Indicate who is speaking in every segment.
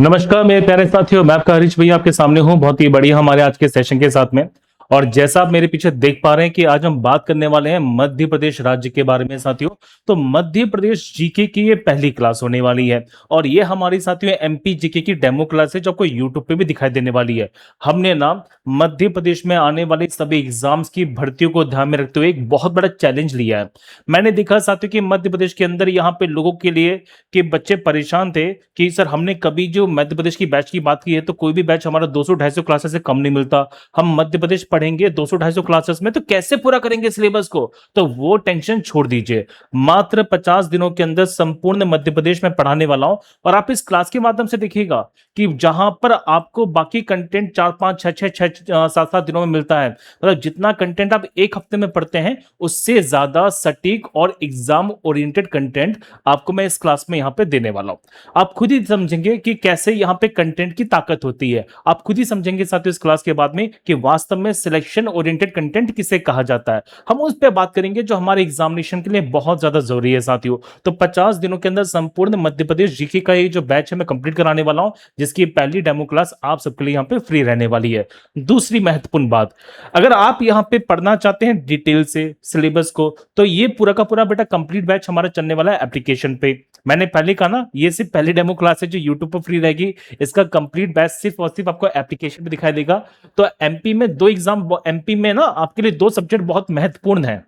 Speaker 1: नमस्कार मेरे प्यारे साथियों, मैं आपका हरीश भैया आपके सामने हूं बहुत ही बढ़िया हमारे आज के सेशन के साथ में। और जैसा आप मेरे पीछे देख पा रहे हैं कि आज हम बात करने वाले हैं मध्य प्रदेश राज्य के बारे में साथियों। तो मध्य प्रदेश जीके की ये पहली क्लास होने वाली है और ये हमारी साथियों एमपी जीके की डेमो क्लास है जो आपको यूट्यूब पे भी दिखाई देने वाली है। हमने ना मध्य प्रदेश में आने वाले सभी एग्जाम्स की भर्तियों को ध्यान में रखते हुए एक बहुत बड़ा चैलेंज लिया है। मैंने देखा साथियों कि मध्य प्रदेश के अंदर यहाँ पे लोगों के लिए कि बच्चे परेशान थे कि सर हमने कभी जो मध्य प्रदेश की बैच की बात की है तो कोई भी बैच हमारा 200-250 क्लासेस से कम नहीं मिलता। हम मध्य प्रदेश पढ़ेंगे 200-250 क्लासेस में तो कैसे पूरा करेंगे सिलेबस को। तो वो टेंशन छोड़ दीजिए, मात्र 50 दिनों के अंदर संपूर्ण मध्य प्रदेश में पढ़ाने वाला हूं। और आप इस क्लास के माध्यम से देखिएगा कि जहां पर आपको बाकी कंटेंट 4-5-6-6-7-7 दिनों में मिलता है, मतलब जितना कंटेंट आप एक हफ्ते में पढ़ते हैं उससे ज्यादा सटीक और एग्जाम ओरिएंटेड कंटेंट आपको मैं इस क्लास में यहां पे देने वाला हूं। आप खुद ही समझेंगे कि कैसे यहां पे कंटेंट की ताकत होती है। आप खुद ही समझेंगे साथियों इस क्लास के बाद में कि वास्तव में सिलेक्शन ओरिएंटेड कंटेंट किसे कहा जाता है। हम उस पर बात करेंगे जो हमारे एग्जामिनेशन के लिए बहुत ज्यादा जरूरी है साथियों। तो 50 दिनों के अंदर संपूर्ण मध्य प्रदेश जीके का ये जो बैच है मैं कंप्लीट कराने वाला हूं, जिसकी पहली डेमो क्लास आप सबके लिए यहां पे फ्री रहने वाली है। दूसरी महत्वपूर्ण बात, अगर आप यहां पे पढ़ना चाहते हैं डिटेल से सिलेबस को, तो ये पूरा का पूरा बेटा कंप्लीट बैच हमारा चलने वाला है एप्लीकेशन पे। मैंने पहले कहा ना, ये सिर्फ पहली डेमो क्लास है जो यूट्यूब पर फ्री रहेगी। इसका कंप्लीट बैच सिर्फ और सिर्फ आपको एप्लीकेशन पे दिखाई देगा। तो एमपी में दो एग्जाम, एमपी में ना आपके लिए दो सब्जेक्ट बहुत महत्वपूर्ण है।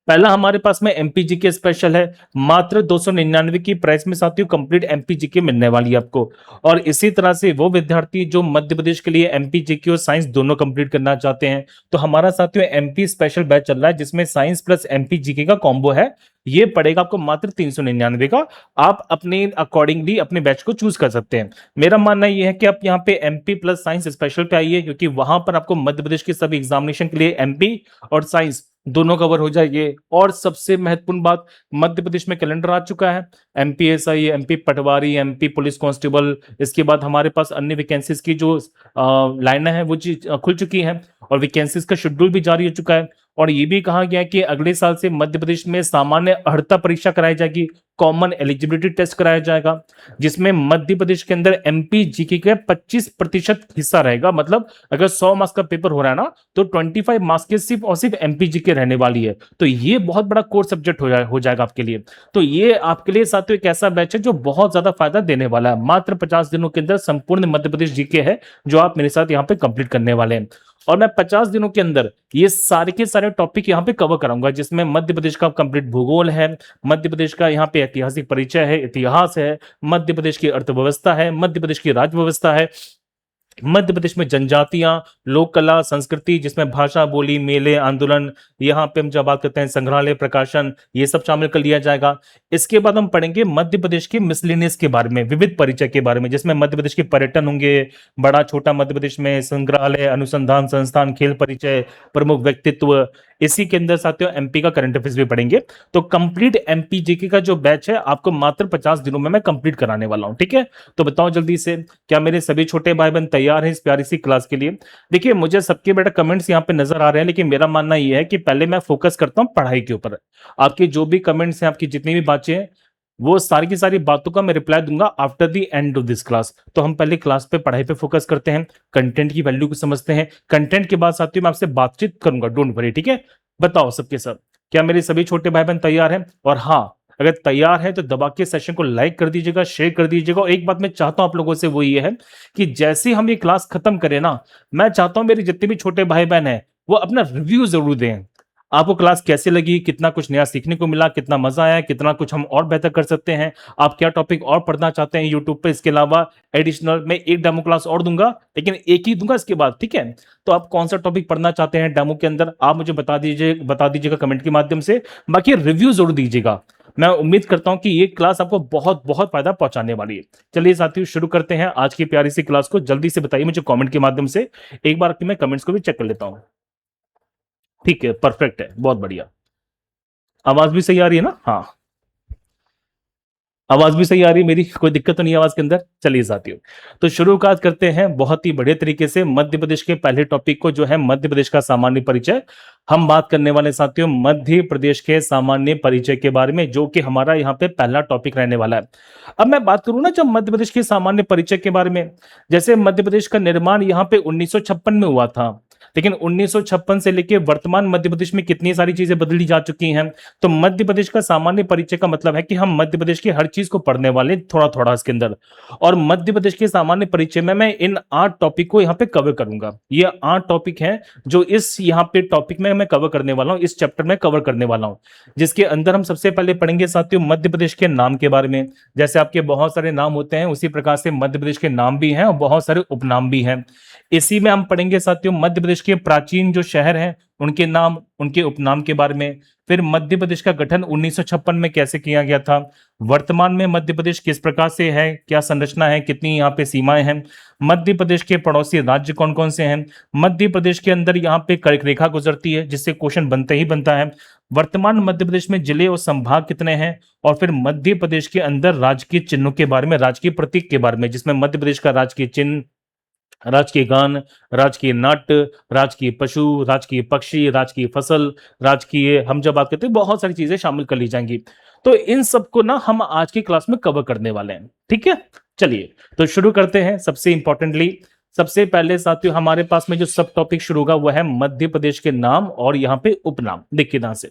Speaker 1: पहला हमारे पास में एमपीजी के स्पेशल है, मात्र 299 की प्राइस में साथियों कंप्लीट एमपीजी के मिलने वाली है आपको। और इसी तरह से वो विद्यार्थी जो मध्य प्रदेश के लिए एमपीजी की और साइंस दोनों कंप्लीट करना चाहते हैं, तो हमारा साथियों एमपी स्पेशल बैच चल रहा है जिसमें साइंस प्लस एमपीजी का कॉम्बो है। ये पड़ेगा आपको मात्र 399 का। आप अपने अकॉर्डिंगली अपने बैच को चूज कर सकते हैं। मेरा मानना यह है कि आप यहाँ पे एमपी प्लस साइंस स्पेशल पे आइए, क्योंकि वहां पर आपको मध्य प्रदेश के सभी एग्जामिनेशन के लिए एमपी और साइंस दोनों कवर हो जाएंगे। और सबसे महत्वपूर्ण बात, मध्य प्रदेश में कैलेंडर आ चुका है, एमपी एसआई, एमपी पटवारी, एमपी पुलिस कांस्टेबल। इसके बाद हमारे पास अन्य वैकेंसीज की जो लाइनें हैं वो चीज खुल चुकी हैं और वैकेंसीज का शेड्यूल भी जारी हो चुका है। और ये भी कहा गया है कि अगले साल से मध्य प्रदेश में सामान्य अर्हता परीक्षा कराई जाएगी, कॉमन एलिजिबिलिटी टेस्ट कराया जाएगा, जिसमें मध्य प्रदेश के अंदर एमपी जीके का 25% हिस्सा रहेगा। मतलब अगर 100 मार्क्स का पेपर हो रहा है ना, तो 25 मार्क्स के सिर्फ और सिर्फ एमपी जीके रहने वाली है। तो ये बहुत बड़ा कोर सब्जेक्ट हो जाएगा आपके लिए। तो ये आपके लिए साथियों एक ऐसा बैच है जो बहुत ज्यादा फायदा देने वाला है। मात्र 50 दिनों के अंदर संपूर्ण मध्य प्रदेश जीके है जो आप मेरे साथ यहाँ पे कंप्लीट करने वाले हैं। और मैं 50 दिनों के अंदर ये सारे के सारे टॉपिक यहाँ पे कवर कराऊंगा, जिसमें मध्य प्रदेश का कंप्लीट भूगोल है, मध्य प्रदेश का यहाँ पे ऐतिहासिक परिचय है, इतिहास है, मध्य प्रदेश की अर्थव्यवस्था है, मध्य प्रदेश की राज्य व्यवस्था है, मध्य प्रदेश में जनजातियां, लोक कला संस्कृति, जिसमें भाषा, बोली, मेले, आंदोलन, यहाँ पे हम जब बात करते हैं संग्रहालय, प्रकाशन, ये सब शामिल कर लिया जाएगा। इसके बाद हम पढ़ेंगे मध्य प्रदेश के मिसलेनियस के बारे में, विविध परिचय के बारे में, जिसमें मध्य प्रदेश के पर्यटन होंगे, बड़ा छोटा मध्य प्रदेश में संग्रहालय, अनुसंधान संस्थान, खेल परिचय, प्रमुख व्यक्तित्व। इसी के अंदर साथियों एमपी का करंट अफेयर्स भी पढ़ेंगे। तो कंप्लीट एमपी जीके का जो बैच है आपको मात्र 50 दिनों में मैं कंप्लीट कराने वाला हूं, ठीक है। तो बताओ जल्दी से, क्या मेरे सभी छोटे भाई बहन तैयार हैं इस प्यारी सी क्लास के लिए? देखिए मुझे सबके बेटा कमेंट्स यहाँ पे नजर आ रहे हैं, लेकिन मेरा मानना यह है कि पहले मैं फोकस करता हूँ पढ़ाई के ऊपर। आपके जो भी कमेंट्स हैं, आपकी जितनी भी बातें हैं, वो सारी की सारी बातों का मैं रिप्लाई दूंगा after the end of this class. तो हम पहले क्लास पे पढ़ाई पे फोकस करते हैं, कंटेंट की वैल्यू को समझते हैं। कंटेंट के बाद साथियों मैं आपसे बातचीत करूंगा, डोंट वरी, ठीक है। बताओ सबके सब, क्या मेरे सभी छोटे भाई बहन तैयार हैं? और हाँ, अगर तैयार है तो दबा के सेशन को लाइक कर दीजिएगा, शेयर कर दीजिएगा। और एक बात मैं चाहता हूं आप लोगों से, वो ये है कि जैसे हम ये क्लास खत्म करें ना, मैं चाहता हूं मेरे जितने भी छोटे भाई बहन हैं वो अपना रिव्यू जरूर दें। आपको क्लास कैसे लगी, कितना कुछ नया सीखने को मिला, कितना मजा आया, कितना कुछ हम और बेहतर कर सकते हैं, आप क्या टॉपिक और पढ़ना चाहते हैं यूट्यूब पे। इसके अलावा एडिशनल मैं एक डेमो क्लास और दूंगा, लेकिन एक ही दूंगा इसके बाद, ठीक है। तो आप कौन सा टॉपिक पढ़ना चाहते हैं डेमो के अंदर, आप मुझे बता दीजिएगा कमेंट के माध्यम से। बाकी रिव्यू जरूर दीजिएगा। मैं उम्मीद करता हूं कि ये क्लास आपको बहुत बहुत फायदा पहुंचाने वाली है। चलिए साथियों शुरू करते हैं आज की प्यारी सी क्लास को। जल्दी से बताइए मुझे कमेंट के माध्यम से, एक बार मैं कमेंट्स को भी चेक कर लेता हूं। ठीक है, परफेक्ट है, बहुत बढ़िया। आवाज भी सही आ रही है ना? हाँ। आवाज भी सही आ रही है मेरी, कोई दिक्कत तो नहीं है आवाज के अंदर? चलिए साथियों, तो शुरुआत करते हैं बहुत ही बढ़िया तरीके से मध्य प्रदेश के पहले टॉपिक को, जो है मध्य प्रदेश का सामान्य परिचय। हम बात करने वाले साथियों मध्य प्रदेश के सामान्य परिचय के बारे में, जो कि हमारा यहाँ पे पहला टॉपिक रहने वाला है। अब मैं बात करूं ना जब मध्य प्रदेश के सामान्य परिचय के बारे में, जैसे मध्य प्रदेश का निर्माण यहाँ पे 1956 में हुआ था, लेकिन 1956 से लेकर वर्तमान मध्य प्रदेश में कितनी सारी चीजें बदली जा चुकी हैं। तो मध्य प्रदेश का सामान्य परिचय का मतलब है कि हम मध्य प्रदेश की हर चीज को पढ़ने वाले थोड़ा थोड़ा इसके अंदर। और मध्य प्रदेश के सामान्य परिचय में मैं इन 8 टॉपिक को यहाँ पे कवर करूंगा। ये 8 टॉपिक हैं जो इस यहाँ पे टॉपिक में मैं कवर करने वाला हूँ, इस चैप्टर में कवर करने वाला हूँ, जिसके अंदर हम सबसे पहले पढ़ेंगे साथियों मध्य प्रदेश के नाम के बारे में। जैसे आपके बहुत सारे नाम होते हैं, उसी प्रकार से मध्य प्रदेश के नाम भी हैं और बहुत सारे उपनाम भी हैं। इसी में हम पढ़ेंगे साथियों मध्य प्रदेश के प्राचीन जो शहर हैं उनके नाम, उनके उपनाम के बारे में। फिर मध्य प्रदेश का गठन 1956 में कैसे किया गया था, वर्तमान में मध्य प्रदेश किस प्रकार से है, क्या संरचना है, कितनी यहाँ पे सीमाएं हैं, मध्य प्रदेश के पड़ोसी राज्य कौन कौन से हैं, मध्य प्रदेश के अंदर यहाँ पे कर्क रेखा गुजरती है जिससे क्वेश्चन बनते ही बनता है, वर्तमान मध्य प्रदेश में जिले और संभाग कितने हैं, और फिर मध्य प्रदेश के अंदर राजकीय चिन्हों के बारे में, राजकीय प्रतीक के बारे में, जिसमें मध्य प्रदेश का राजकीय चिन्ह, राजकीय गान, राजकीय नाट्य, राजकीय पशु, राजकीय पक्षी, राजकीय फसल, राजकीय, हम जब बात करते हैं बहुत सारी चीजें शामिल कर ली जाएंगी। तो इन सबको ना हम आज की क्लास में कवर करने वाले हैं, ठीक है। चलिए तो शुरू करते हैं। सबसे इंपॉर्टेंटली सबसे पहले साथियों हमारे पास में जो सब टॉपिक शुरू होगा वो है मध्य प्रदेश के नाम और यहाँ पे उपनाम। देखिए यहां से,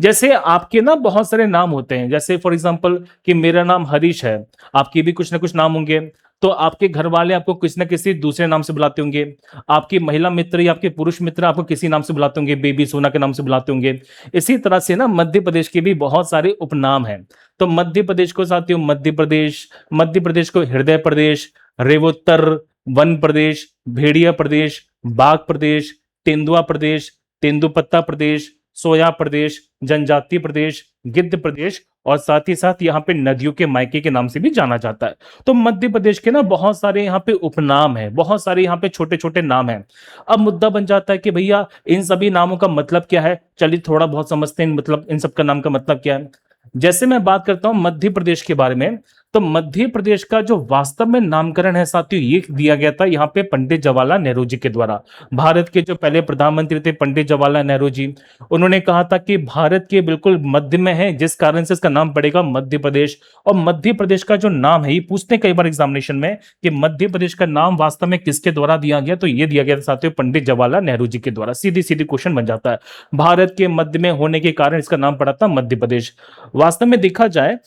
Speaker 1: जैसे आपके ना बहुत सारे नाम होते हैं, जैसे फॉर एग्जांपल कि मेरा नाम हरीश है, आपके भी कुछ ना कुछ नाम होंगे, तो आपके घर वाले आपको किसी न किसी दूसरे नाम से बुलाते होंगे, आपकी महिला मित्र या आपके पुरुष मित्र आपको किसी नाम से बुलाते होंगे, बेबी सोना के नाम से बुलाते होंगे। इसी तरह से ना मध्य प्रदेश के भी बहुत सारे उपनाम हैं। तो मध्य प्रदेश को साथियों मध्य प्रदेश को हृदय प्रदेश, रेवोत्तर, वन प्रदेश, भेड़िया प्रदेश, बाघ प्रदेश, तेंदुआ प्रदेश, तेंदुपत्ता प्रदेश, सोया प्रदेश, जनजातीय प्रदेश, गिद्ध प्रदेश, और साथ ही साथ यहाँ पे नदियों के मायके के नाम से भी जाना जाता है। तो मध्य प्रदेश के ना बहुत सारे यहाँ पे उपनाम है, बहुत सारे यहाँ पे छोटे छोटे नाम हैं। अब मुद्दा बन जाता है कि भैया इन सभी नामों का मतलब क्या है। चलिए थोड़ा बहुत समझते हैं, मतलब इन सब का नाम का मतलब क्या है। जैसे मैं बात करता हूं मध्य प्रदेश के बारे में, तो मध्य प्रदेश का जो वास्तव में नामकरण है साथियों ये दिया गया था यहाँ पे पंडित जवाहरलाल नेहरू जी के द्वारा। भारत के जो पहले प्रधानमंत्री थे पंडित जवाहरलाल नेहरू जी, उन्होंने कहा था कि भारत के बिल्कुल मध्य में है, जिस कारण से इसका नाम पड़ेगा मध्य प्रदेश। और मध्य प्रदेश का जो नाम है, ये पूछते हैं कई बार एग्जामिनेशन में कि मध्य प्रदेश का नाम वास्तव में किसके द्वारा दिया गया, तो ये दिया गया था साथियों पंडित जवाहरलाल नेहरू जी के द्वारा। सीधी सीधी क्वेश्चन बन जाता है, भारत के मध्य में होने के कारण इसका नाम पड़ा था मध्य प्रदेश। वास्तव में देखा जाए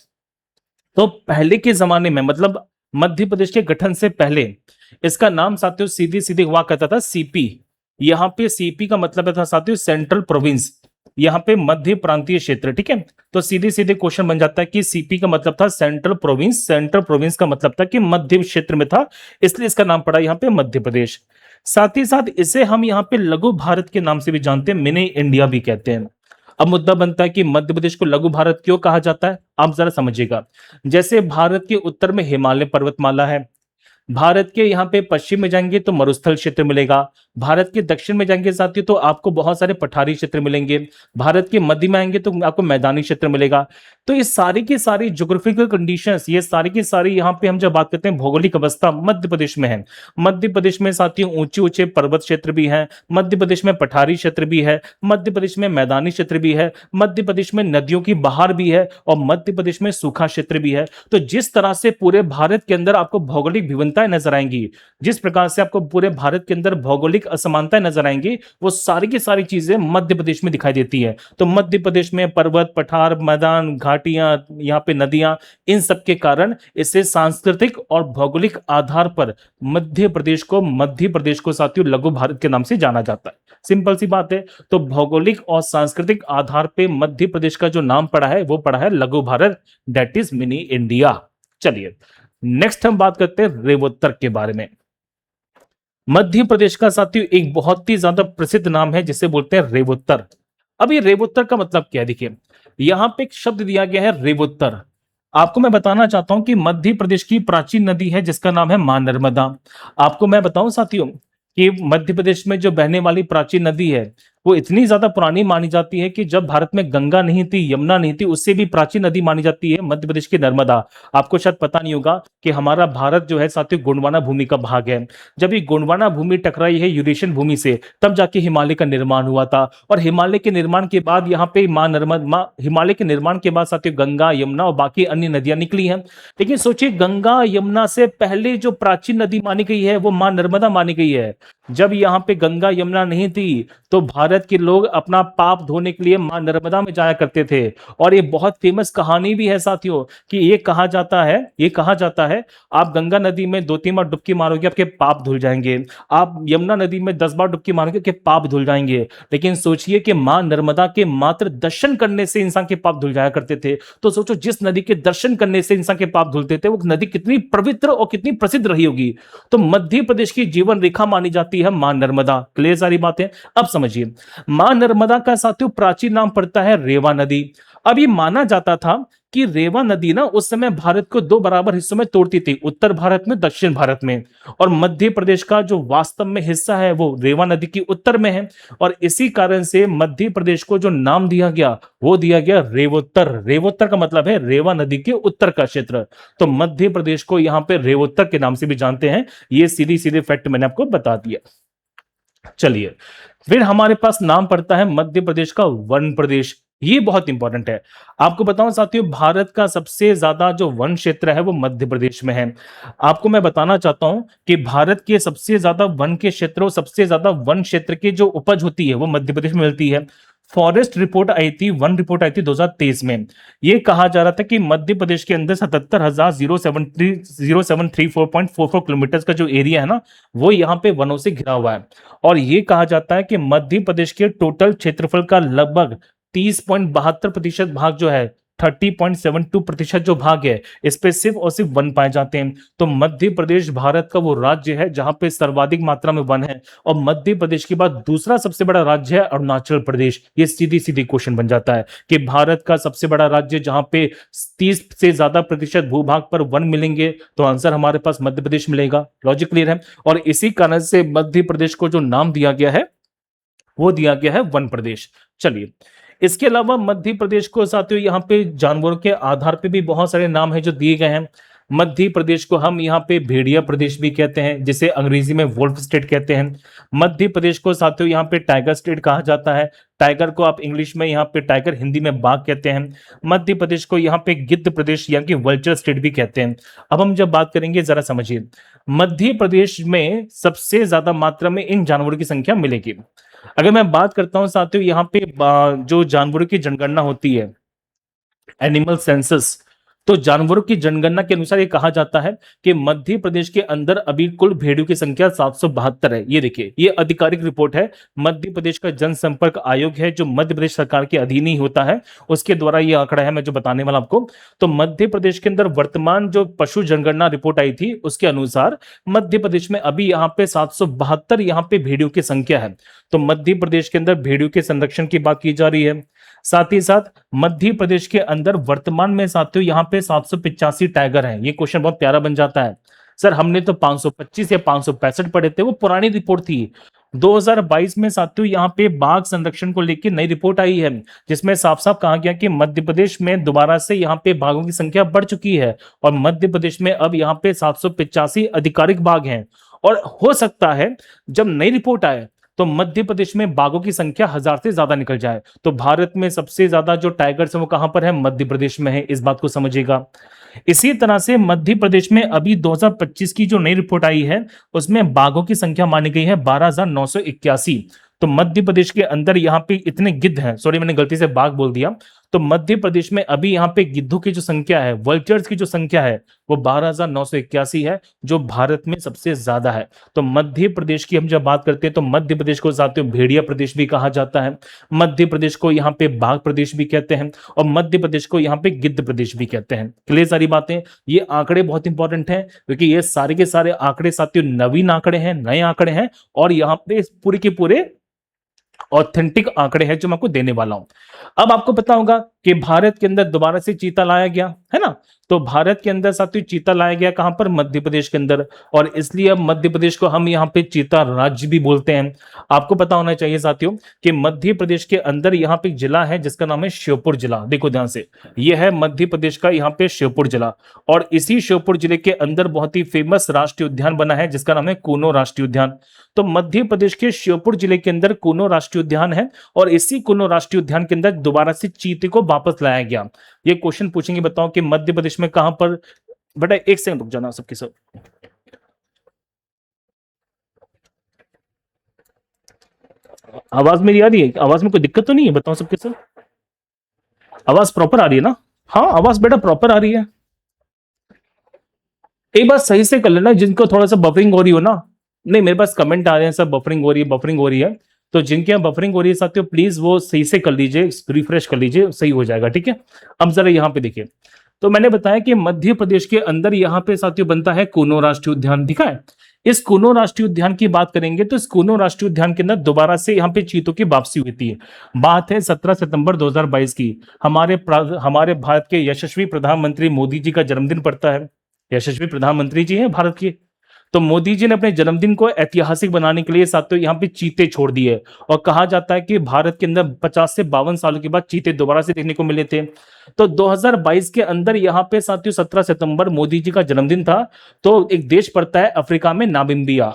Speaker 1: तो पहले के जमाने में, मतलब मध्य प्रदेश के गठन से पहले, इसका नाम साथियों सीधी सीधी हुआ करता था सीपी। यहाँ पे सीपी का मतलब था साथियों सेंट्रल प्रोविंस, यहाँ पे मध्य प्रांतीय क्षेत्र, ठीक है। तो सीधे सीधे क्वेश्चन बन जाता है कि सीपी का मतलब था सेंट्रल प्रोविंस, सेंट्रल प्रोविंस का मतलब था कि मध्य क्षेत्र में था, इसलिए इसका नाम पड़ा यहाँ पे मध्य प्रदेश। साथ ही साथ इसे हम यहाँ पे लघु भारत के नाम से भी जानते हैं, मिनी इंडिया भी कहते हैं। अब मुद्दा बनता है कि मध्य प्रदेश को लघु भारत क्यों कहा जाता है, आप जरा समझिएगा। जैसे भारत के उत्तर में हिमालय पर्वतमाला है, भारत के यहाँ पे पश्चिम में जाएंगे तो मरुस्थल क्षेत्र मिलेगा, भारत के दक्षिण में जाएंगे साथियों तो आपको बहुत सारे पठारी क्षेत्र मिलेंगे, भारत के मध्य में आएंगे तो आपको मैदानी क्षेत्र मिलेगा। तो ये सारी की सारी ज्योग्राफिकल कंडीशंस, ये सारी की सारी यहाँ पे हम जब बात करते हैं भौगोलिक अवस्था मध्य प्रदेश में है। मध्य प्रदेश में साथियों ऊंचे ऊंचे पर्वत क्षेत्र भी हैं, मध्य प्रदेश में पठारी क्षेत्र भी है, मध्य प्रदेश में मैदानी क्षेत्र भी है, मध्य प्रदेश में नदियों की बहार भी है, और मध्य प्रदेश में सूखा क्षेत्र भी है। तो जिस तरह से पूरे भारत के अंदर आपको भौगोलिक विभिन्नताएं नजर आएंगी, जिस प्रकार से आपको पूरे भारत के अंदर भौगोलिक असमानताएं नजर आएंगी, वो सारी की सारी चीजें मध्य प्रदेश में दिखाई देती है। तो मध्य प्रदेश में पर्वत, पठार, मैदान, घाटियां, यहाँ पे नदियां, इन सब के कारण इसे सांस्कृतिक और भौगोलिक आधार पर मध्य प्रदेश को साथियों लघु भारत के नाम से जाना जाता है। सिंपल सी बात है। तो भौगोलिक और सांस्कृतिक आधार पे मध्य प्रदेश का जो नाम पड़ा है वो पड़ा है लघु Bharat, that is mini India. चलिए नेक्स्ट हम बात करते हैं रेवोत्तर के बारे में। मध्य प्रदेश का साथियों एक बहुत ही ज्यादा प्रसिद्ध नाम है जिसे बोलते हैं रेवोत्तर। अब ये रेवोत्तर का मतलब क्या है, देखिए यहां पे एक शब्द दिया गया है रेवोत्तर। आपको मैं बताना चाहता हूं कि मध्य प्रदेश की प्राचीन नदी है जिसका नाम है महानर्मदा। आपको मैं बताऊं साथियों कि मध्य प्रदेश में जो बहने वाली प्राचीन नदी है वो इतनी ज्यादा पुरानी मानी जाती है कि जब भारत में गंगा नहीं थी, यमुना नहीं थी, उससे भी प्राचीन नदी मानी जाती है मध्य प्रदेश की नर्मदा। आपको शायद पता नहीं होगा कि हमारा भारत जो है साथियों गोंडवाना भूमि का भाग है। जब ये गोंडवाना भूमि टकराई है यूरेशियन भूमि से, तब जाके हिमालय का निर्माण हुआ था। और हिमालय के निर्माण के बाद यहाँ पे माँ नर्मदा, माँ हिमालय के निर्माण के बाद साथियों गंगा, यमुना और बाकी अन्य नदियां निकली हैं। लेकिन सोचिए, गंगा यमुना से पहले जो प्राचीन नदी मानी गई है वो माँ नर्मदा मानी गई है। जब यहाँ पे गंगा यमुना नहीं थी, तो भारत के लोग अपना पाप धोने के लिए मां नर्मदा में जाया करते थे। और ये बहुत फेमस कहानी भी है साथियों, कि ये कहा जाता है आप गंगा नदी में 2-3 बार डुबकी मारोगे आपके पाप धुल जाएंगे, आप यमुना नदी में 10 बार डुबकी मारोगे आपके पाप धुल जाएंगे। लेकिन सोचिए कि मां नर्मदा के मात्र दर्शन करने से इंसान के पाप धुल जाया करते थे। तो सोचो, जिस नदी के दर्शन करने से इंसान के पाप धुलते थे, वो नदी कितनी पवित्र और कितनी प्रसिद्ध रही होगी। तो मध्य प्रदेश की जीवन रेखा मानी जाती है मां नर्मदा। क्लियर सारी बातें? अब समझिए, मां नर्मदा का साथियों प्राचीन नाम पड़ता है रेवा नदी। अब ये माना जाता था कि रेवा नदी ना उस समय भारत को 2 बराबर हिस्सों में तोड़ती थी, उत्तर भारत में, दक्षिण भारत में। और मध्य प्रदेश का जो वास्तव में हिस्सा है वो रेवा नदी की उत्तर में है। और इसी कारण से मध्य प्रदेश को जो नाम दिया गया वो दिया गया रेवोत्तर। रेवोत्तर का मतलब है रेवा नदी के उत्तर का क्षेत्र। तो मध्य प्रदेश को यहां पे रेवोत्तर के नाम से भी जानते हैं। ये सीधी सीधे फैक्ट मैंने आपको बता दिया। चलिए, फिर हमारे पास नाम पड़ता है मध्य प्रदेश का वन प्रदेश। ये बहुत इंपॉर्टेंट है। आपको बताऊं साथियों, भारत का सबसे ज्यादा जो वन क्षेत्र है वो मध्य प्रदेश में है। आपको मैं बताना चाहता हूं कि भारत के सबसे ज्यादा वन के क्षेत्र, सबसे ज्यादा वन क्षेत्र की जो उपज होती है वो मध्य प्रदेश में मिलती है। फॉरेस्ट रिपोर्ट आई थी, वन रिपोर्ट आई थी 2023 में। ये कहा जा रहा था कि मध्य प्रदेश के अंदर 77,034.44 किलोमीटर का जो एरिया है ना, वो यहाँ पे वनों से घिरा हुआ है। और ये कहा जाता है कि मध्य प्रदेश के टोटल क्षेत्रफल का लगभग 30.72% भाग जो है, 30.72% जो भाग है, इस पे सिर्फ और सिर्फ वन पाए जाते हैं। तो मध्य प्रदेश भारत का वो राज्य है जहां पे सर्वाधिक मात्रा में वन है। और मध्य प्रदेश के बाद दूसरा सबसे बड़ा राज्य है अरुणाचल प्रदेश। ये सीधी सीधी क्वेश्चन बन जाता है कि भारत का सबसे बड़ा राज्य जहां पे 30 से ज्यादा प्रतिशत भूभाग पर वन मिलेंगे, तो आंसर हमारे पास मध्य प्रदेश मिलेगा। लॉजिक क्लियर है? और इसी कारण से मध्य प्रदेश को जो नाम दिया गया है वो दिया गया है वन प्रदेश। चलिए, इसके अलावा मध्य प्रदेश को साथियों यहाँ पे जानवरों के आधार पे भी बहुत सारे नाम हैं जो दिए गए हैं। मध्य प्रदेश को हम यहाँ पे भेड़िया प्रदेश भी कहते हैं, जिसे अंग्रेजी में वोल्फ स्टेट कहते हैं। मध्य प्रदेश को साथियों यहाँ पे टाइगर स्टेट कहा जाता है। टाइगर को आप इंग्लिश में यहाँ पे टाइगर, हिंदी में बाघ कहते हैं। मध्य प्रदेश को यहाँ पे गिद्ध प्रदेश यानी कि वल्चर स्टेट भी कहते हैं। अब हम जब बात करेंगे, जरा समझिए, मध्य प्रदेश में सबसे ज्यादा मात्रा में इन जानवरों की संख्या मिलेगी। अगर मैं बात करता हूं साथियों, यहाँ पे जो जानवरों की जनगणना होती है, एनिमल सेंसस, तो जानवरों की जनगणना के अनुसार ये कहा जाता है कि मध्य प्रदेश के अंदर अभी कुल भेड़ियों की संख्या 772 है। ये देखिए, ये आधिकारिक रिपोर्ट है। मध्य प्रदेश का जनसंपर्क आयोग है जो मध्य प्रदेश सरकार के अधीन ही होता है, उसके द्वारा ये आंकड़ा है मैं जो बताने वाला आपको। तो मध्य प्रदेश के अंदर वर्तमान जो पशु जनगणना रिपोर्ट आई थी उसके अनुसार मध्य प्रदेश में अभी यहाँ पे 772 यहाँ पे भेड़ियों की संख्या है। तो मध्य प्रदेश के अंदर भेड़ियों के संरक्षण की बात की जा रही है। साथ ही साथ मध्य प्रदेश के अंदर वर्तमान में साथियों यहाँ पे 785 टाइगर हैं। ये क्वेश्चन बहुत प्यारा बन जाता है, सर हमने तो 525 या 565 पढ़े थे, वो पुरानी रिपोर्ट थी। 2022 में साथियों यहाँ पे बाघ संरक्षण को लेकर नई रिपोर्ट आई है, जिसमें साफ साफ कहा गया कि मध्य प्रदेश में दोबारा से यहाँ पे बाघों की संख्या बढ़ चुकी है। और मध्य प्रदेश में अब यहाँ पे 785 आधिकारिक बाघ हैं। और हो सकता है जब नई रिपोर्ट आए तो मध्य प्रदेश में बाघों की संख्या 1000 से ज्यादा निकल जाए। तो भारत में सबसे ज्यादा जो टाइगर्स है वो कहां पर है? मध्य प्रदेश में है। इस बात को समझिएगा। इसी तरह से मध्य प्रदेश में अभी 2025 की जो नई रिपोर्ट आई है उसमें बाघों की संख्या मानी गई है 12,981। तो मध्य प्रदेश के अंदर यहाँ पे इतने गिद्ध हैं, सॉरी मैंने गलती से बाघ बोल दिया। तो मध्य प्रदेश में अभी यहाँ पे गिद्धों की जो संख्या है, वल्चर्स की जो संख्या है वो 12,981 है, जो भारत में सबसे ज्यादा है। तो मध्य प्रदेश की हम जब बात करते हैं तो मध्य प्रदेश को साथियों भेड़िया प्रदेश भी कहा जाता है, मध्य प्रदेश को यहाँ पे बाघ प्रदेश भी कहते हैं, और मध्य प्रदेश को यहाँ पे गिद्ध प्रदेश भी कहते हैं। क्लियर सारी बातें? ये आंकड़े बहुत इंपॉर्टेंट हैं क्योंकि ये सारे के सारे आंकड़े साथियों नवीन आंकड़े हैं, नए आंकड़े हैं, और यहाँ पे पूरे के पूरे ऑथेंटिक आंकड़े हैं जो मैं आपको देने वाला हूं। अब आपको पता होगा कि भारत के अंदर दोबारा से चीता लाया गया है ना। तो भारत के अंदर साथियों चीता लाया गया कहां पर, मध्य प्रदेश के अंदर, और इसलिए अब मध्य प्रदेश को हम यहाँ पे चीता राज्य भी बोलते हैं। आपको पता होना चाहिए साथियों कि मध्य प्रदेश के अंदर यहाँ पे एक जिला है जिसका नाम है श्योपुर जिला। देखो ध्यान से, यह है मध्य प्रदेश का यहाँ पे श्योपुर जिला, और इसी श्योपुर जिले के अंदर बहुत ही फेमस राष्ट्रीय उद्यान बना है जिसका नाम है कूनो राष्ट्रीय उद्यान। तो मध्य प्रदेश के श्योपुर जिले के अंदर कूनो राष्ट्रीय उद्यान है, और इसी कूनो राष्ट्रीय उद्यान के अंदर दोबारा से चीते को वापस लाया गया। ये क्वेश्चन पूछेंगे, बताओ कि मध्य प्रदेश में कहां पर। बेटा एक सेकंड रुक जाना सबके सब। आवाज मेरी आ रही है? आवाज में कोई दिक्कत तो नहीं है? बताओ सबके सब, आवाज प्रॉपर आ रही है ना? हाँ आवाज बेटा प्रॉपर आ रही है। एक बात सही से कर लेना, जिनको थोड़ा सा बफरिंग हो रही हो ना। नहीं मेरे पास कमेंट आ रहे हैं सब बफरिंग हो रही है, बफरिंग हो रही है। तो जिनके यहाँ बफरिंग हो रही है साथियों प्लीज वो सही से कर लीजिए, रिफ्रेश कर लीजिए, सही हो जाएगा। ठीक है, अब जरा यहाँ पे देखिए, तो मैंने बताया कि मध्य प्रदेश के अंदर यहाँ पे साथियों बनता है कूनो राष्ट्रीय उद्यान। दिखा है, इस कूनो राष्ट्रीय उद्यान की बात करेंगे तो इस कूनो राष्ट्रीय उद्यान के अंदर दोबारा से यहाँ पे चीतों की वापसी होती है। बात है 17 सितंबर 2022 की। हमारे भारत के यशस्वी प्रधानमंत्री मोदी जी का जन्मदिन पड़ता है। यशस्वी प्रधानमंत्री जी हैं भारत के, तो मोदी जी ने अपने जन्मदिन को ऐतिहासिक बनाने के लिए साथियों यहाँ पे चीते छोड़ दिए, और कहा जाता है कि भारत के अंदर 50 से 52 सालों के बाद चीते दोबारा से देखने को मिले थे। तो 2022 के अंदर यहाँ पे साथियों 17 सितंबर मोदी जी का जन्मदिन था। तो एक देश पड़ता है अफ्रीका में, नामिबिया।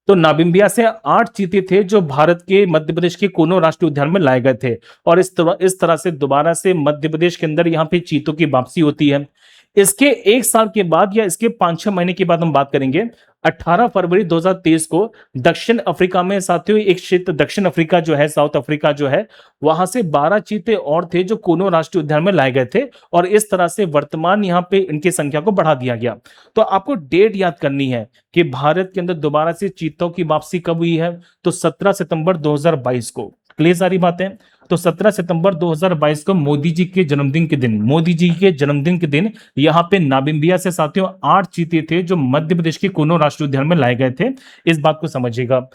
Speaker 1: तो नामिबिया से 8 चीते थे जो भारत के मध्य प्रदेश के कूनो राष्ट्रीय उद्यान में लाए गए थे, और इस तरह से दोबारा से मध्य प्रदेश के अंदर यहाँ पे चीतों की वापसी होती है। इसके एक साल के बाद या इसके 5-6 महीने के बाद हम बात करेंगे, 18 फरवरी 2023 को दक्षिण अफ्रीका में साथियों एक क्षेत्र, दक्षिण अफ्रीका जो है, साउथ अफ्रीका जो है, वहां से 12 चीते और थे जो कूनो राष्ट्रीय उद्यान में लाए गए थे, और इस तरह से वर्तमान यहां पे इनकी संख्या को बढ़ा दिया गया। तो आपको डेट याद करनी है कि भारत के अंदर दोबारा से चीतों की वापसी कब हुई है, तो 17 सितंबर 2022 को। क्लियर सारी बातें? तो 17 सितंबर 2022 को मोदी जी के जन्मदिन के दिन, मोदी जी के जन्मदिन के दिन यहाँ पे नामिबिया से साथियों 8 चीते थे जो मध्य प्रदेश के कूनो राष्ट्रीय उद्यान में लाए गए थे। इस बात को समझिएगा।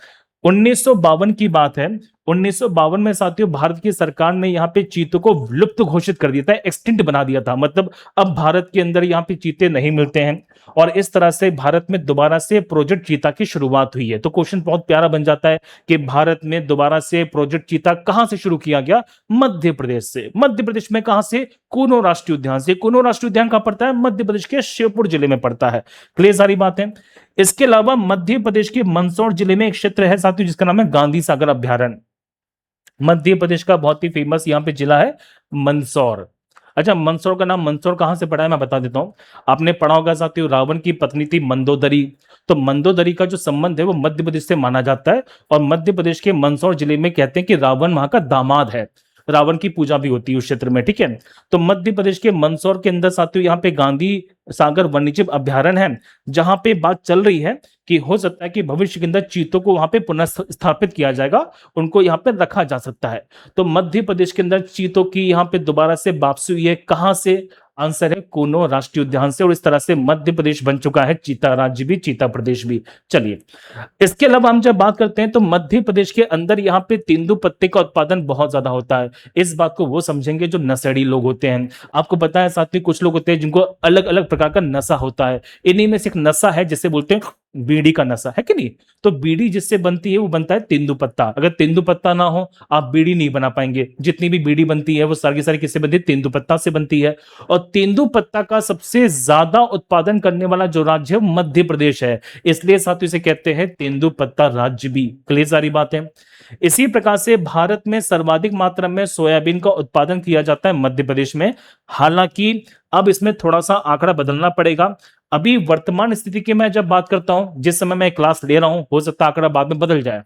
Speaker 1: 1952 की बात है, 1952 में साथियों भारत की सरकार ने यहाँ पे चीतों को विलुप्त घोषित कर दिया था, एक्सटिंक्ट बना दिया था, मतलब अब भारत के अंदर यहाँ पे चीते नहीं मिलते हैं, और इस तरह से भारत में दोबारा से प्रोजेक्ट चीता की शुरुआत हुई है। तो क्वेश्चन बहुत प्यारा बन जाता है कि भारत में दोबारा से प्रोजेक्ट चीता कहां से शुरू किया गया? मध्य प्रदेश से। मध्य प्रदेश में कहां से? कूनो राष्ट्रीय उद्यान से। कूनो राष्ट्रीय उद्यान कहां पड़ता है? मध्य प्रदेश के श्योपुर जिले में पड़ता है। क्लियर सारी बात है? इसके अलावा मध्य प्रदेश के मंदसौर जिले में एक क्षेत्र है साथियों जिसका नाम है गांधी सागर अभ्यारण्य। मध्य प्रदेश का बहुत ही फेमस यहाँ पे जिला है मंदसौर। अच्छा, मंदसौर का नाम मंदसौर कहां से पड़ा है मैं बता देता हूं। आपने पढ़ा होगा साथियों, रावण की पत्नी थी मंदोदरी, तो मंदोदरी का जो संबंध है वो मध्य प्रदेश से माना जाता है, और मध्य प्रदेश के मंदसौर जिले में कहते हैं कि रावण वहां का दामाद है, रावण की पूजा भी होती है उस क्षेत्र में। ठीक है, तो मध्य प्रदेश के मंदसौर के अंदर साथियों यहाँ पे गांधी सागर वन्यजीव अभ्यारण्य है, जहां पे बात चल रही है कि हो सकता है कि भविष्य के अंदर चीतों को वहां पे पुनः स्थापित किया जाएगा, उनको यहाँ पे रखा जा सकता है। तो मध्य प्रदेश के अंदर चीतों की यहाँ पे दोबारा से वापसी हुई है, कहां से? आंसर है कूनो राष्ट्रीय उद्यान से, और इस तरह से मध्य प्रदेश बन चुका है चीता राज्य भी, चीता प्रदेश भी। चलिए, इसके अलावा हम जब बात करते हैं तो मध्य प्रदेश के अंदर यहाँ पे तेंदुपत्ते का उत्पादन बहुत ज्यादा होता है। इस बात को वो समझेंगे जो नशेड़ी लोग होते हैं। आपको पता है साथियों कुछ लोग होते हैं जिनको अलग अलग प्रकार का नशा होता है, इन्हीं में से एक नशा है जिसे बोलते हैं बीड़ी का नशा, है कि नहीं? तो बीड़ी जिससे बनती है वो बनता है तेंदुपत्ता। अगर तेंदुपत्ता ना हो आप बीड़ी नहीं बना पाएंगे। जितनी भी बीड़ी बनती है वो सारी की सारी किससे बनती है? तेंदुपत्ता से बनती है। और तेंदुपत्ता का सबसे ज्यादा उत्पादन करने वाला जो राज्य है मध्य प्रदेश है, इसलिए साथियों इसे कहते हैं तेंदुपत्ता राज्य भी। क्लियर सारी बात है? इसी प्रकार से भारत में सर्वाधिक मात्रा में सोयाबीन का उत्पादन किया जाता है मध्य प्रदेश में। हालांकि अब इसमें थोड़ा सा आंकड़ा बदलना पड़ेगा। अभी वर्तमान स्थिति की मैं जब बात करता हूं, जिस समय मैं क्लास ले रहा हूं, हो सकता है आंकड़ा बाद में बदल जाए।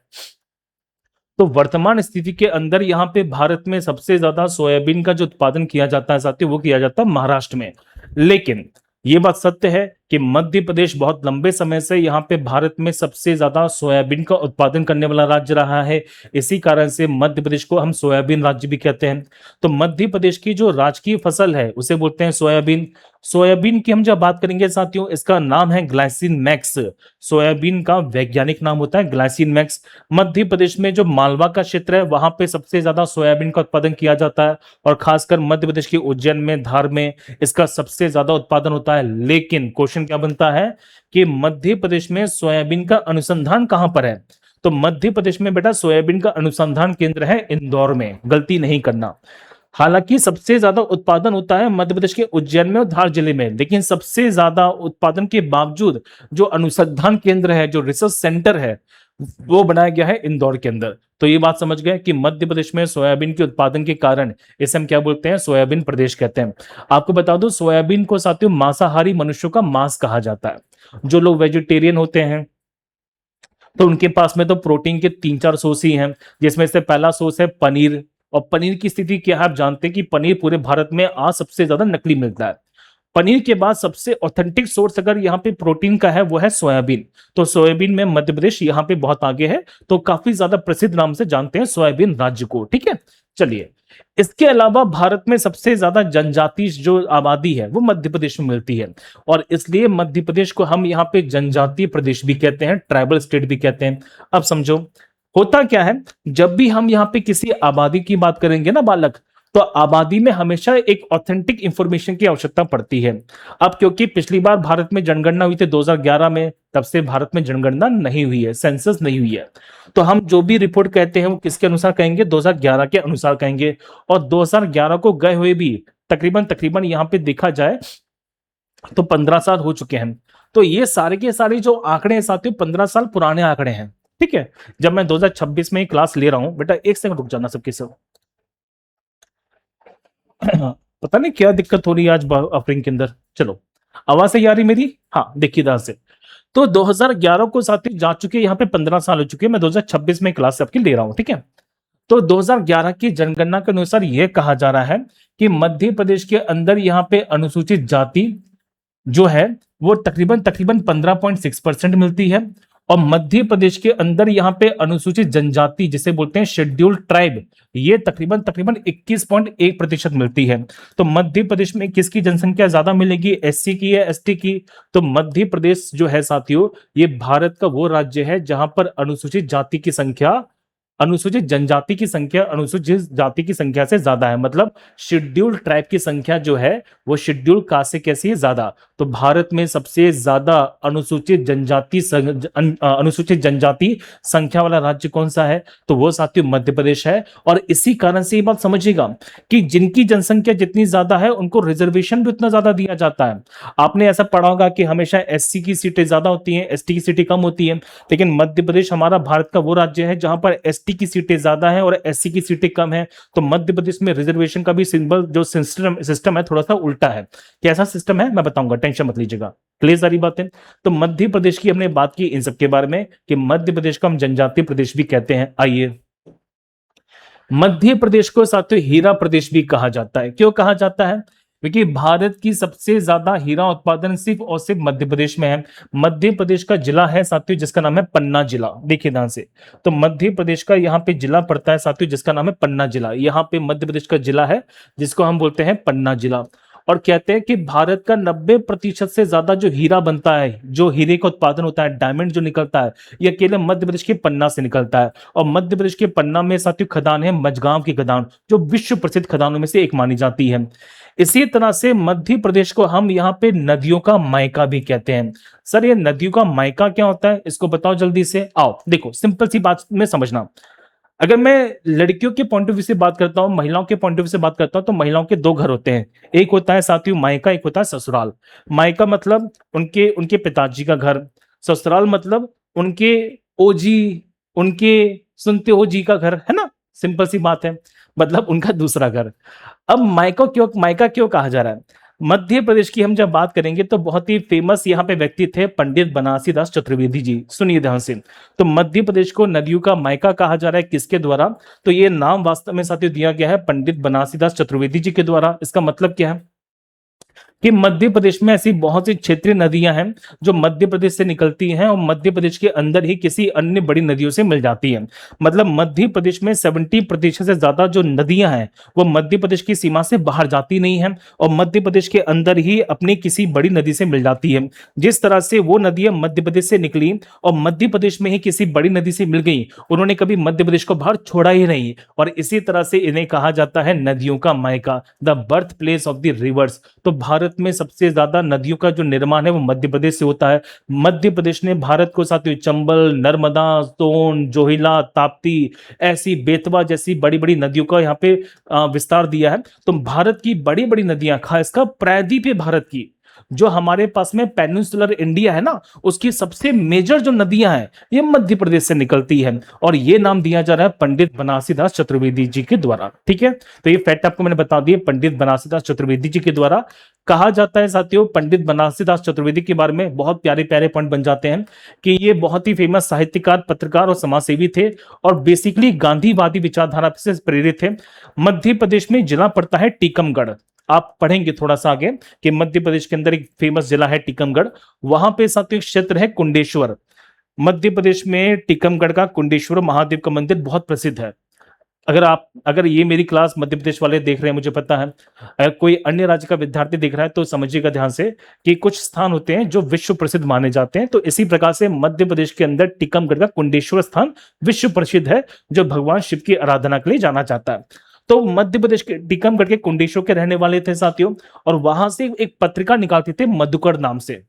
Speaker 1: तो वर्तमान स्थिति के अंदर यहाँ पे भारत में सबसे ज्यादा सोयाबीन का जो उत्पादन किया जाता है साथियों वो किया जाता है महाराष्ट्र में। लेकिन ये बात सत्य है कि मध्य प्रदेश बहुत लंबे समय से यहाँ पे भारत में सबसे ज्यादा सोयाबीन का उत्पादन करने वाला राज्य रहा है। इसी कारण से मध्य प्रदेश को हम सोयाबीन राज्य भी कहते हैं। तो मध्य प्रदेश की जो राजकीय फसल है उसे बोलते हैं सोयाबीन। सोयाबीन की हम जब बात करेंगे साथियों, इसका नाम है ग्लाइसिन मैक्स। सोयाबीन का वैज्ञानिक नाम होता है ग्लाइसिन मैक्स। मध्य प्रदेश में जो मालवा का क्षेत्र है वहां पे सबसे ज्यादा सोयाबीन का उत्पादन किया जाता है, और खासकर मध्य प्रदेश के उज्जैन में, धार में इसका सबसे ज्यादा उत्पादन होता है। लेकिन क्वेश्चन क्या बनता है कि मध्य प्रदेश में सोयाबीन का अनुसंधान कहां पर है? तो मध्य प्रदेश में बेटा सोयाबीन का अनुसंधान केंद्र है इंदौर में, गलती नहीं करना। हालांकि सबसे ज्यादा उत्पादन होता है मध्य प्रदेश के उज्जैन में और धार जिले में, लेकिन सबसे ज्यादा उत्पादन के बावजूद जो अनुसंधान केंद्र है, जो रिसर्च सेंटर है, वो बनाया गया है इंदौर के अंदर। तो ये बात समझ गए कि मध्य प्रदेश में सोयाबीन के उत्पादन के कारण इसे हम क्या बोलते हैं? सोयाबीन प्रदेश कहते हैं। आपको बता दो, सोयाबीन को साथियों मांसाहारी मनुष्यों का मांस कहा जाता है। जो लोग वेजिटेरियन होते हैं तो उनके पास में तो प्रोटीन के 3-4 सोर्स ही हैं, जिसमें से पहला सोर्स है पनीर। और पनीर की स्थिति क्या है आप जानते हैं कि पनीर पूरे भारत में आज सबसे ज्यादा नकली मिलता है। पनीर के बाद सबसे ऑथेंटिक सोर्स अगर यहाँ पे प्रोटीन का है वो है सोयाबीन। तो सोयाबीन में मध्य प्रदेश यहाँ पे बहुत आगे है, तो काफी ज्यादा प्रसिद्ध नाम से जानते हैं सोयाबीन राज्य को। ठीक है, चलिए। इसके अलावा भारत में सबसे ज्यादा जनजाति जो आबादी है वो मध्य प्रदेश में मिलती है, और इसलिए मध्य प्रदेश को हम यहाँ पे जनजातीय प्रदेश भी कहते हैं, ट्राइबल स्टेट भी कहते हैं। अब समझो होता क्या है, जब भी हम यहाँ पे किसी आबादी की बात करेंगे ना बालक, तो आबादी में हमेशा एक ऑथेंटिक इंफॉर्मेशन की आवश्यकता पड़ती है। अब क्योंकि पिछली बार भारत में जनगणना हुई थी 2011 में, तब से भारत में जनगणना नहीं हुई है, सेंसस नहीं हुई है। तो हम जो भी रिपोर्ट कहते हैं वो किसके अनुसार कहेंगे? 2011 के अनुसार कहेंगे। और 2011 को गए हुए भी तकरीबन तकरीबन यहाँ पे देखा जाए तो 15 साल हो चुके हैं। तो ये सारे के सारे जो आंकड़े हैं साथियों 15 साल पुराने आंकड़े हैं। ठीक है, जब मैं 2026 में ही क्लास ले रहा हूं, बेटा एक सेकंड रुक जाना सबके सब। पता नहीं क्या दिक्कत हो रही है आज ऑफरिंग के अंदर। चलो, आवाज सही आ रही मेरी? हाँ, देखिए ध्यान से। तो 2011 को साथी जा चुके, यहाँ पे 15 साल हो चुके हैं। मैं 2026 में क्लास आपकी ले रहा हूं। ठीक है, तो 2011 की जनगणना के अनुसार यह कहा जा रहा है कि मध्य प्रदेश के अंदर यहाँ पे अनुसूचित जाति जो है वो तकरीबन तकरीबन 15.6% मिलती है, और मध्य प्रदेश के अंदर यहाँ पे अनुसूचित जनजाति जिसे बोलते हैं शेड्यूल्ड ट्राइब, ये तकरीबन तकरीबन 21.1% मिलती है। तो मध्य प्रदेश में किसकी जनसंख्या ज्यादा मिलेगी? एससी की या एसटी की? तो मध्य प्रदेश जो है साथियों ये भारत का वो राज्य है जहां पर अनुसूचित जाति की संख्या, अनुसूचित जनजाति की संख्या अनुसूचित जाति की संख्या से ज्यादा है। मतलब शेड्यूल्ड ट्राइब की संख्या जो है वो शेड्यूल्ड कास्ट से कैसी है? ज्यादा। तो भारत में सबसे ज्यादा अनुसूचित जनजाति संख्या वाला राज्य कौन सा है? तो वो साथियों मध्य प्रदेश है। और इसी कारण से ये बात समझिएगा कि जिनकी जनसंख्या जितनी ज्यादा है उनको रिजर्वेशन भी उतना ज्यादा दिया जाता है। आपने ऐसा पढ़ा होगा कि हमेशा एससी की सीटें ज्यादा होती हैं, एसटी की सीटें कम होती हैं, लेकिन मध्य प्रदेश हमारा भारत का वो राज्य है जहां पर एसटी की सीटें ज्यादा है और एससी की सीटें कम है। तो मध्य प्रदेश में रिजर्वेशन का भी सिंबल जो सिस्टम है थोड़ा सा उल्टा है। कैसा सिस्टम है मैं बताऊंगा, टेंशन मत लीजिएगा। क्लियर सारी बातें? तो मध्य प्रदेश की हमने बात की इन सब के बारे में कि मध्य प्रदेश को हम जनजातीय प्रदेश भी कहते हैं। आइए, मध्य प्रदेश को साथियों हीरा प्रदेश भी कहा जाता है। क्यों कहा जाता है? क्योंकि भारत की सबसे ज्यादा हीरा उत्पादन सिर्फ और सिर्फ मध्य प्रदेश में है। मध्य प्रदेश का जिला है साथियों जिसका नाम है पन्ना जिला। देखिए ध्यान से, तो मध्य प्रदेश का यहाँ पे जिला पड़ता है साथियों जिसका नाम है पन्ना जिला। यहाँ पे मध्य प्रदेश का जिला है जिसको हम बोलते हैं पन्ना जिला। और कहते हैं कि भारत का 90% से ज्यादा जो हीरा बनता है, जो हीरे का उत्पादन होता है, डायमंड जो निकलता है, ये अकेले मध्य प्रदेश के पन्ना से निकलता है। और मध्य प्रदेश के पन्ना में साथियों खदान है मझगांव की खदान, जो विश्व प्रसिद्ध खदानों में से एक मानी जाती है। इसी तरह से मध्य प्रदेश को हम यहाँ पे नदियों का मायका भी कहते हैं। सर ये नदियों का मायका क्या होता है इसको बताओ जल्दी से। आओ देखो, सिंपल सी बात में समझना। अगर मैं लड़कियों के पॉइंट ऑफ व्यू से बात करता हूं, महिलाओं के पॉइंट ऑफ व्यू से बात करता हूं, तो महिलाओं के दो घर होते हैं। एक होता है साथियों मायका, एक होता है ससुराल। मायका मतलब उनके उनके पिताजी का घर, ससुराल मतलब उनके ओजी, उनके सुनते हो जी का घर, है ना। सिंपल सी बात है, मतलब उनका दूसरा घर। अब मायका क्यों कहा जा रहा है? मध्य प्रदेश की हम जब बात करेंगे तो बहुत ही फेमस यहाँ पे व्यक्ति थे पंडित बनारसी दास चतुर्वेदी जी। सुनिए ध्यान से, तो मध्य प्रदेश को नदियों का मायका कहा जा रहा है किसके द्वारा? तो ये नाम वास्तव में साथियों दिया गया है पंडित बनारसी दास चतुर्वेदी जी के द्वारा। इसका मतलब क्या है? कि मध्य प्रदेश में ऐसी बहुत सी क्षेत्रीय नदियां हैं जो मध्य प्रदेश से निकलती हैं और मध्य प्रदेश के अंदर ही किसी अन्य बड़ी नदियों से मिल जाती हैं। मतलब मध्य प्रदेश में 70% से ज्यादा जो नदियां हैं वो मध्य प्रदेश की सीमा से बाहर जाती नहीं है और मध्य प्रदेश के अंदर ही अपनी किसी बड़ी नदी से मिल जाती है। जिस तरह से वो नदियां मध्य प्रदेश से निकली और मध्य प्रदेश में ही किसी बड़ी नदी से मिल गई, उन्होंने कभी मध्य प्रदेश को बाहर छोड़ा ही नहीं। और इसी तरह से इन्हें कहा जाता है नदियों का मायका, the birth place of the reverse. तो भारत में सबसे ज्यादा नदियों का जो निर्माण है वो मध्य प्रदेश से होता है। मध्य प्रदेश ने भारत को साथियों चंबल, नर्मदा, सोन, जोहिला, ताप्ती, ऐसी बेतवा जैसी बड़ी बड़ी नदियों का यहाँ पे विस्तार दिया है। तो भारत की बड़ी बड़ी नदियां, खासकर प्रायद्वीपीय भारत की, जो हमारे पास में पेनिनसुलर इंडिया है ना, उसकी सबसे मेजर जो नदियां हैं ये मध्य प्रदेश से निकलती है। और ये नाम दिया जा रहा है पंडित बनारसीदास चतुर्वेदी जी के द्वारा। ठीक है, तो ये फैक्ट आपको मैंने बता दिया, पंडित बनारसीदास चतुर्वेदी जी के द्वारा कहा जाता है। साथियों, पंडित बनारसीदास चतुर्वेदी के बारे में बहुत प्यारे प्यारे पॉइंट बन जाते हैं कि ये बहुत ही फेमस साहित्यकार, पत्रकार और समाजसेवी थे और बेसिकली गांधीवादी विचारधारा से प्रेरित थे। मध्य प्रदेश में जिला पड़ता है टीकमगढ़। आप पढ़ेंगे थोड़ा सा आगे कि मध्य प्रदेश के अंदर एक फेमस जिला है टीकमगढ़। वहां पे साथियों क्षेत्र है कुंडेश्वर। मध्य प्रदेश में टीकमगढ़ का कुंडेश्वर महादेव का मंदिर बहुत प्रसिद्ध है। अगर ये मेरी क्लास मध्य प्रदेश वाले देख रहे हैं, मुझे पता है अगर कोई अन्य राज्य का विद्यार्थी देख रहा है तो समझिएगा ध्यान से कि कुछ स्थान होते हैं जो विश्व प्रसिद्ध माने जाते हैं। तो इसी प्रकार से मध्य प्रदेश के अंदर टीकमगढ़ का कुंडेश्वर स्थान विश्व प्रसिद्ध है, जो भगवान शिव की आराधना के लिए जाना जाता है। तो मध्य प्रदेश के टीकमगढ़ के कुंडेश्वर के रहने वाले थे साथियों, और वहां से एक पत्रिका निकालते थे मधुकर नाम से।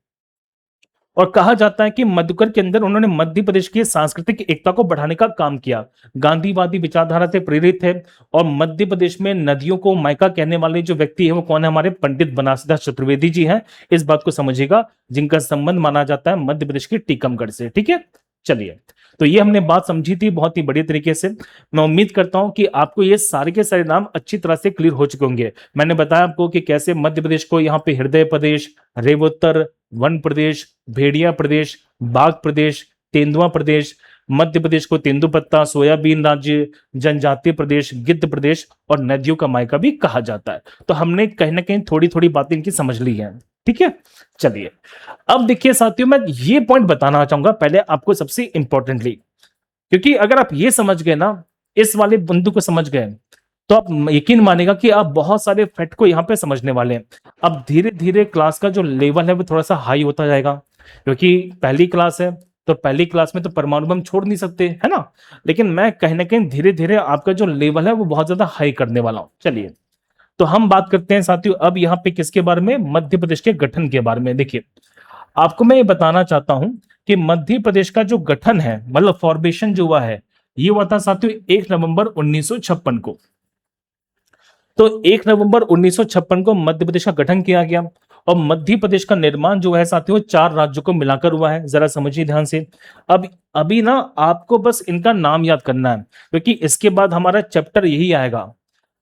Speaker 1: और कहा जाता है कि मधुकर के अंदर उन्होंने मध्य प्रदेश की सांस्कृतिक एकता को बढ़ाने का काम किया। गांधीवादी विचारधारा से प्रेरित है। और मध्य प्रदेश में नदियों को मायका कहने वाले जो व्यक्ति है वो कौन है? हमारे पंडित बनारसीदास चतुर्वेदी जी हैं। इस बात को समझिएगा, जिनका संबंध माना जाता है मध्य प्रदेश के टीकमगढ़ से। ठीक है, चलिए, तो ये हमने बात समझी थी बहुत ही बढ़िया तरीके से। मैं उम्मीद करता हूं कि आपको ये सारे के सारे नाम अच्छी तरह से क्लियर हो चुके होंगे। मैंने बताया आपको कि कैसे मध्य प्रदेश को यहाँ पे हृदय प्रदेश, रेवोत्तर, वन प्रदेश, भेड़िया प्रदेश, बाघ प्रदेश, तेंदुआ प्रदेश, मध्य प्रदेश को तेंदुपत्ता, सोयाबीन राज्य, जनजातीय प्रदेश, गिद्ध प्रदेश और नदियों का मायका भी कहा जाता है। तो हमने कहीं ना कहीं थोड़ी थोड़ी बातें इनकी समझ ली हैं। ठीक है, चलिए, अब देखिए साथियों, मैं ये पॉइंट बताना चाहूंगा पहले आपको सबसे इंपॉर्टेंटली, क्योंकि अगर आप ये समझ गए ना, इस वाले बिंदु को समझ गए, तो आप यकीन मानेगा कि आप बहुत सारे फैक्ट को यहां पे समझने वाले हैं। अब धीरे धीरे क्लास का जो लेवल है वो थोड़ा सा हाई होता जाएगा, क्योंकि पहली क्लास है, तो पहली क्लास में तो परमाणु बम छोड़ नहीं सकते, है ना। लेकिन मैं कहीं ना कहीं धीरे धीरे आपका जो लेवल है वो बहुत ज्यादा हाई करने वाला हूं। चलिए, तो हम बात करते हैं साथियों अब यहाँ पे किसके बारे में? मध्य प्रदेश के गठन के बारे में। देखिए, आपको मैं ये बताना चाहता हूं कि मध्य प्रदेश का जो गठन है, मतलब फॉर्मेशन जो हुआ है, ये हुआ था साथियों 1 नवंबर 1956 को। तो 1 नवंबर 1956 को मध्य प्रदेश का गठन किया गया। और मध्य प्रदेश का निर्माण जो है साथियों 4 राज्यों को मिलाकर हुआ है। जरा समझिए ध्यान से। अब अभी ना आपको बस इनका नाम याद करना है, क्योंकि इसके बाद हमारा चैप्टर यही आएगा।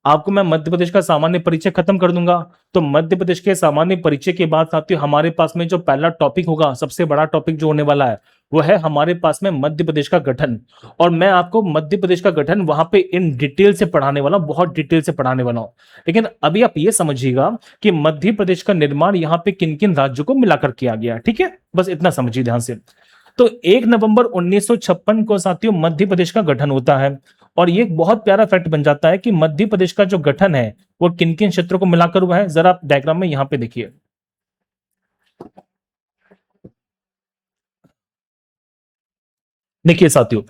Speaker 1: आपको मैं मध्य प्रदेश का सामान्य परिचय खत्म कर दूंगा। तो मध्य प्रदेश के सामान्य परिचय के बाद साथियों हमारे पास में जो पहला टॉपिक होगा, सबसे बड़ा टॉपिक जो होने वाला है, वो है हमारे पास में मध्य प्रदेश का गठन। और मैं आपको मध्य प्रदेश का गठन वहां पे इन डिटेल से पढ़ाने वाला हूं, बहुत डिटेल से पढ़ाने वाला हूं। लेकिन अभी आप ये समझिएगा कि मध्य प्रदेश का निर्माण यहाँ पे किन किन राज्यों को मिलाकर किया गया। ठीक है, बस इतना समझिए ध्यान से। तो 1 नवंबर 1956 को साथियों मध्य प्रदेश का गठन होता है। और ये एक बहुत प्यारा फैक्ट बन जाता है कि मध्य प्रदेश का जो गठन है वो किन किन क्षेत्रों को मिलाकर हुआ है। जरा आप डायग्राम में यहां पे देखिए। देखिए साथियों,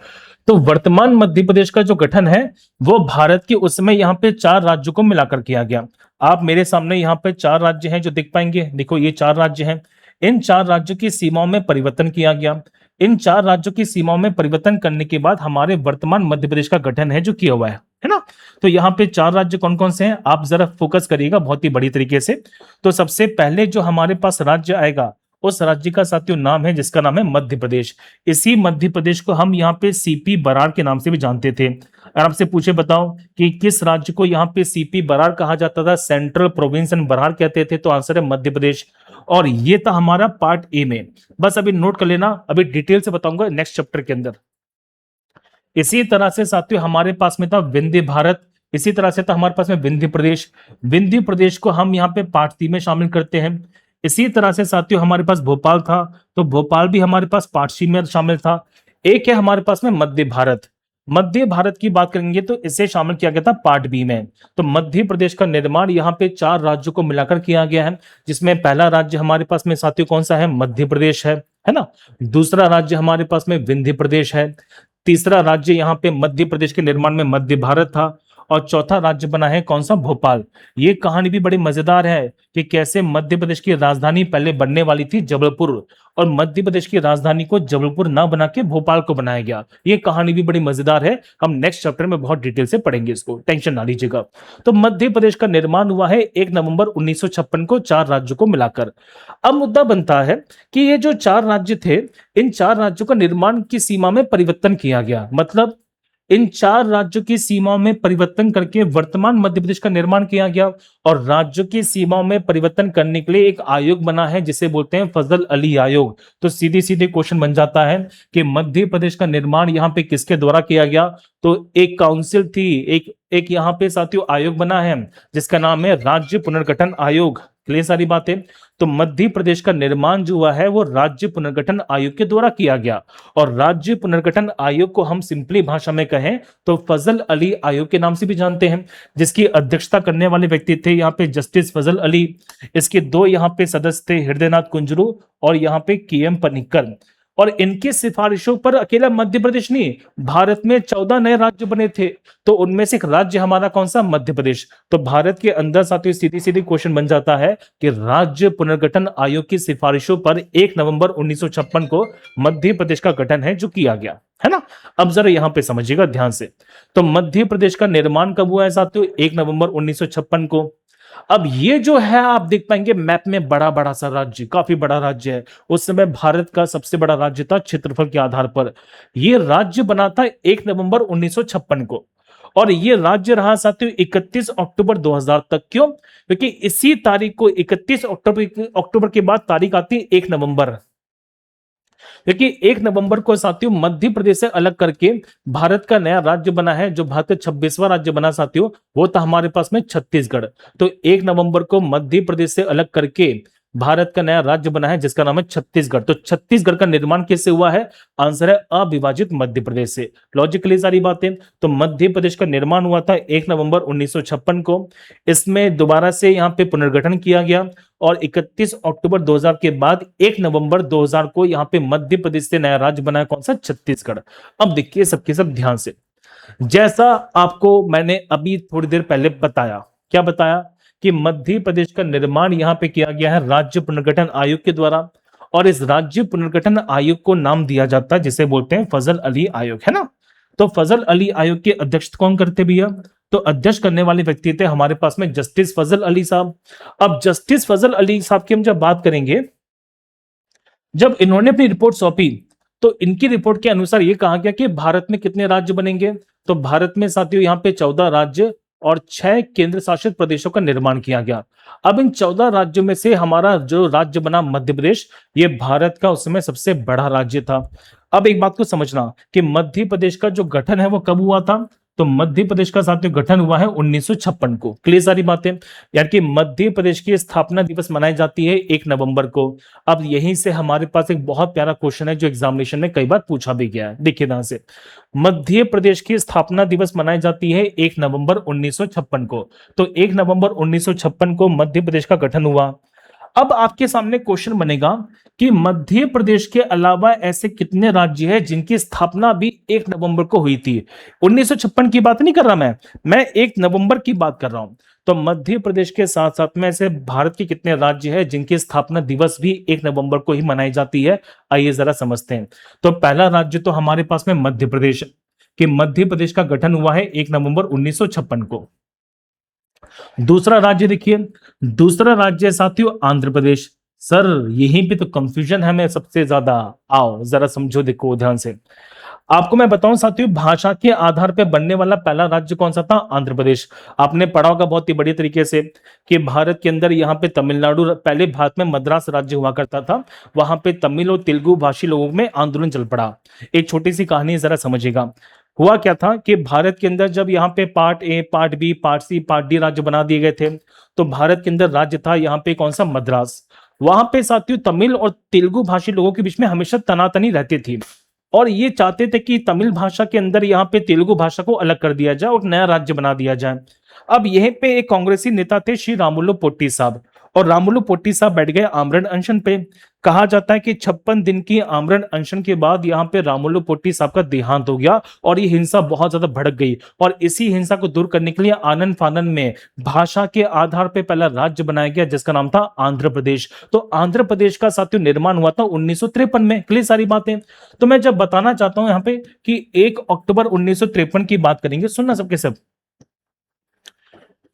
Speaker 1: तो वर्तमान मध्य प्रदेश का जो गठन है वो भारत के उस समय यहाँ पे 4 राज्यों को मिलाकर किया गया। आप मेरे सामने यहाँ पे 4 राज्य हैं जो दिख पाएंगे। देखो, ये 4 राज्य हैं। इन 4 राज्यों की सीमाओं में परिवर्तन किया गया। इन 4 राज्यों की सीमाओं में परिवर्तन करने के बाद हमारे वर्तमान मध्य प्रदेश का गठन है जो किया हुआ है ना। तो यहाँ पे 4 राज्य कौन कौन से हैं आप जरा फोकस करिएगा बहुत ही बड़ी तरीके से। तो सबसे पहले जो हमारे पास राज्य आएगा उस राज्य का साथियों नाम है, जिसका नाम है मध्य प्रदेश। इसी मध्य प्रदेश को हम यहाँ पे सीपी बरार के नाम से भी जानते थे। अगर आपसे पूछे बताओ कि किस राज्य को यहाँ पे सीपी बरार कहा जाता था, सेंट्रल प्रोविंस एंड बरार कहते थे, तो आंसर है मध्य प्रदेश। और ये था हमारा पार्ट ए में। बस अभी नोट कर लेना, अभी डिटेल से बताऊंगा नेक्स्ट चैप्टर के अंदर। इसी तरह से साथियों हमारे पास में था विंध्य भारत। इसी तरह से था हमारे पास में विंध्य प्रदेश, विंध्य प्रदेश को हम यहाँ पे पार्ट 3 में शामिल करते हैं। इसी तरह से साथियों हमारे पास भोपाल था, तो भोपाल भी हमारे पास पार्ट सी में शामिल था। एक है हमारे पास में मध्य भारत, मध्य भारत की बात करेंगे तो इसे शामिल किया गया था पार्ट बी में। तो मध्य प्रदेश का निर्माण यहाँ पे 4 राज्यों को मिलाकर किया गया है, जिसमें पहला राज्य हमारे पास में साथियों कौन सा है, मध्य प्रदेश है ना। दूसरा राज्य हमारे पास में विंध्य प्रदेश है। तीसरा राज्य यहाँ पे मध्य प्रदेश के निर्माण में मध्य भारत था। और चौथा राज्य बना है कौन सा, भोपाल। ये कहानी भी बड़ी मजेदार है कि कैसे मध्य प्रदेश की राजधानी पहले बनने वाली थी जबलपुर, और मध्य प्रदेश की राजधानी को जबलपुर ना बना के भोपाल को बनाया गया। ये कहानी भी बड़ी मजेदार है, हम नेक्स्ट चैप्टर में बहुत डिटेल से पढ़ेंगे, इसको टेंशन ना लीजिएगा। तो मध्य प्रदेश का निर्माण हुआ है 1 नवंबर 1956 को 4 राज्यों को मिलाकर। अब मुद्दा बनता है कि ये जो 4 राज्य थे, इन 4 राज्यों का निर्माण की सीमा में परिवर्तन किया गया। मतलब इन 4 राज्यों की सीमाओं में परिवर्तन करके वर्तमान मध्य प्रदेश का निर्माण किया गया। और राज्यों की सीमाओं में परिवर्तन करने के लिए एक आयोग बना है जिसे बोलते हैं फजल अली आयोग। तो सीधे सीधे क्वेश्चन बन जाता है कि मध्य प्रदेश का निर्माण यहाँ पे किसके द्वारा किया गया। तो एक काउंसिल थी, एक यहाँ पे साथियों आयोग बना है जिसका नाम है राज्य पुनर्गठन आयोग। क्लियर सारी बातें। तो मध्य प्रदेश का निर्माण जो हुआ है वो राज्य पुनर्गठन आयोग के द्वारा किया गया। और राज्य पुनर्गठन आयोग को हम सिंपली भाषा में कहें तो फजल अली आयोग के नाम से भी जानते हैं, जिसकी अध्यक्षता करने वाले व्यक्ति थे यहाँ पे जस्टिस फजल अली। इसके 2 यहाँ पे सदस्य थे, हृदयनाथ कुंजरू और यहाँ पे KM पनिक्कर। और इनकी सिफारिशों पर अकेला मध्य प्रदेश नहीं, भारत में 14 नए राज्य बने थे। तो उनमें से एक राज्य हमारा कौन सा, मध्य प्रदेश। तो भारत के अंदर साथियों सीधी सीधी क्वेश्चन बन जाता है कि राज्य पुनर्गठन आयोग की सिफारिशों पर 1 नवंबर 1956 को मध्य प्रदेश का गठन है जो किया गया है ना। अब जरा यहां पे समझिएगा ध्यान से। तो मध्य प्रदेश का निर्माण कब हुआ है साथियों, 1 नवंबर 1956 को। अब ये जो है आप देख पाएंगे मैप में बड़ा बड़ा सा राज्य, काफी बड़ा राज्य है। उस समय भारत का सबसे बड़ा राज्य था क्षेत्रफल के आधार पर। ये राज्य बना था 1 नवंबर 1956 को। और ये राज्य रहा साथियों 31 अक्टूबर 2000 तक। क्यों? क्योंकि इसी तारीख को 31 अक्टूबर के बाद तारीख आती है 1 नवंबर। क्योंकि 1 नवंबर को साथियों मध्य प्रदेश से अलग करके भारत का नया राज्य बना है, जो भारत का 26वां राज्य बना साथियों, वो था हमारे पास में छत्तीसगढ़। तो 1 नवंबर को मध्य प्रदेश से अलग करके भारत का नया राज्य बना है जिसका नाम है छत्तीसगढ़। तो छत्तीसगढ़ का निर्माण कैसे हुआ है? आंसर है अविभाजित मध्य प्रदेश से। लॉजिकली सारी बातें। तो मध्य प्रदेश का निर्माण हुआ था 1 नवंबर 1956 को। इसमें दोबारा से यहाँ पे पुनर्गठन किया गया और 31 अक्टूबर 2000 के बाद 1 नवंबर 2000 को यहाँ पे मध्य प्रदेश से नया राज्य बनाया कौन सा, छत्तीसगढ़। अब देखिए सबके सब ध्यान से, जैसा आपको मैंने अभी थोड़ी देर पहले बताया, क्या बताया कि मध्य प्रदेश का निर्माण यहां पे किया गया है राज्य पुनर्गठन आयोग के द्वारा। और इस राज्य पुनर्गठन आयोग को नाम दिया जाता है जिसे बोलते हैं फजल अली आयोग, है ना। तो फजल अली आयोग के अध्यक्ष कौन करते भैया? तो अध्यक्ष करने वाले व्यक्ति थे हमारे पास में जस्टिस फजल अली साहब। अब जस्टिस फजल अली साहब की हम जब बात करेंगे, जब इन्होंने अपनी रिपोर्ट सौंपी तो इनकी रिपोर्ट के अनुसार यह कहा गया कि भारत में कितने राज्य बनेंगे। तो भारत में साथियों यहाँ पे 14 राज्य और 6 केंद्र शासित प्रदेशों का निर्माण किया गया। अब इन 14 राज्यों में से हमारा जो राज्य बना मध्य प्रदेश, ये भारत का उस समय सबसे बड़ा राज्य था। अब एक बात को समझना कि मध्य प्रदेश का जो गठन है वो कब हुआ था? तो मध्य प्रदेश का साथियों गठन हुआ है 1956 को। क्लियर सारी बातें। यानी कि मध्य प्रदेश की स्थापना दिवस मनाई जाती है 1 नवंबर को। अब यहीं से हमारे पास एक बहुत प्यारा क्वेश्चन है जो एग्जामिनेशन में कई बार पूछा भी गया है। देखिए ध्यान से, मध्य प्रदेश की स्थापना दिवस मनाई जाती है 1 नवंबर 1956 को। तो 1 नवंबर 1956 को मध्य प्रदेश का गठन हुआ। अब आपके सामने क्वेश्चन बनेगा कि मध्य प्रदेश के अलावा ऐसे कितने राज्य हैं जिनकी स्थापना भी 1 नवंबर को हुई थी। 1956 की बात नहीं कर रहा मैं 1 नवंबर की बात कर रहा हूं। तो मध्य प्रदेश के साथ साथ में ऐसे भारत के कितने राज्य हैं जिनकी स्थापना दिवस भी 1 नवंबर को ही मनाई जाती है? आइए जरा समझते हैं। तो पहला राज्य तो हमारे पास में मध्य प्रदेश, कि मध्य प्रदेश का गठन हुआ है 1 नवंबर 1956 को। दूसरा राज्य देखिए, दूसरा राज्य साथियों आंध्र प्रदेश। सर यहीं पे तो कंफ्यूजन है हमें सबसे ज्यादा। आओ जरा समझो, देखो ध्यान से। आपको मैं बताऊं साथियों, भाषा के आधार पर बनने वाला पहला राज्य कौन सा था? आंध्र प्रदेश। आपने पढ़ा होगा बहुत ही बढ़िया तरीके से कि भारत के अंदर यहाँ पे तमिलनाडु, पहले भारत में मद्रास राज्य हुआ करता था, वहां पे तमिल और तेलुगु भाषी लोगों में आंदोलन चल पड़ा। एक छोटी सी कहानी जरा समझिएगा। हुआ क्या था कि भारत के अंदर जब यहाँ पे part A, part B, part C, part D राज्य बना दिए गए थे, तो भारत के अंदर राज्य था यहाँ पे कौन सा, मद्रास। वहां पे साथियों तमिल और तेलुगु भाषी लोगों के बीच में हमेशा तनातनी रहती थी, और ये चाहते थे कि तमिल भाषा के अंदर यहाँ पे तेलुगु भाषा को अलग कर दिया जाए और नया राज्य बना दिया जाए। अब यहीं पे एक कांग्रेसी नेता थे श्री रामुलु पोट्टी साहब, और रामुलु पोट्टी साहब बैठ गए आमरण अनशन पे। कहा जाता है कि 56 दिन की आमरण अनशन के बाद यहाँ पे रामुलु पोट्टी साहब का देहांत हो गया, और ये हिंसा बहुत ज्यादा भड़क गई, और इसी हिंसा को दूर करने के लिए आनन फानन में भाषा के आधार पे पहला राज्य बनाया गया, जिसका नाम था आंध्र प्रदेश। तो आंध्र प्रदेश का साथियों निर्माण हुआ था 1953 में। क्लियर सारी बातें। तो मैं जब बताना चाहता हूं यहाँ पे कि 1 अक्टूबर 1953 की बात करेंगे, सुनना सबके सब।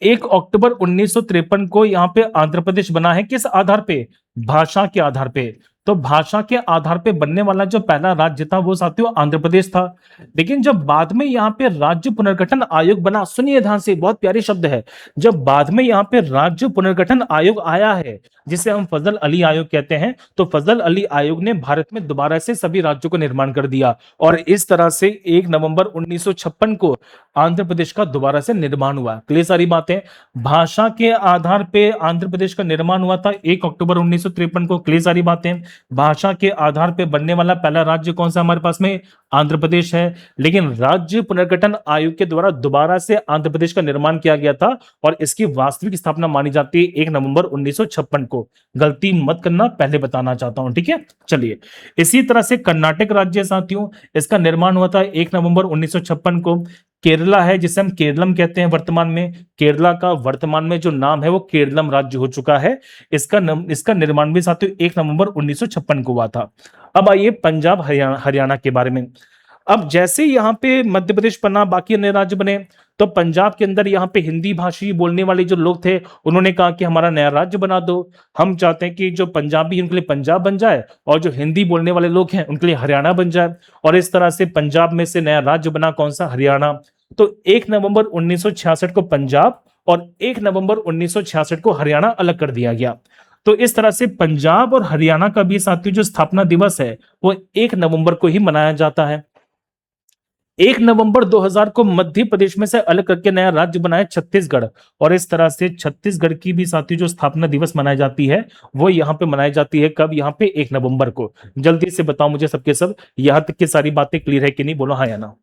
Speaker 1: 1 अक्टूबर 1953 को यहां पे आंध्र प्रदेश बना है, किस आधार पे, भाषा के आधार पे। तो भाषा के आधार पे बनने वाला जो पहला राज्य था वो साथियों आंध्र प्रदेश था। लेकिन जब बाद में यहां पे राज्य पुनर्गठन आयोग बना, सुनिए ध्यान से, बहुत प्यारी शब्द है, जब बाद में यहां पे राज्य पुनर्गठन आयोग आया है, जिसे हम फजल अली आयोग कहते हैं, तो फजल अली आयोग ने भारत में दोबारा से सभी राज्यों को निर्माण कर दिया, और इस तरह से 1 नवंबर 1956 को आंध्र प्रदेश का दोबारा से निर्माण हुआ। क्लियर सारी बातें। भाषा के आधार पे आंध्र प्रदेश का निर्माण हुआ था 1 अक्टूबर 1953 को। क्लियर सारी बातें। भाषा के आधार पे बनने वाला पहला राज्य कौन सा हमारे पास में, आंध्र प्रदेश है। लेकिन राज्य पुनर्गठन आयोग के द्वारा दोबारा से आंध्र प्रदेश का निर्माण किया गया था, और इसकी वास्तविक स्थापना मानी जाती है 1 नवंबर 1956 को। गलती मत करना, पहले बताना चाहता हूं, ठीक है। चलिए, इसी तरह से कर्नाटक राज्य साथियों, इसका निर्माण हुआ था 1 नवंबर 1956 को। केरला है, जिसे हम केरलम कहते हैं वर्तमान में, केरला का वर्तमान में जो नाम है वो केरलम राज्य हो चुका है। इसका निर्माण भी साथियों 1 नवंबर 1956 को हुआ था। अब आइए पंजाब हरियाणा के बारे में। अब जैसे यहाँ पे मध्य प्रदेश बना, बाकी अन्य राज्य बने, तो पंजाब के अंदर यहाँ पे हिंदी भाषी बोलने वाले जो लोग थे, उन्होंने कहा कि हमारा नया राज्य बना दो। हम चाहते हैं कि जो पंजाबी है उनके लिए पंजाब बन जाए, और जो हिंदी बोलने वाले लोग हैं उनके लिए हरियाणा बन जाए। और इस तरह से पंजाब में से नया राज्य बना कौन सा, हरियाणा। तो 1 नवंबर 1966 को पंजाब और 1 नवंबर 1966 को हरियाणा अलग कर दिया गया। तो इस तरह से पंजाब और हरियाणा का भी साथियों जो स्थापना दिवस है वो 1 नवंबर को ही मनाया जाता है। 1 नवंबर 2000 को मध्य प्रदेश में से अलग करके नया राज्य बनाया छत्तीसगढ़, और इस तरह से छत्तीसगढ़ की भी साथियों जो स्थापना दिवस मनाई जाती है वो यहाँ पे मनाई जाती है, कब, यहाँ पे 1 नवंबर को। जल्दी से बताओ मुझे सबके सब, यहां तक की सारी बातें क्लियर है कि नहीं, बोलो हाँ या ना।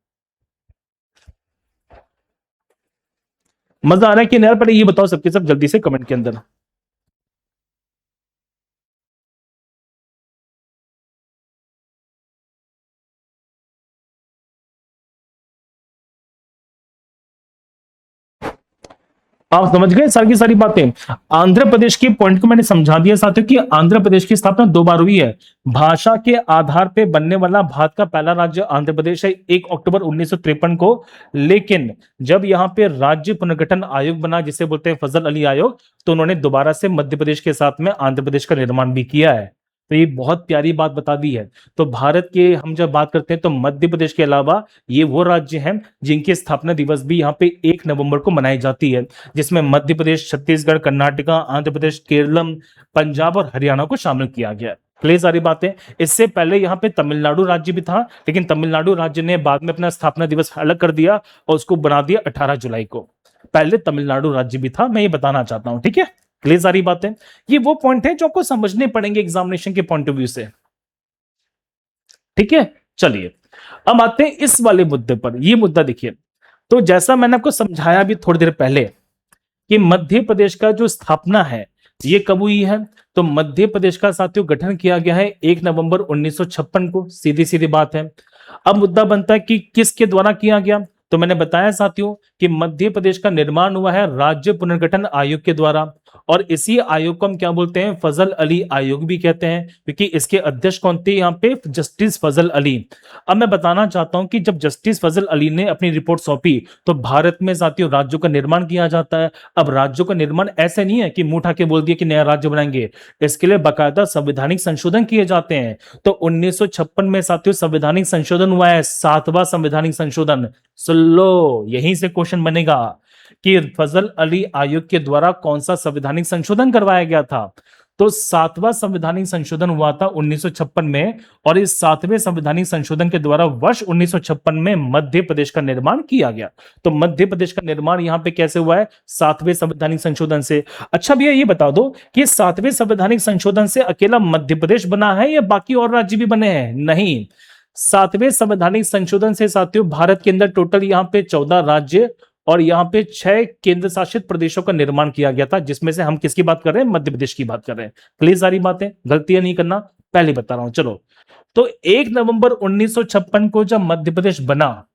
Speaker 1: मजा आ रहा है कि नहीं यार, पहले ये बताओ सबके सब जल्दी से कमेंट के अंदर। आप समझ गए सारी की सारी बातें। आंध्र प्रदेश के पॉइंट को मैंने समझा दिया साथियों कि आंध्र प्रदेश की स्थापना 2 बार हुई है। भाषा के आधार पे बनने वाला भारत का पहला राज्य आंध्र प्रदेश है 1 अक्टूबर 1953 को। लेकिन जब यहाँ पे राज्य पुनर्गठन आयोग बना, जिसे बोलते हैं फजल अली आयोग, तो उन्होंने दोबारा से मध्य प्रदेश के साथ में आंध्र प्रदेश का निर्माण भी किया है। तो ये बहुत प्यारी बात बता दी है। तो भारत के हम जब बात करते हैं तो मध्य प्रदेश के अलावा ये वो राज्य हैं जिनके स्थापना दिवस भी यहाँ पे 1 नवंबर को मनाई जाती है, जिसमें मध्य प्रदेश, छत्तीसगढ़, कर्नाटका, आंध्र प्रदेश, केरलम, पंजाब और हरियाणा को शामिल किया गया। क्लियर सारी बातें। इससे पहले यहाँ पे तमिलनाडु राज्य भी था, लेकिन तमिलनाडु राज्य ने बाद में अपना स्थापना दिवस अलग कर दिया और उसको बना दिया 18 जुलाई को। पहले तमिलनाडु राज्य भी था, मैं ये बताना चाहता हूं, ठीक है। क्लियर सारी बातें। ये वो पॉइंट है जो आपको समझने पड़ेंगे एग्जामिनेशन के पॉइंट ऑफ व्यू से, ठीक है। चलिए, अब आते हैं इस वाले मुद्दे पर। ये मुद्दा देखिए, तो जैसा मैंने आपको समझाया अभी थोड़ी देर पहले कि मध्य प्रदेश का जो स्थापना है ये कब हुई है, तो मध्य प्रदेश का साथियों गठन किया गया है 1 नवंबर 1956 को। सीधी सीधी बात है। अब मुद्दा बनता है कि किसके द्वारा किया गया, तो मैंने बताया साथियों कि मध्य प्रदेश का निर्माण हुआ है राज्य पुनर्गठन आयोग के द्वारा, और इसी आयोग को हम क्या बोलते हैं, फजल अली आयोग भी कहते हैं, क्योंकि इसके अध्यक्ष कौन थे यहाँ पे, जस्टिस फजल अली। अब मैं बताना चाहता हूं कि जब जस्टिस फजल अली ने अपनी रिपोर्ट सौंपी तो भारत में साथियों राज्यों का निर्माण किया जाता है। अब राज्यों का निर्माण ऐसे नहीं है कि मुंह उठा के बोल दिया कि नया राज्य बनाएंगे, इसके लिए बाकायदा संवैधानिक संशोधन किए जाते हैं। तो 1956 में साथियों संवैधानिक संशोधन हुआ है, 7वां संवैधानिक संशोधन। सुन लो, यहीं से क्वेश्चन बनेगा कि फजल अली आयोग के द्वारा कौन सा संवैधानिक संशोधन करवाया गया था। तो सातवां संवैधानिक संशोधन हुआ था 1956 में, और इस सातवें संवैधानिक संशोधन के द्वारा वर्ष 1956 में मध्य प्रदेश का निर्माण किया गया। तो मध्य प्रदेश का निर्माण यहां पे कैसे हुआ है? सातवें संवैधानिक संशोधन से। अच्छा भैया ये बता दो कि सातवें संवैधानिक संशोधन से अकेला मध्य प्रदेश बना है या बाकी और राज्य भी बने हैं? नहीं, सातवें संवैधानिक संशोधन से साथियों भारत के अंदर टोटल यहां पे 14 राज्य और यहां पे 6 केंद्र शासित प्रदेशों का निर्माण किया गया था, जिसमें से हम किसकी बात कर रहे हैं? मध्य प्रदेश की बात कर रहे हैं। क्लियर सारी बातें, गलतियां नहीं करना, पहले बता रहा हूं। चलो, तो 1 नवंबर 1956 को जब मध्य प्रदेश बना,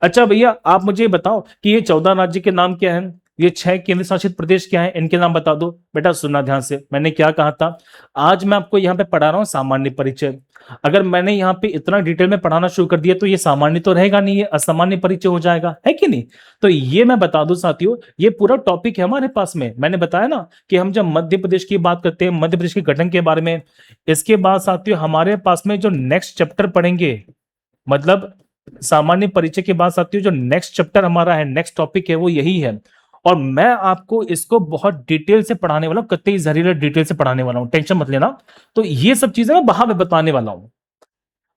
Speaker 1: अच्छा भैया आप मुझे बताओ कि ये 14 राज्य के नाम क्या हैं, ये 6 केंद्र शासित प्रदेश क्या हैं, इनके नाम बता दो। बेटा सुनना ध्यान से, मैंने क्या कहा था? आज मैं आपको यहाँ पे पढ़ा रहा हूँ सामान्य परिचय। अगर मैंने यहाँ पे इतना डिटेल में पढ़ाना शुरू कर दिया तो ये सामान्य तो रहेगा नहीं, ये असामान्य परिचय हो जाएगा, है कि नहीं? तो ये मैं बता दूं साथियों, ये पूरा टॉपिक है हमारे पास में। मैंने बताया ना कि हम जब मध्य प्रदेश की बात करते हैं, मध्य प्रदेश के गठन के बारे में, इसके बाद साथियों हमारे पास में जो नेक्स्ट चैप्टर पढ़ेंगे, मतलब सामान्य परिचय के बाद साथियों जो नेक्स्ट चैप्टर हमारा है, नेक्स्ट टॉपिक है, वो यही है। और मैं आपको इसको बहुत डिटेल से पढ़ाने वाला हूं, कतई जहरीला डिटेल से पढ़ाने वाला हूं, टेंशन मत लेना। तो ये सब चीजें मैं वहां पे बताने वाला हूं।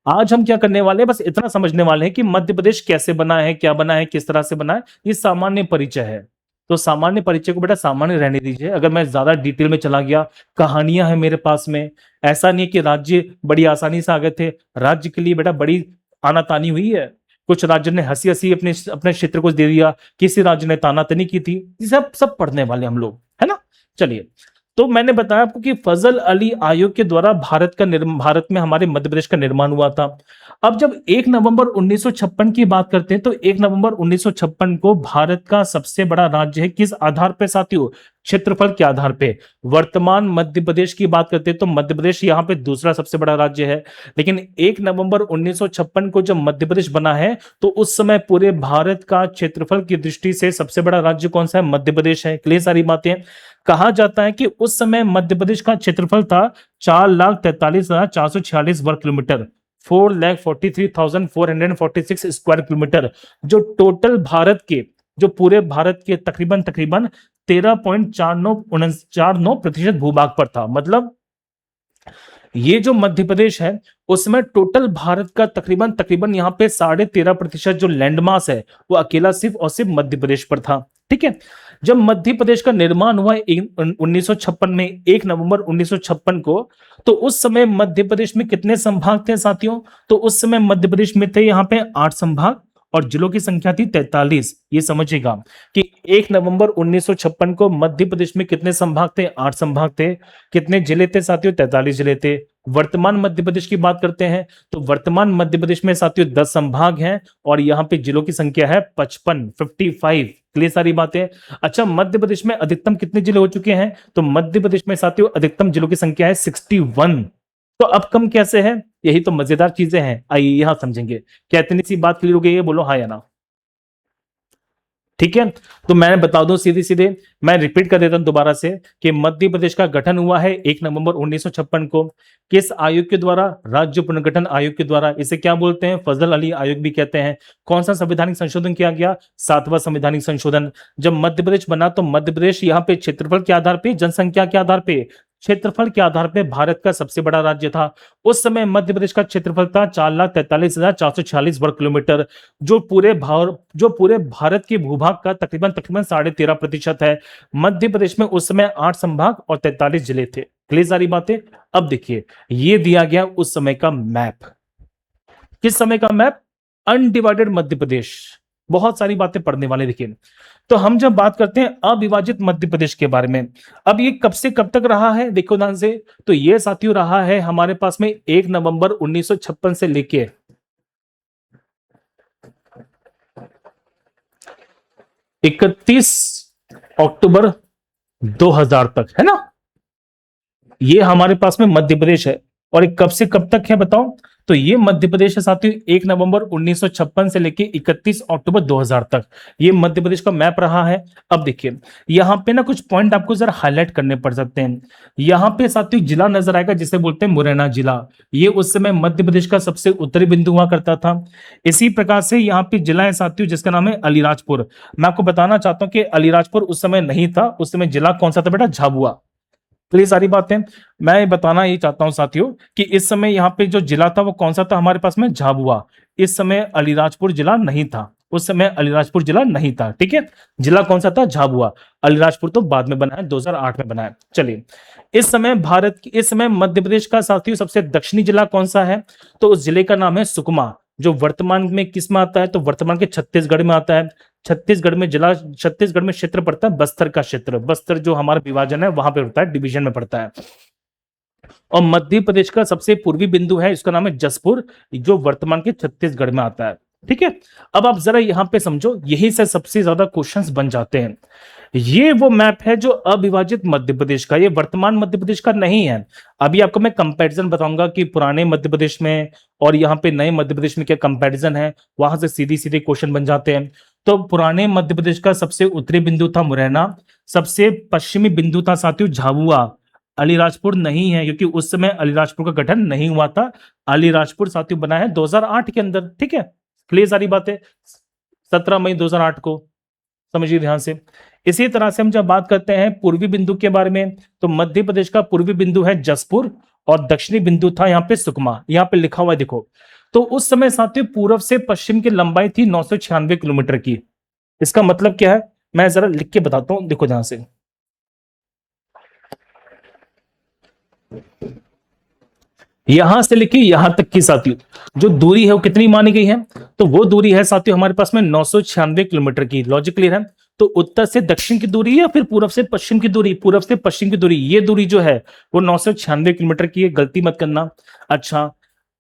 Speaker 1: आज हम क्या करने वाले हैं, बस इतना समझने वाले हैं कि मध्य प्रदेश कैसे बना है, क्या बना है, किस तरह से बना है, ये सामान्य परिचय है। तो सामान्य परिचय को बेटा सामान्य रहने दीजिए। अगर मैं ज्यादा डिटेल में चला गया, कहानियां हैं मेरे पास में, ऐसा नहीं कि राज्य बड़ी आसानी से आ गए थे, राज्य के लिए बेटा बड़ी आनातानी हुई है। कुछ राज्य ने हंसी हंसी अपने अपने क्षेत्र को दे दिया, किसी राज्य ने तानातनी की थी, ये सब पढ़ने वाले हम लोग, है ना। चलिए, तो मैंने बताया आपको कि फजल अली आयोग के द्वारा भारत में हमारे मध्य प्रदेश का निर्माण हुआ था। अब जब 1 नवंबर 1956 की बात करते हैं तो 1 नवंबर 1956 को भारत का सबसे बड़ा राज्य है किस आधार पे साथियों? क्षेत्रफल के आधार पे। वर्तमान मध्य प्रदेश की बात करते हैं तो मध्य प्रदेश यहां पे दूसरा सबसे बड़ा राज्य है। लेकिन 1 नवंबर 1956 को जब मध्य प्रदेश बना है तो उस समय पूरे भारत का क्षेत्रफल की दृष्टि से सबसे बड़ा राज्य कौन सा है? मध्य प्रदेश है। क्लियर सारी बातें। कहा जाता है कि उस समय मध्य प्रदेश का क्षेत्रफल था 4,43,446 वर्ग किलोमीटर, 4,43,446 स्क्वायर किलोमीटर, जो टोटल भारत के, जो पूरे भारत के तकरीबन 13.4949% भूभाग पर था। मतलब ये जो मध्य प्रदेश है उसमें टोटल भारत का तकरीबन यहाँ पे 13.5% जो लैंडमास है वो अकेला सिर्फ और सिर्फ मध्य प्रदेश पर था। ठीक है, जब मध्य प्रदेश का निर्माण हुआ 1956 में, 1 नवंबर 1956 को, तो उस समय मध्य प्रदेश में कितने संभाग थे साथियों? तो उस समय मध्य प्रदेश में थे यहाँ पे 8 संभाग और जिलों की संख्या थी 43। ये समझिएगा कि 1 नवंबर 1956 को मध्य प्रदेश में कितने संभाग थे? 8 संभाग थे। कितने जिले थे साथियों? 43 जिले थे। वर्तमान मध्य प्रदेश की बात करते हैं तो वर्तमान मध्य प्रदेश में साथियों 10 संभाग हैं और यहाँ पे जिलों की संख्या है 55। क्लियर सारी बातें। अच्छा, मध्य प्रदेश में अधिकतम कितने जिले हो चुके हैं? तो मध्य प्रदेश में साथियों अधिकतम जिलों की संख्या है 61। तो अब कम कैसे है? यही तो मजेदार चीजें हैं, आइए यहां समझेंगे। क्या इतनी सी बात क्लियर हो गई है? बोलो हाँ या ना। ठीक है, तो मैं बता दूं सीधे सीधे, मैं रिपीट कर देता हूं दोबारा से कि मध्य प्रदेश का गठन हुआ है 1 नवंबर 1956 को। किस आयोग के द्वारा? राज्य पुनर्गठन आयोग के द्वारा। इसे क्या बोलते हैं? फजल अली आयोग भी कहते हैं। कौन सा संवैधानिक संशोधन किया गया? 7वां संवैधानिक संशोधन। जब मध्य प्रदेश बना तो मध्य प्रदेश यहाँ पे क्षेत्रफल के आधार पे, जनसंख्या के आधार पे, क्षेत्रफल के आधार पे भारत का सबसे बड़ा राज्य था। उस समय मध्य प्रदेश का क्षेत्रफल था 4,43,446 वर्ग किलोमीटर, जो पूरे भारत के भूभाग का तकरीबन 13.5% है। मध्य प्रदेश में उस समय 8 संभाग और 43 जिले थे। क्लियर सारी बातें। अब देखिए, ये दिया गया उस समय का मैप। किस समय का मैप? अनडिवाइडेड मध्य प्रदेश। बहुत सारी बातें पढ़ने वाले। देखिए, तो हम जब बात करते हैं अविभाजित मध्य प्रदेश के बारे में, अब ये कब से कब तक रहा है? देखो ध्यान से, तो ये साथियों रहा है हमारे पास में 1 नवंबर 1956 से लेके 31 अक्टूबर 2000 तक, है ना। ये हमारे पास में मध्य प्रदेश है। और कब से कब तक है बताओ? तो ये मध्य प्रदेश है साथियों 1 नवंबर 1956 से लेके 31 अक्टूबर 2000 तक। ये मध्य प्रदेश का मैप रहा है। अब देखिए, यहाँ पे ना कुछ पॉइंट आपको जरा हाईलाइट करने पड़ सकते हैं। यहाँ पे साथियों जिला नजर आएगा जिसे बोलते हैं मुरैना जिला। ये उस समय मध्य प्रदेश का सबसे उत्तरी बिंदु हुआ करता था। इसी प्रकार से यहाँ पे जिला है साथियों जिसका नाम है अलीराजपुर। मैं आपको बताना चाहता हूँ कि अलीराजपुर उस समय नहीं था, उस समय जिला कौन सा था बेटा? झाबुआ। क्लियर सारी बातें। मैं ये बताना ये चाहता हूं साथियों कि इस समय यहाँ पे जो जिला था वो कौन सा था हमारे पास में, झाबुआ। इस समय अलीराजपुर जिला नहीं था, उस समय अलीराजपुर जिला नहीं था, ठीक है। जिला कौन सा था, झाबुआ। अलीराजपुर तो बाद में बना है, 2008 में बना है। चलिए, इस समय मध्य प्रदेश का साथियों सबसे दक्षिणी जिला कौन सा है, तो उस जिले का नाम है सुकमा, जो वर्तमान में किस में आता है, तो वर्तमान के छत्तीसगढ़ में आता है। छत्तीसगढ़ में क्षेत्र पड़ता है बस्तर का क्षेत्र, बस्तर जो हमारा विभाजन है वहां पे होता है, डिवीजन में पड़ता है। और मध्य प्रदेश का सबसे पूर्वी बिंदु है, इसका नाम है जसपुर, जो वर्तमान के छत्तीसगढ़ में आता है, ठीक है। अब आप जरा यहां पे समझो, यही से सबसे ज्यादा क्वेश्चंस बन जाते हैं। ये वो मैप है जो अविभाजित मध्य प्रदेश का, ये वर्तमान मध्य प्रदेश का नहीं है। अभी आपको मैं कंपैरिजन बताऊंगा कि पुराने मध्य प्रदेश में और यहाँ पे नए मध्य प्रदेश में क्या कंपैरिजन है, वहां से सीधी सीधे क्वेश्चन बन जाते हैं। तो पुराने मध्य प्रदेश का सबसे उत्तरी बिंदु था मुरैना, सबसे पश्चिमी बिंदु था साथियों झाबुआ। अलीराजपुर नहीं है, क्योंकि उस समय अलीराजपुर का गठन नहीं हुआ था। अलीराजपुर साथियों बना है 2008 के अंदर, ठीक है। क्लियर सारी बातें, 17 मई 2008 को, समझिए ध्यान से। इसी तरह से हम जब बात करते हैं पूर्वी बिंदु के बारे में, तो मध्य प्रदेश का पूर्वी बिंदु है जसपुर और दक्षिणी बिंदु था यहाँ पे सुकमा, यहाँ पे लिखा हुआ है देखो। तो उस समय साथियों पूर्व से पश्चिम की लंबाई थी 996 किलोमीटर की। इसका मतलब क्या है, मैं जरा लिख के बताता हूं, देखो ध्यान से। यहां से लेके यहां तक की साथियों जो दूरी है वो कितनी मानी गई है, तो वो दूरी है साथियों हमारे पास में 996 किलोमीटर की। लॉजिक क्लियर है। तो उत्तर से दक्षिण की दूरी या फिर पूर्व से पश्चिम की दूरी, पूर्व से पश्चिम की दूरी, ये दूरी जो है वो 996 किलोमीटर की है, गलती मत करना। अच्छा,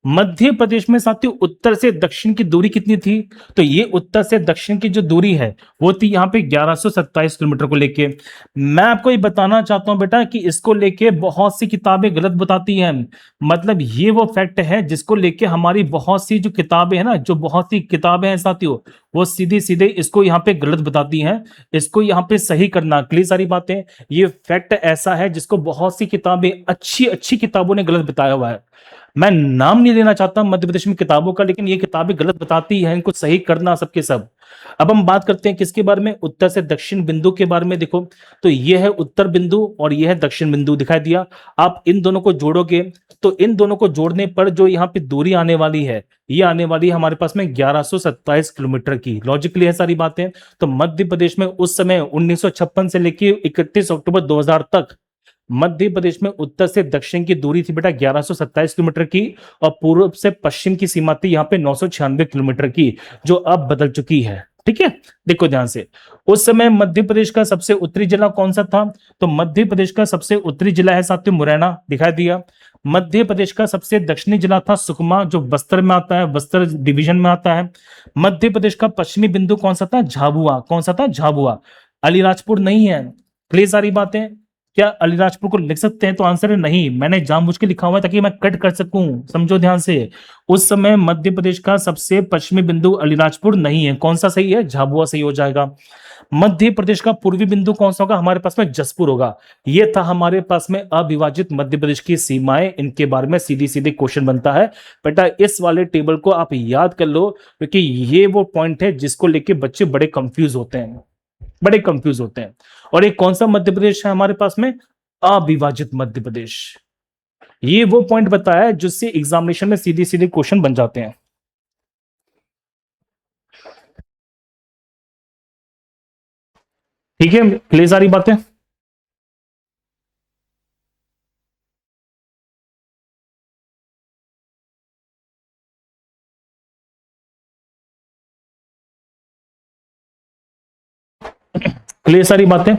Speaker 1: मध्य प्रदेश में साथियों उत्तर से दक्षिण की दूरी कितनी थी, तो ये उत्तर से दक्षिण की जो दूरी है वो थी यहाँ पे 1127 किलोमीटर को लेके। मैं आपको ये बताना चाहता हूं बेटा कि इसको लेके बहुत सी किताबें गलत बताती हैं। मतलब ये वो फैक्ट है जिसको लेके हमारी बहुत सी जो किताबें हैं ना, जो बहुत सी किताबें हैं साथियों, वो सीधे सीधे इसको यहाँ पे गलत बताती हैं। इसको यहाँ पे सही करना, क्लियर सारी बातें। ये फैक्ट ऐसा है जिसको बहुत सी किताबें, अच्छी अच्छी किताबों ने गलत बताया हुआ है। मैं नाम नहीं लेना चाहता मध्य प्रदेश में किताबों का, लेकिन ये किताबें गलत बताती हैं, इनको सही करना सबके सब। अब हम बात करते हैं किसके बारे में, उत्तर से दक्षिण बिंदु के बारे में। देखो, तो ये है उत्तर बिंदु और ये है दक्षिण बिंदु, दिखाई दिया। आप इन दोनों को जोड़ोगे तो इन दोनों को जोड़ने पर जो यहाँ पे दूरी आने वाली है, ये आने वाली है हमारे पास में 1127 किलोमीटर की। लॉजिकली है सारी बातें। तो मध्य प्रदेश में उस समय 1956 से लेकर 31 अक्टूबर 2000 तक मध्य प्रदेश में उत्तर से दक्षिण की दूरी थी बेटा 1127 किलोमीटर की, और पूर्व से पश्चिम की सीमा थी यहाँ पे 996 किलोमीटर की, जो अब बदल चुकी है, ठीक है। देखो ध्यान से, उस समय मध्य प्रदेश का सबसे उत्तरी जिला कौन सा था, तो मध्य प्रदेश का सबसे उत्तरी जिला है साथियों मुरैना, दिखाई दिया। मध्य प्रदेश का सबसे दक्षिणी जिला था सुकमा, जो बस्तर में आता है, बस्तर डिवीजन में आता है। मध्य प्रदेश का पश्चिमी बिंदु कौन सा था, झाबुआ। कौन सा था, झाबुआ। अलीराजपुर नहीं है। क्लियर सारी बातें। क्या अलीराजपुर को लिख सकते हैं, तो आंसर है नहीं। मैंने जानबूझ के लिखा हुआ है ताकि मैं कट कर सकूं, समझो ध्यान से। उस समय मध्य प्रदेश का सबसे पश्चिमी बिंदु अलीराजपुर नहीं है। कौन सा सही है, झाबुआ सही हो जाएगा। मध्य प्रदेश का पूर्वी बिंदु कौन सा होगा, हमारे पास में जसपुर होगा। ये था हमारे पास में अविभाजित मध्य प्रदेश की सीमाएं, इनके बारे में सीधी सीधे क्वेश्चन बनता है बेटा। इस वाले टेबल को आप याद कर लो, क्योंकि ये वो पॉइंट है जिसको लेके बच्चे बड़े कंफ्यूज होते हैं, बड़े कंफ्यूज होते हैं। और एक कौन सा मध्य प्रदेश है हमारे पास में, अविभाजित मध्य प्रदेश। ये वो पॉइंट बताया है जिससे एग्जामिनेशन में सीधे सीधे क्वेश्चन बन जाते हैं, ठीक है। क्लियर सारी बातें। क्लियर सारी बातें।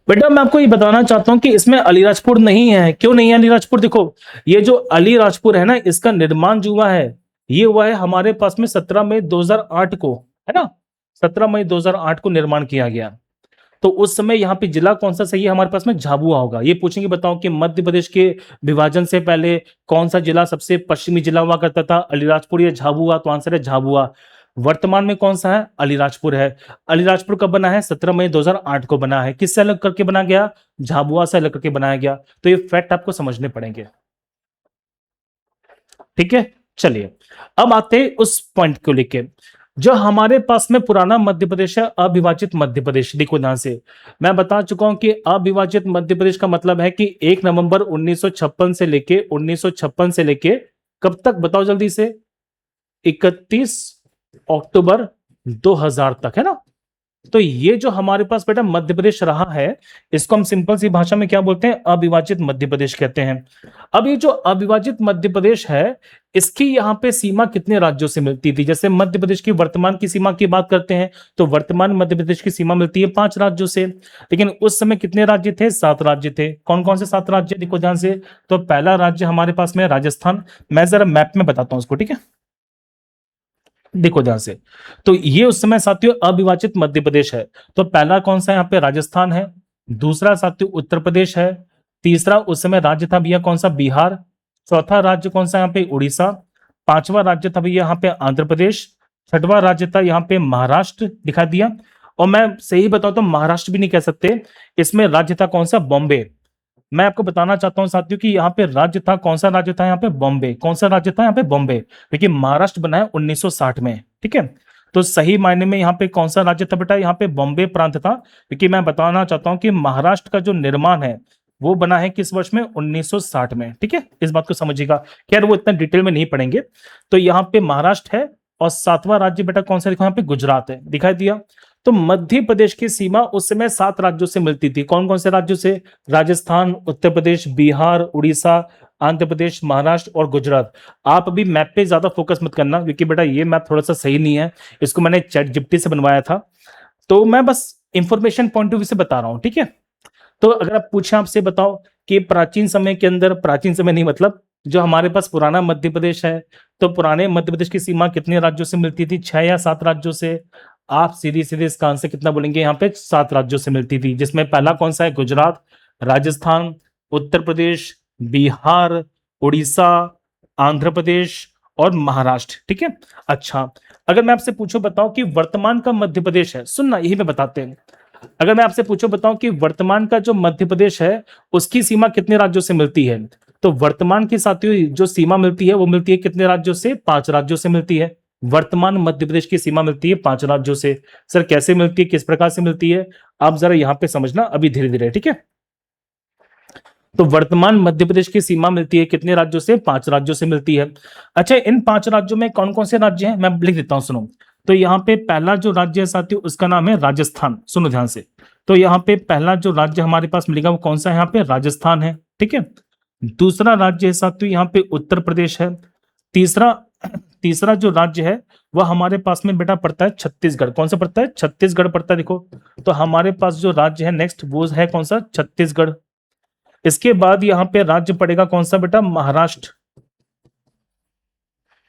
Speaker 1: बेटा मैं आपको ये बताना चाहता हूं कि इसमें अलीराजपुर नहीं है। क्यों नहीं है अलीराजपुर, देखो ये जो अलीराजपुर है ना, इसका निर्माण जो हुआ है, ये हुआ है हमारे पास में 17 मई 2008 को, है ना। 17 मई 2008 को निर्माण किया गया। तो उस समय यहाँ पे जिला कौन सा सही है हमारे पास में, झाबुआ होगा। ये पूछेंगे बताओ कि मध्य प्रदेश के विभाजन से पहले कौन सा जिला सबसे पश्चिमी जिला हुआ करता था, अलीराजपुर या झाबुआ, तो आंसर है झाबुआ। वर्तमान में कौन सा है, अलीराजपुर है। अलीराजपुर कब बना है, 17 मई 2008 को बना है। किससे अलग करके बना गया, झाबुआ से अलग करके बनाया गया। तो ये फैक्ट आपको समझने पड़ेंगे, ठीक है। चलिए अब आते हैं उस पॉइंट को लेके। जो हमारे पास में पुराना मध्य प्रदेश है, अविभाजित मध्य प्रदेश, देखो ध्यान से मैं बता चुका हूं कि अविभाजित मध्य प्रदेश का मतलब है कि 1 नवंबर 1956 से लेके 1956 से लेके कब तक बताओ जल्दी से, 31 अक्टूबर 2000 तक, है ना। तो ये जो हमारे पास बेटा मध्य प्रदेश रहा है, इसको हम सिंपल सी भाषा में क्या बोलते हैं, अविभाजित मध्य प्रदेश कहते हैं। अब ये जो अविभाजित मध्य प्रदेश है, इसकी यहां पे सीमा कितने राज्यों से मिलती थी। जैसे मध्य प्रदेश की वर्तमान की सीमा की बात करते हैं, तो वर्तमान मध्य प्रदेश की सीमा मिलती है 5 राज्यों से, लेकिन उस समय कितने राज्य थे, 7 राज्य थे। कौन कौन से 7 राज्य, देखो ध्यान से। तो पहला राज्य हमारे पास में राजस्थान, मैं जरा मैप में बताता हूं उसको, ठीक है, देखो ध्यान से। तो ये उस समय साथियों अविभाजित मध्य प्रदेश है। तो पहला कौन सा यहाँ पे राजस्थान है, दूसरा साथियों उत्तर प्रदेश है, तीसरा उस समय राज्य था भैया कौन सा, बिहार, चौथा राज्य कौन सा यहाँ पे, उड़ीसा, पांचवा राज्य था भैया यहाँ पे आंध्र प्रदेश, छठवां राज्य था यहाँ पे महाराष्ट्र, दिखा दिया। और मैं सही बताऊं तो महाराष्ट्र भी नहीं कह सकते, इसमें राज्य था कौन सा, बॉम्बे। मैं आपको बताना चाहता हूं साथियों कि यहाँ पे राज्य था कौन सा, राज्य था यहाँ पे बॉम्बे। कौन सा राज्य था यहाँ पे, बॉम्बे, क्योंकि महाराष्ट्र बना है 1960 में, ठीक है। तो सही मायने में यहाँ पे कौन सा राज्य था बेटा, यहाँ पे बॉम्बे प्रांत था, क्योंकि मैं बताना चाहता हूं कि महाराष्ट्र का जो निर्माण है वो बना है किस वर्ष में, 1960 में, ठीक है, इस बात को समझिएगा। खैर वो इतना डिटेल में नहीं पढ़ेंगे। तो यहाँ पे महाराष्ट्र है, और 7वां राज्य बेटा कौन सा, देखो यहाँ पे गुजरात है, दिखाई दिया। तो मध्य प्रदेश की सीमा उस समय 7 राज्यों से मिलती थी। कौन कौन से राज्यों से, राजस्थान, उत्तर प्रदेश, बिहार, उड़ीसा, आंध्र प्रदेश, महाराष्ट्र और गुजरात। आप अभी मैप पे ज्यादा फोकस मत करना, क्योंकि बेटा ये मैप थोड़ा सा सही नहीं है, इसको मैंने चैट जीपीटी से बनवाया था, तो मैं बस इंफॉर्मेशन पॉइंट ऑफ व्यू से बता रहा हूं, ठीक है। तो अगर आप पूछे, आपसे बताओ कि प्राचीन समय के अंदर, प्राचीन समय नहीं मतलब जो हमारे पास पुराना मध्य प्रदेश है, तो पुराने मध्य प्रदेश की सीमा कितने राज्यों से मिलती थी, 6 या 7 राज्यों से। आप सीधी सीधे इसका आंसर कितना बोलेंगे, यहाँ पे 7 राज्यों से मिलती थी, जिसमें पहला कौन सा है, गुजरात, राजस्थान, उत्तर प्रदेश, बिहार, उड़ीसा, आंध्र प्रदेश और महाराष्ट्र, ठीक है। अच्छा, अगर मैं आपसे पूछूं बताओ कि वर्तमान का मध्य प्रदेश है, सुनना यही में बताते हैं। अगर मैं आपसे पूछूं बताऊं कि वर्तमान का जो मध्य प्रदेश है उसकी सीमा कितने राज्यों से मिलती है, तो वर्तमान की साथियों जो सीमा मिलती है वो मिलती है कितने राज्यों से, 5 राज्यों से मिलती है। वर्तमान मध्य प्रदेश की सीमा मिलती है 5 राज्यों से। सर कैसे मिलती है, किस प्रकार से मिलती है, आप जरा यहां पे समझना अभी धीरे धीरे, ठीक है। तो वर्तमान मध्य प्रदेश की सीमा मिलती है कितने राज्यों से, 5 राज्यों से मिलती है। अच्छा, इन 5 राज्यों में कौन कौन से राज्य हैं, मैं लिख देता हूं, सुनो। तो यहाँ पे पहला जो राज्य है साथियों उसका नाम है राजस्थान, सुनो ध्यान से। तो यहाँ पे पहला जो राज्य हमारे पास मिलेगा वो कौन सा है, यहाँ पे राजस्थान है, ठीक है। दूसरा राज्य है साथियों यहाँ पे उत्तर प्रदेश है। तीसरा तीसरा जो राज्य है वह हमारे पास में बेटा पड़ता है छत्तीसगढ़। कौन सा पड़ता है, छत्तीसगढ़ पड़ता है, देखो। तो हमारे पास जो राज्य है नेक्स्ट वो है कौन सा, छत्तीसगढ़। इसके बाद यहाँ पे राज्य पड़ेगा कौन सा बेटा, महाराष्ट्र,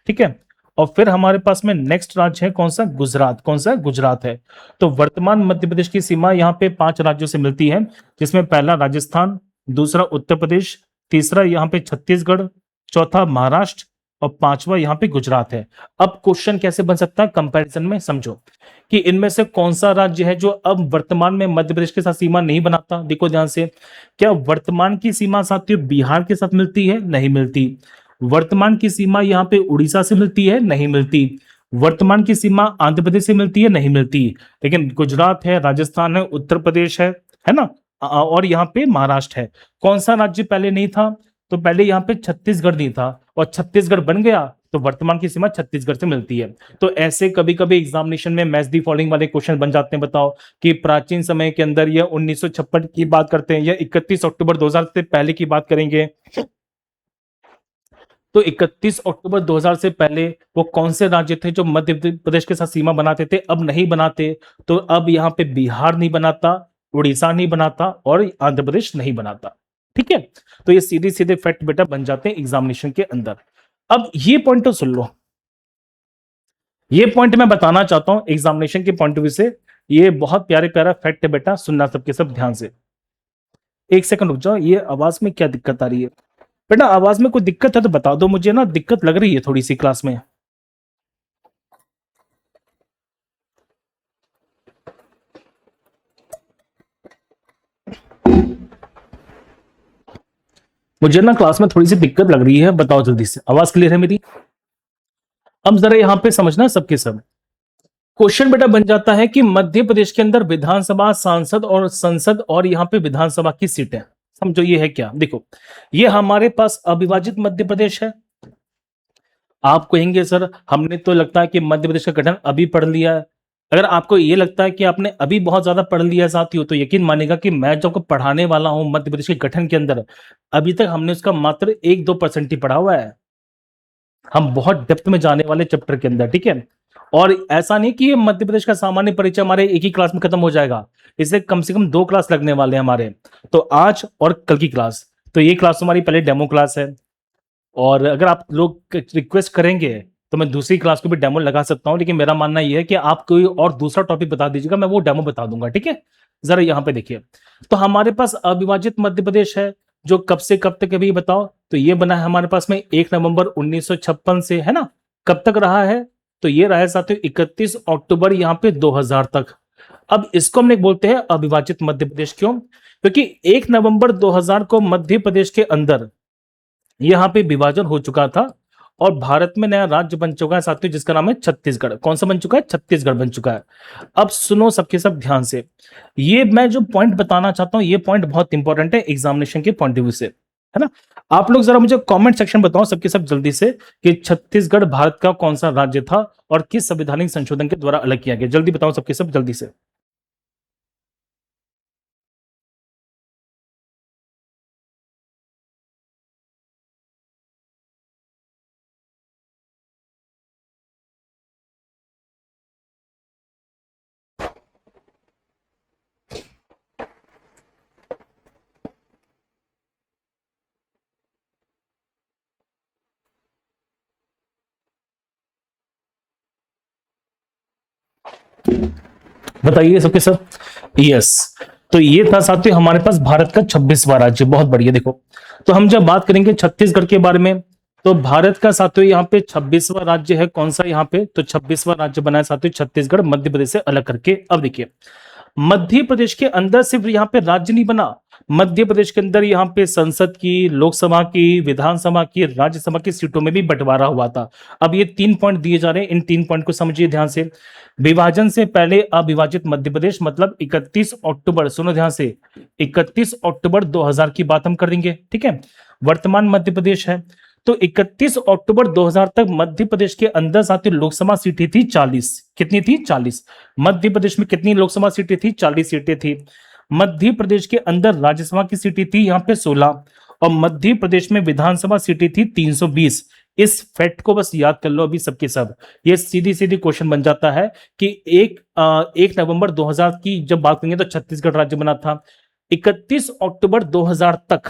Speaker 1: ठीक है। और फिर हमारे पास में नेक्स्ट राज्य है कौन सा, गुजरात। कौन सा, गुजरात है। तो वर्तमान मध्य प्रदेश की सीमा यहाँ पे 5 राज्यों से मिलती है, जिसमें पहला राजस्थान, दूसरा उत्तर प्रदेश, तीसरा यहाँ पे छत्तीसगढ़, चौथा महाराष्ट्र और 5वां यहाँ पे गुजरात है। अब क्वेश्चन कैसे बन सकता है कंपैरिजन में, समझो कि इनमें से कौन सा राज्य है जो अब वर्तमान में मध्य प्रदेश के साथ सीमा नहीं बनाता। देखो ध्यान से, क्या वर्तमान की सीमा साथियों बिहार के साथ मिलती है, नहीं मिलती। वर्तमान की सीमा यहाँ पे उड़ीसा से मिलती है, नहीं मिलती। वर्तमान की सीमा आंध्र प्रदेश से मिलती है, नहीं मिलती। लेकिन गुजरात है, राजस्थान है, उत्तर प्रदेश है ना, और यहाँ पे महाराष्ट्र है। कौन सा राज्य पहले नहीं था, तो पहले यहाँ पे छत्तीसगढ़ नहीं था, और छत्तीसगढ़ बन गया तो वर्तमान की सीमा छत्तीसगढ़ से मिलती है। तो ऐसे कभी कभी एग्जामिनेशन में मैच दी फॉलोइंग वाले क्वेश्चन बन जाते हैं। बताओ कि प्राचीन समय के अंदर या 1956 की बात करते हैं या 31 अक्टूबर 2000 से पहले की बात करेंगे। तो 31 अक्टूबर 2000 से पहले वो कौन से राज्य थे जो मध्य प्रदेश के साथ सीमा बनाते थे, अब नहीं बनाते। तो अब यहाँ पे बिहार नहीं बनाता, उड़ीसा नहीं बनाता और आंध्र प्रदेश नहीं बनाता, ठीक है। तो ये सीधे सीधे फैक्ट बेटा बन जाते हैं एग्जामिनेशन के अंदर। अब ये पॉइंट तो सुन लो, ये पॉइंट मैं बताना चाहता हूं एग्जामिनेशन के पॉइंट ऑफ व्यू से, ये बहुत प्यारे प्यारा फैक्ट है बेटा, सुनना सबके सब ध्यान से। एक सेकंड रुक जाओ, ये आवाज में क्या दिक्कत आ रही है बेटा, आवाज में कोई दिक्कत है तो बता दो मुझे ना, दिक्कत लग रही है थोड़ी सी क्लास में। मुझे ना क्लास में थोड़ी सी दिक्कत लग रही है, बताओ जल्दी से, आवाज क्लियर है मेरी। अब जरा यहाँ पे समझना सबके सब, क्वेश्चन बेटा बन जाता है कि मध्य प्रदेश के अंदर विधानसभा, सांसद और संसद और यहाँ पे विधानसभा की सीटें, समझो ये है क्या। देखो, ये हमारे पास अविभाजित मध्य प्रदेश है। आप कहेंगे सर हमने तो लगता है कि मध्य प्रदेश का गठन अभी पढ़ लिया है। अगर आपको ये लगता है कि आपने अभी बहुत ज्यादा पढ़ लिया है साथियों, तो यकीन मानेगा कि मैं जो आपको पढ़ाने वाला हूं मध्य प्रदेश के गठन के अंदर, अभी तक हमने उसका मात्र 1-2% ही पढ़ा हुआ है। हम बहुत डेप्थ में जाने वाले चैप्टर के अंदर, ठीक है। और ऐसा नहीं कि ये मध्य प्रदेश का सामान्य परिचय हमारे एक ही क्लास में खत्म हो जाएगा, इसे कम से कम 2 क्लास लगने वाले हैं हमारे, तो आज और कल की क्लास। तो ये क्लास हमारी पहले डेमो क्लास है, और अगर आप लोग रिक्वेस्ट करेंगे तो मैं दूसरी क्लास को भी डेमो लगा सकता हूं, लेकिन मेरा मानना यह है कि आप कोई और दूसरा टॉपिक बता दीजिएगा, मैं वो डेमो बता दूंगा, ठीक है। जरा यहां पे देखिए, तो हमारे पास अविभाजित मध्य प्रदेश है, जो कब से कब तक अभी बताओ, तो ये बना है हमारे पास में 1 नवंबर 1956 से, है ना। कब तक रहा है, तो ये रहा है साथियों 31 अक्टूबर यहाँ पे 2000 तक। अब इसको हम बोलते हैं अविभाजित मध्य प्रदेश। क्यों? क्योंकि 1 नवंबर 2000 को मध्य प्रदेश के अंदर यहां पे विभाजन हो चुका था और भारत में नया राज्य बन चुका है साथियों, जिसका नाम है छत्तीसगढ़। कौन सा बन चुका है? छत्तीसगढ़ बन चुका है। अब सुनो सबके सब ध्यान से, ये मैं जो पॉइंट बताना चाहता हूं, ये पॉइंट बहुत इंपॉर्टेंट है एग्जामिनेशन के पॉइंट ऑफ व्यू से, है ना। आप लोग जरा मुझे कमेंट सेक्शन बताओ सबके सब जल्दी से कि छत्तीसगढ़ भारत का कौन सा राज्य था और किस संवैधानिक संशोधन के द्वारा अलग किया गया। जल्दी बताओ सबके सब जल्दी से। बताइए सबके सब। यस, तो ये था साथियों हमारे पास भारत का 26वां राज्य। बहुत बढ़िया। देखो, तो हम जब बात करेंगे छत्तीसगढ़ के बारे में, तो भारत का साथियों यहाँ पे 26वां राज्य है। कौन सा यहाँ पे? तो 26वां राज्य बना है साथियों छत्तीसगढ़, मध्य प्रदेश से अलग करके। अब देखिए, मध्य प्रदेश के अंदर सिर्फ यहाँ पे राज्य नहीं बना, मध्य प्रदेश के अंदर यहाँ पे संसद की, लोकसभा की, विधानसभा की, राज्यसभा की सीटों में भी बंटवारा हुआ था। अब ये 3 पॉइंट दिए जा रहे हैं, इन 3 पॉइंट को समझिए ध्यान से। विभाजन से पहले अविभाजित मध्य प्रदेश, मतलब 31 अक्टूबर, सुनो ध्यान से, 31 अक्टूबर 2000 की बात हम करेंगे, ठीक है। वर्तमान मध्य प्रदेश है, तो 31 अक्टूबर 2000 तक मध्य प्रदेश के अंदर साथियों लोकसभा सीटें थी 40। कितनी थी? 40। मध्य प्रदेश में कितनी लोकसभा सीटें थी? 40 सीटें थी। मध्य प्रदेश के अंदर राज्यसभा की सीटें थी यहाँ पे 16, और मध्य प्रदेश में विधानसभा सीटें थी 320। इस फैक्ट को बस याद कर लो अभी सबके सब। ये सीधी सीधी क्वेश्चन बन जाता है कि 1 नवंबर 2000 की जब बात करेंगे तो छत्तीसगढ़ राज्य बना था। 31 अक्टूबर 2000 तक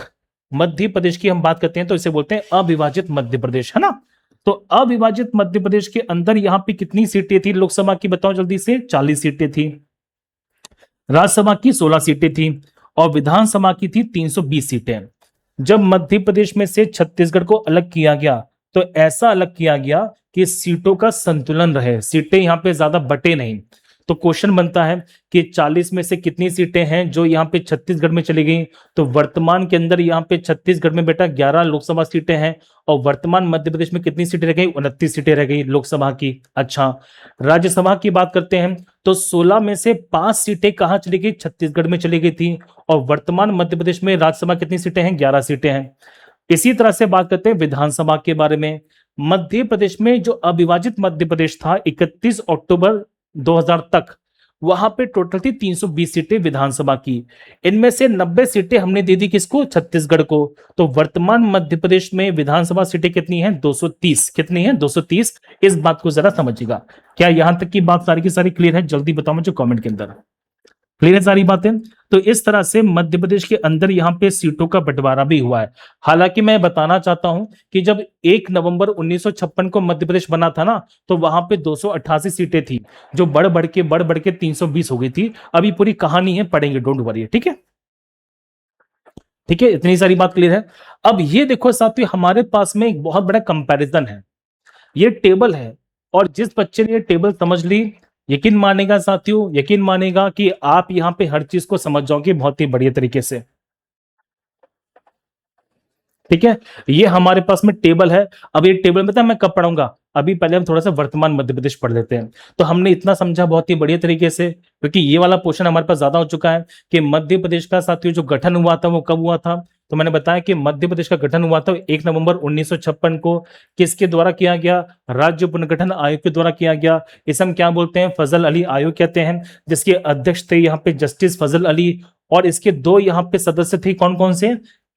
Speaker 1: मध्य प्रदेश की हम बात करते हैं तो इसे बोलते हैं अविभाजित मध्य प्रदेश, है ना। तो अविभाजित मध्य प्रदेश के अंदर यहां पे कितनी सीटें थी लोकसभा की? बताओ जल्दी से। 40 सीटें थी। राज्यसभा की 16 सीटें थी और विधानसभा की थी 320 सीटें। जब मध्य प्रदेश में से छत्तीसगढ़ को अलग किया गया तो ऐसा अलग किया गया कि सीटों का संतुलन रहे, सीटें यहां पे ज्यादा बटे नहीं। तो क्वेश्चन बनता है कि 40 में से कितनी सीटें हैं जो यहाँ पे छत्तीसगढ़ में चली गई? तो वर्तमान के अंदर यहाँ पे छत्तीसगढ़ में बेटा 11 लोकसभा सीटें हैं, और वर्तमान मध्य प्रदेश में कितनी सीटें रह गई? 29 सीटें रह गई लोकसभा की। अच्छा, राज्यसभा की बात करते हैं तो 16 में से 5 सीटें कहां चली गई? छत्तीसगढ़ में चली गई थी। और वर्तमान मध्य प्रदेश में राज्यसभा कितनी सीटें हैं? 11 सीटें हैं। इसी तरह से बात करते हैं विधानसभा के बारे में। मध्य प्रदेश में जो अविभाजित मध्य प्रदेश था 31 अक्टूबर 2000 तक, वहां पे टोटल थी 320 सीटें विधानसभा की। इनमें से 90 सीटें हमने दे दी किसको? छत्तीसगढ़ को। तो वर्तमान मध्य प्रदेश में विधानसभा सीटें कितनी हैं? 230। कितनी हैं? 230। इस बात को जरा समझिएगा। क्या यहां तक की बात सारी की सारी क्लियर है? जल्दी बताओ मुझे कमेंट के अंदर। क्लियर है सारी बातें? तो इस तरह से मध्य प्रदेश के अंदर यहाँ पे सीटों का बंटवारा भी हुआ है। हालांकि मैं बताना चाहता हूं कि जब 1 नवंबर 1956 को मध्य प्रदेश बना था ना, तो वहां पे 288 सीटें थी, जो बढ़ बढ़ के 320 हो गई थी। अभी पूरी कहानी है, पढ़ेंगे, डोंट वरी, ठीक है। ठीक है, इतनी सारी बात क्लियर है। अब ये देखो साथियों, हमारे पास में एक बहुत बड़ा कंपैरिजन है, ये टेबल है, और जिस बच्चे ने ये टेबल समझ ली, यकीन मानेगा साथियों, यकीन मानेगा कि आप यहां पे हर चीज को समझ जाओगे बहुत ही बढ़िया तरीके से। ठीक है, ये हमारे पास में टेबल है। अब ये टेबल बता मैं कब पढ़ाऊंगा? अभी पहले हम थोड़ा सा वर्तमान मध्य प्रदेश पढ़ लेते हैं। तो हमने इतना समझा बहुत ही बढ़िया तरीके से, क्योंकि ये वाला पोर्शन हमारे पास ज्यादा हो चुका है कि मध्य प्रदेश का साथियों जो गठन हुआ था वो कब हुआ था। तो मैंने बताया कि मध्य प्रदेश का गठन हुआ था 1 नवंबर 1956 को। किसके द्वारा किया गया? राज्य पुनर्गठन आयोग के द्वारा किया गया। इसे हम क्या बोलते हैं? फजल अली आयोग कहते हैं, जिसके अध्यक्ष थे यहाँ पे जस्टिस फजल अली। और इसके दो यहाँ पे सदस्य थे, कौन कौन से?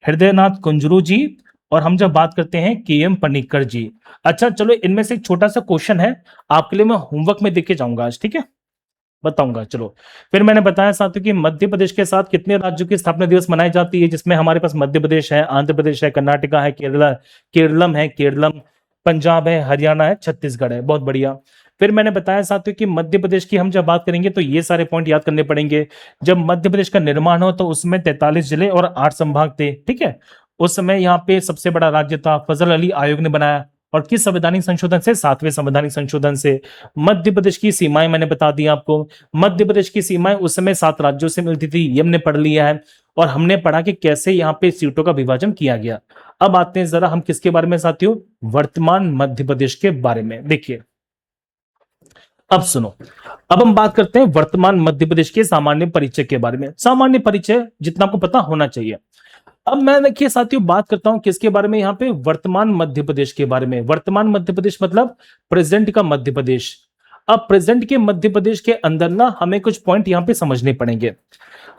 Speaker 1: हृदयनाथ कुंजरू जी, और हम जब बात करते हैं के.एम. पनिक्कर जी। अच्छा चलो, इनमें से एक छोटा सा क्वेश्चन है आपके लिए, मैं होमवर्क में देके जाऊंगा आज, ठीक है, बताऊंगा। चलो, फिर मैंने बताया साथियों कि मध्य प्रदेश के साथ कितने राज्यों की स्थापना दिवस मनाई जाती है, जिसमें हमारे पास मध्य प्रदेश है, आंध्र प्रदेश है, कर्नाटका है, केरलम, पंजाब है, हरियाणा है, छत्तीसगढ़ है। बहुत बढ़िया। फिर मैंने बताया साथियों कि मध्य प्रदेश की हम जब बात करेंगे तो ये सारे पॉइंट याद करने पड़ेंगे। जब मध्य प्रदेश का निर्माण हो तो उसमें 43 जिले और 8 संभाग थे, ठीक है। उस समय यहाँ पे सबसे बड़ा राज्य था, फजल अली आयोग ने बनाया। और किस संवैधानिक संशोधन से? 7वें संवैधानिक संशोधन से। मध्य प्रदेश की सीमाएं मैंने बता दी आपको। मध्य प्रदेश की सीमाएं उस समय 7 राज्यों से मिलती थी, ये हमने पढ़ लिया है। और हमने पढ़ा कि कैसे यहाँ पे सीटों का विभाजन किया गया। अब आते हैं जरा हम किसके बारे में साथियों? वर्तमान मध्य प्रदेश के बारे में। देखिए, अब सुनो, अब हम बात करते हैं वर्तमान मध्य प्रदेश के सामान्य परिचय के बारे में। सामान्य परिचय जितना आपको पता होना चाहिए। अब मैं देखिए साथियों बात करता हूं किसके बारे में? यहाँ पे वर्तमान मध्य प्रदेश के बारे में। वर्तमान मध्य प्रदेश मतलब प्रेजेंट का मध्य प्रदेश। अब प्रेजेंट के मध्य प्रदेश के अंदर ना हमें कुछ पॉइंट यहाँ पे समझने पड़ेंगे।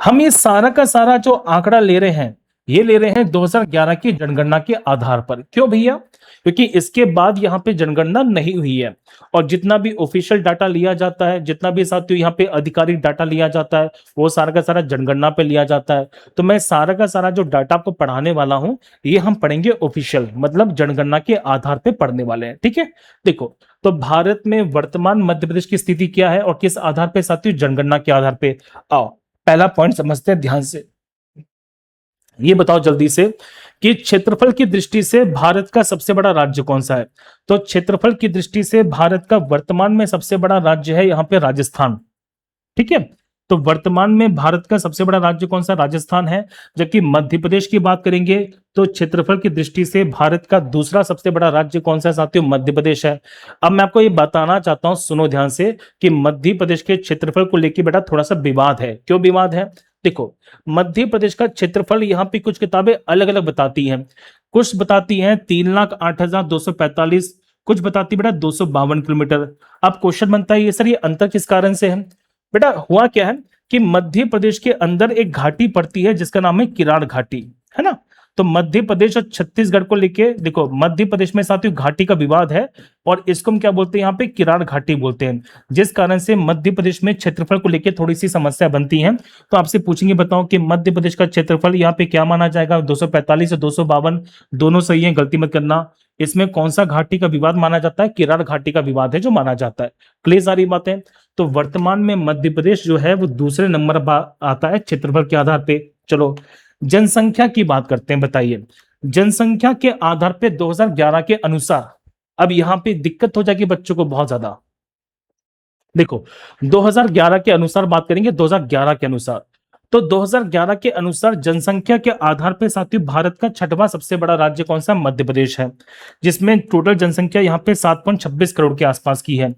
Speaker 1: हम ये सारा का सारा जो आंकड़ा ले रहे हैं, ये ले रहे हैं 2011 की जनगणना के आधार पर। क्यों भैया? क्योंकि इसके बाद यहाँ पे जनगणना नहीं हुई है। और जितना भी ऑफिशियल डाटा लिया जाता है, जितना भी साथियों यहाँ पे आधिकारिक डाटा लिया जाता है, वो सारा का सारा जनगणना पे लिया जाता है। तो मैं सारा का सारा जो डाटा आपको पढ़ाने वाला हूं, ये हम पढ़ेंगे ऑफिशियल, मतलब जनगणना के आधार पे पढ़ने वाले हैं, ठीक है। देखो, तो भारत में वर्तमान मध्य प्रदेश की स्थिति क्या है और किस आधार पे साथियों? जनगणना के आधार पे। आओ पहला पॉइंट समझते हैं ध्यान से। ये बताओ जल्दी से कि क्षेत्रफल की दृष्टि से भारत का सबसे बड़ा राज्य कौन सा है? तो क्षेत्रफल की दृष्टि से भारत का वर्तमान में सबसे बड़ा राज्य है यहाँ पे राजस्थान, ठीक है। तो वर्तमान में भारत का सबसे बड़ा राज्य कौन सा? राजस्थान है। जबकि मध्य प्रदेश की बात करेंगे तो क्षेत्रफल की दृष्टि से भारत का दूसरा सबसे बड़ा राज्य कौन सा है साथियों? मध्य प्रदेश है। अब मैं आपको ये बताना चाहता हूं, सुनो ध्यान से, कि मध्य प्रदेश के क्षेत्रफल को लेकर बेटा थोड़ा सा विवाद है। क्यों विवाद है? देखो, मध्य प्रदेश का क्षेत्रफल यहाँ पे कुछ किताबें अलग अलग बताती हैं। कुछ बताती हैं 3,08,245, कुछ बताती बेटा 252 किलोमीटर। अब क्वेश्चन बनता है ये सर, ये अंतर किस कारण से है? बेटा हुआ क्या है कि मध्य प्रदेश के अंदर एक घाटी पड़ती है जिसका नाम है किराड़ घाटी, है ना। तो मध्य प्रदेश और छत्तीसगढ़ को लेके देखो, मध्य प्रदेश में साथियों घाटी का विवाद है और इसको हम क्या बोलते हैं? यहाँ पे किराड़ घाटी बोलते हैं, जिस कारण से मध्य प्रदेश में क्षेत्रफल को लेकर थोड़ी सी समस्या बनती है। तो आपसे पूछेंगे, बताओ कि मध्य प्रदेश का क्षेत्रफल यहाँ पे क्या माना जाएगा? 245 या 252, दोनों सही है, गलती मत करना। इसमें कौन सा घाटी का विवाद माना जाता है? किराड़ घाटी का विवाद है जो माना जाता है। क्लियर सारी बातें? तो वर्तमान में मध्य प्रदेश जो है वो दूसरे नंबर पर आता है क्षेत्रफल के आधार पे। चलो जनसंख्या की बात करते हैं। बताइए, जनसंख्या के आधार पे 2011 के अनुसार, अब यहां पे दिक्कत हो जाएगी बच्चों को बहुत ज्यादा। देखो, 2011 के अनुसार बात करेंगे, 2011 के अनुसार, तो 2011 के अनुसार जनसंख्या के आधार पे साथियों भारत का छठवां सबसे बड़ा राज्य कौन सा? मध्य प्रदेश है, जिसमें टोटल जनसंख्या यहाँ पे 7.26 करोड़ के आसपास की है।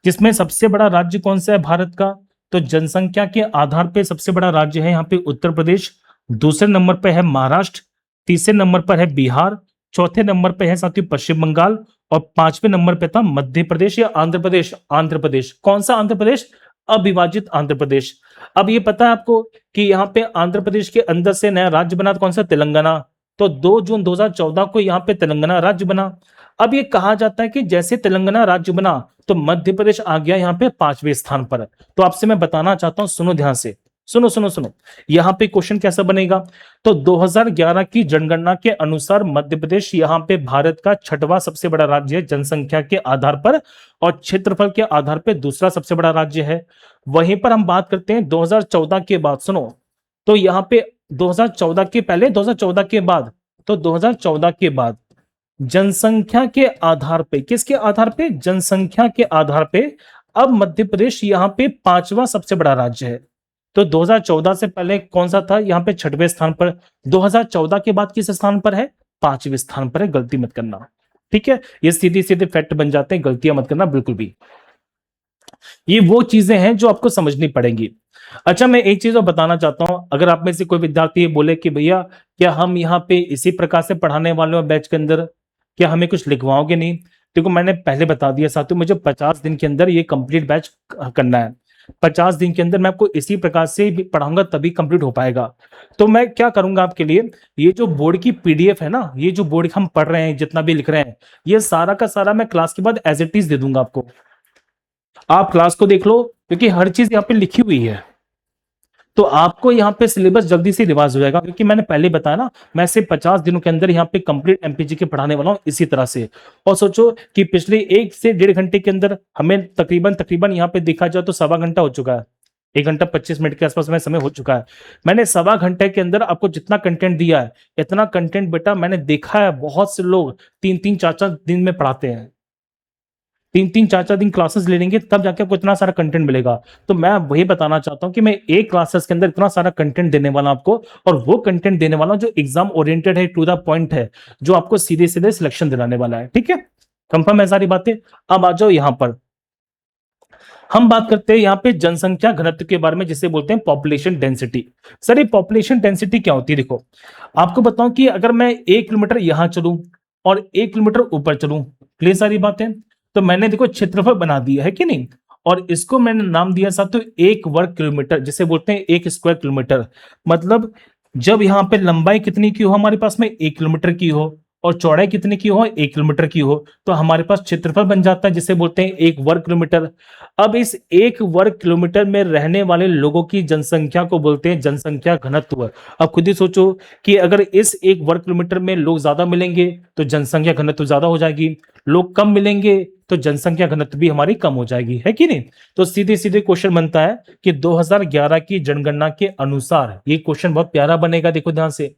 Speaker 1: जिसमें सबसे बड़ा राज्य कौन सा है भारत का? तो जनसंख्या के आधार पे सबसे बड़ा राज्य है यहाँ पे उत्तर प्रदेश, दूसरे नंबर पे है महाराष्ट्र, तीसरे नंबर पर है बिहार, चौथे नंबर पे है साथियों पश्चिम बंगाल, और 5वें नंबर पे था मध्य प्रदेश या आंध्र प्रदेश। आंध्र प्रदेश, कौन सा आंध्र प्रदेश? अविभाजित आंध्र प्रदेश। अब ये पता है आपको कि यहाँ पे आंध्र प्रदेश के अंदर से नया राज्य बना, कौन सा? तेलंगाना। तो 2 जून 2014 को यहाँ पे तेलंगाना राज्य बना। अब ये कहा जाता है कि जैसे तेलंगाना राज्य बना तो मध्य प्रदेश आ गया यहाँ पे 5वें स्थान पर। तो आपसे मैं बताना चाहता हूं, सुनो ध्यान से, सुनो सुनो सुनो, यहाँ पे क्वेश्चन कैसा बनेगा? तो 2011 की जनगणना के अनुसार मध्य प्रदेश यहाँ पे भारत का छठवां सबसे बड़ा राज्य है जनसंख्या के आधार पर, और क्षेत्रफल के आधार पर दूसरा सबसे बड़ा राज्य है। वहीं पर हम बात करते हैं 2014 के बाद। सुनो, तो यहाँ पे 2014 के पहले, 2014 के बाद, तो 2014 के बाद जनसंख्या के आधार पे, किसके आधार पे? जनसंख्या के आधार पे अब मध्य प्रदेश यहाँ पे 5वां सबसे बड़ा राज्य है। तो 2014 से पहले कौन सा था? यहाँ पे 6वें स्थान पर। 2014 के बाद किस स्थान पर है? 5वें स्थान पर है, गलती मत करना। ठीक है, ये सीधे सीधे फैक्ट बन जाते हैं, गलतियां मत करना बिल्कुल भी। ये वो चीजें हैं जो आपको समझनी पड़ेंगी। अच्छा, मैं एक चीज और बताना चाहता हूं, अगर आप में से कोई विद्यार्थी ये बोले कि भैया क्या हम यहाँ पे इसी प्रकार से पढ़ाने वाले हैं बैच के अंदर, क्या हमें कुछ लिखवाओगे नहीं? देखो, मैंने पहले बता दिया साथियों, मुझे 50 दिन के अंदर ये कंप्लीट बैच करना है। 50 दिन के अंदर मैं आपको इसी प्रकार से भी पढ़ाऊंगा, तभी कंप्लीट हो पाएगा। तो मैं क्या करूंगा आपके लिए, ये जो बोर्ड की पीडीएफ है ना, ये जो बोर्ड हम पढ़ रहे हैं, जितना भी लिख रहे हैं, ये सारा का सारा मैं क्लास के बाद एज इट इज दे दूंगा आपको। आप क्लास को देख लो, क्योंकि हर चीज यहाँ पे लिखी हुई है। तो आपको यहाँ पे सिलेबस जल्दी से रिवाइज हो जाएगा, क्योंकि मैंने पहले बताया ना, मैं सिर्फ 50 दिनों के अंदर यहाँ पे कंप्लीट एमपीजी के पढ़ाने वाला हूँ इसी तरह से। और सोचो कि पिछले 1 से 1.5 घंटे के अंदर हमें तकरीबन तकरीबन यहाँ पे देखा जाए तो सवा घंटा हो चुका है। 1 घंटा 25 मिनट के आसपास में समय हो चुका है। मैंने सवा घंटे के अंदर आपको जितना कंटेंट दिया है, इतना कंटेंट बेटा मैंने देखा है बहुत से लोग 3-3 4-4 दिन में पढ़ाते हैं। 3-3 4-4 दिन क्लासेस ले लेंगे, तब जाके आपको इतना सारा कंटेंट मिलेगा। तो मैं वही बताना चाहता हूं कि मैं एक क्लासेस के अंदर इतना सारा कंटेंट देने वाला हूं आपको, और वो कंटेंट देने वाला हूं जो एग्जाम ओरिएंटेड है, टू द पॉइंट है, जो आपको सीधे सीधे सिलेक्शन दिलाने वाला है। ठीक है, कंफर्म है सारी बातें? अब आ जाओ यहां पर, हम बात करते हैं यहाँ पे जनसंख्या घनत्व के बारे में, जिसे बोलते हैं पॉपुलेशन डेंसिटी। सर, ये पॉपुलेशन डेंसिटी क्या होती है? देखो, आपको बताऊं कि अगर मैं 1 किलोमीटर यहां चलूं और 1 किलोमीटर ऊपर चलूं, क्लियर सारी बातें, तो मैंने देखो क्षेत्रफल बना दिया है कि नहीं, और इसको मैंने नाम दिया साथियों 1 वर्ग किलोमीटर, जिसे बोलते हैं 1 स्क्वायर किलोमीटर। मतलब जब यहाँ पे लंबाई कितनी की हो हमारे पास में, 1 किलोमीटर की हो, और चौड़ाई कितनी की हो, 1 किलोमीटर की हो, तो हमारे पास क्षेत्रफल बन जाता है, जिसे बोलते हैं 1 वर्ग किलोमीटर। अब इस 1 वर्ग किलोमीटर में रहने वाले लोगों की जनसंख्या को बोलते हैं जनसंख्या घनत्व। अब खुद ही सोचो कि अगर इस 1 वर्ग किलोमीटर में लोग ज्यादा मिलेंगे तो जनसंख्या घनत्व ज्यादा हो जाएगी, लोग कम मिलेंगे तो जनसंख्या घनत्व भी हमारी कम हो जाएगी, है कि नहीं? तो सीधे सीधे क्वेश्चन बनता है कि 2011 की जनगणना के अनुसार, ये क्वेश्चन बहुत प्यारा बनेगा, देखो ध्यान से।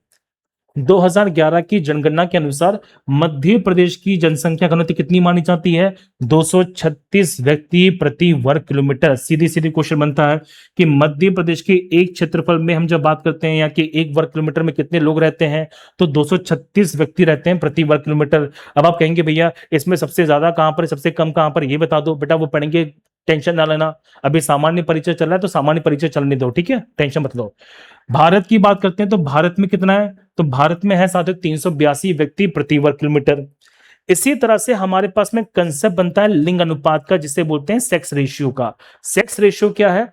Speaker 1: 2011 की जनगणना के अनुसार मध्य प्रदेश की जनसंख्या घनत्व कितनी मानी जाती है? 236 व्यक्ति प्रति वर्ग किलोमीटर। सीधी सीधी क्वेश्चन बनता है कि मध्य प्रदेश के एक क्षेत्रफल में हम जब बात करते हैं या कि 1 वर्ग किलोमीटर में कितने लोग रहते हैं, तो 236 व्यक्ति रहते हैं प्रति वर्ग किलोमीटर। अब आप कहेंगे भैया इसमें सबसे ज्यादा कहां पर, सबसे कम कहां पर, ये बता दो। बेटा वो पढ़ेंगे, टेंशन ना लेना। अभी सामान्य परिचय चल रहा है तो सामान्य परिचय चलने दो, ठीक है, टेंशन मत लो। भारत की बात करते हैं तो भारत में कितना है, तो भारत में है साथियों 382 व्यक्ति प्रति वर्ग किलोमीटर। इसी तरह से हमारे पास में कंसेप्ट बनता है लिंग अनुपात का, जिसे बोलते हैं सेक्स रेशियो का। सेक्स रेशियो क्या है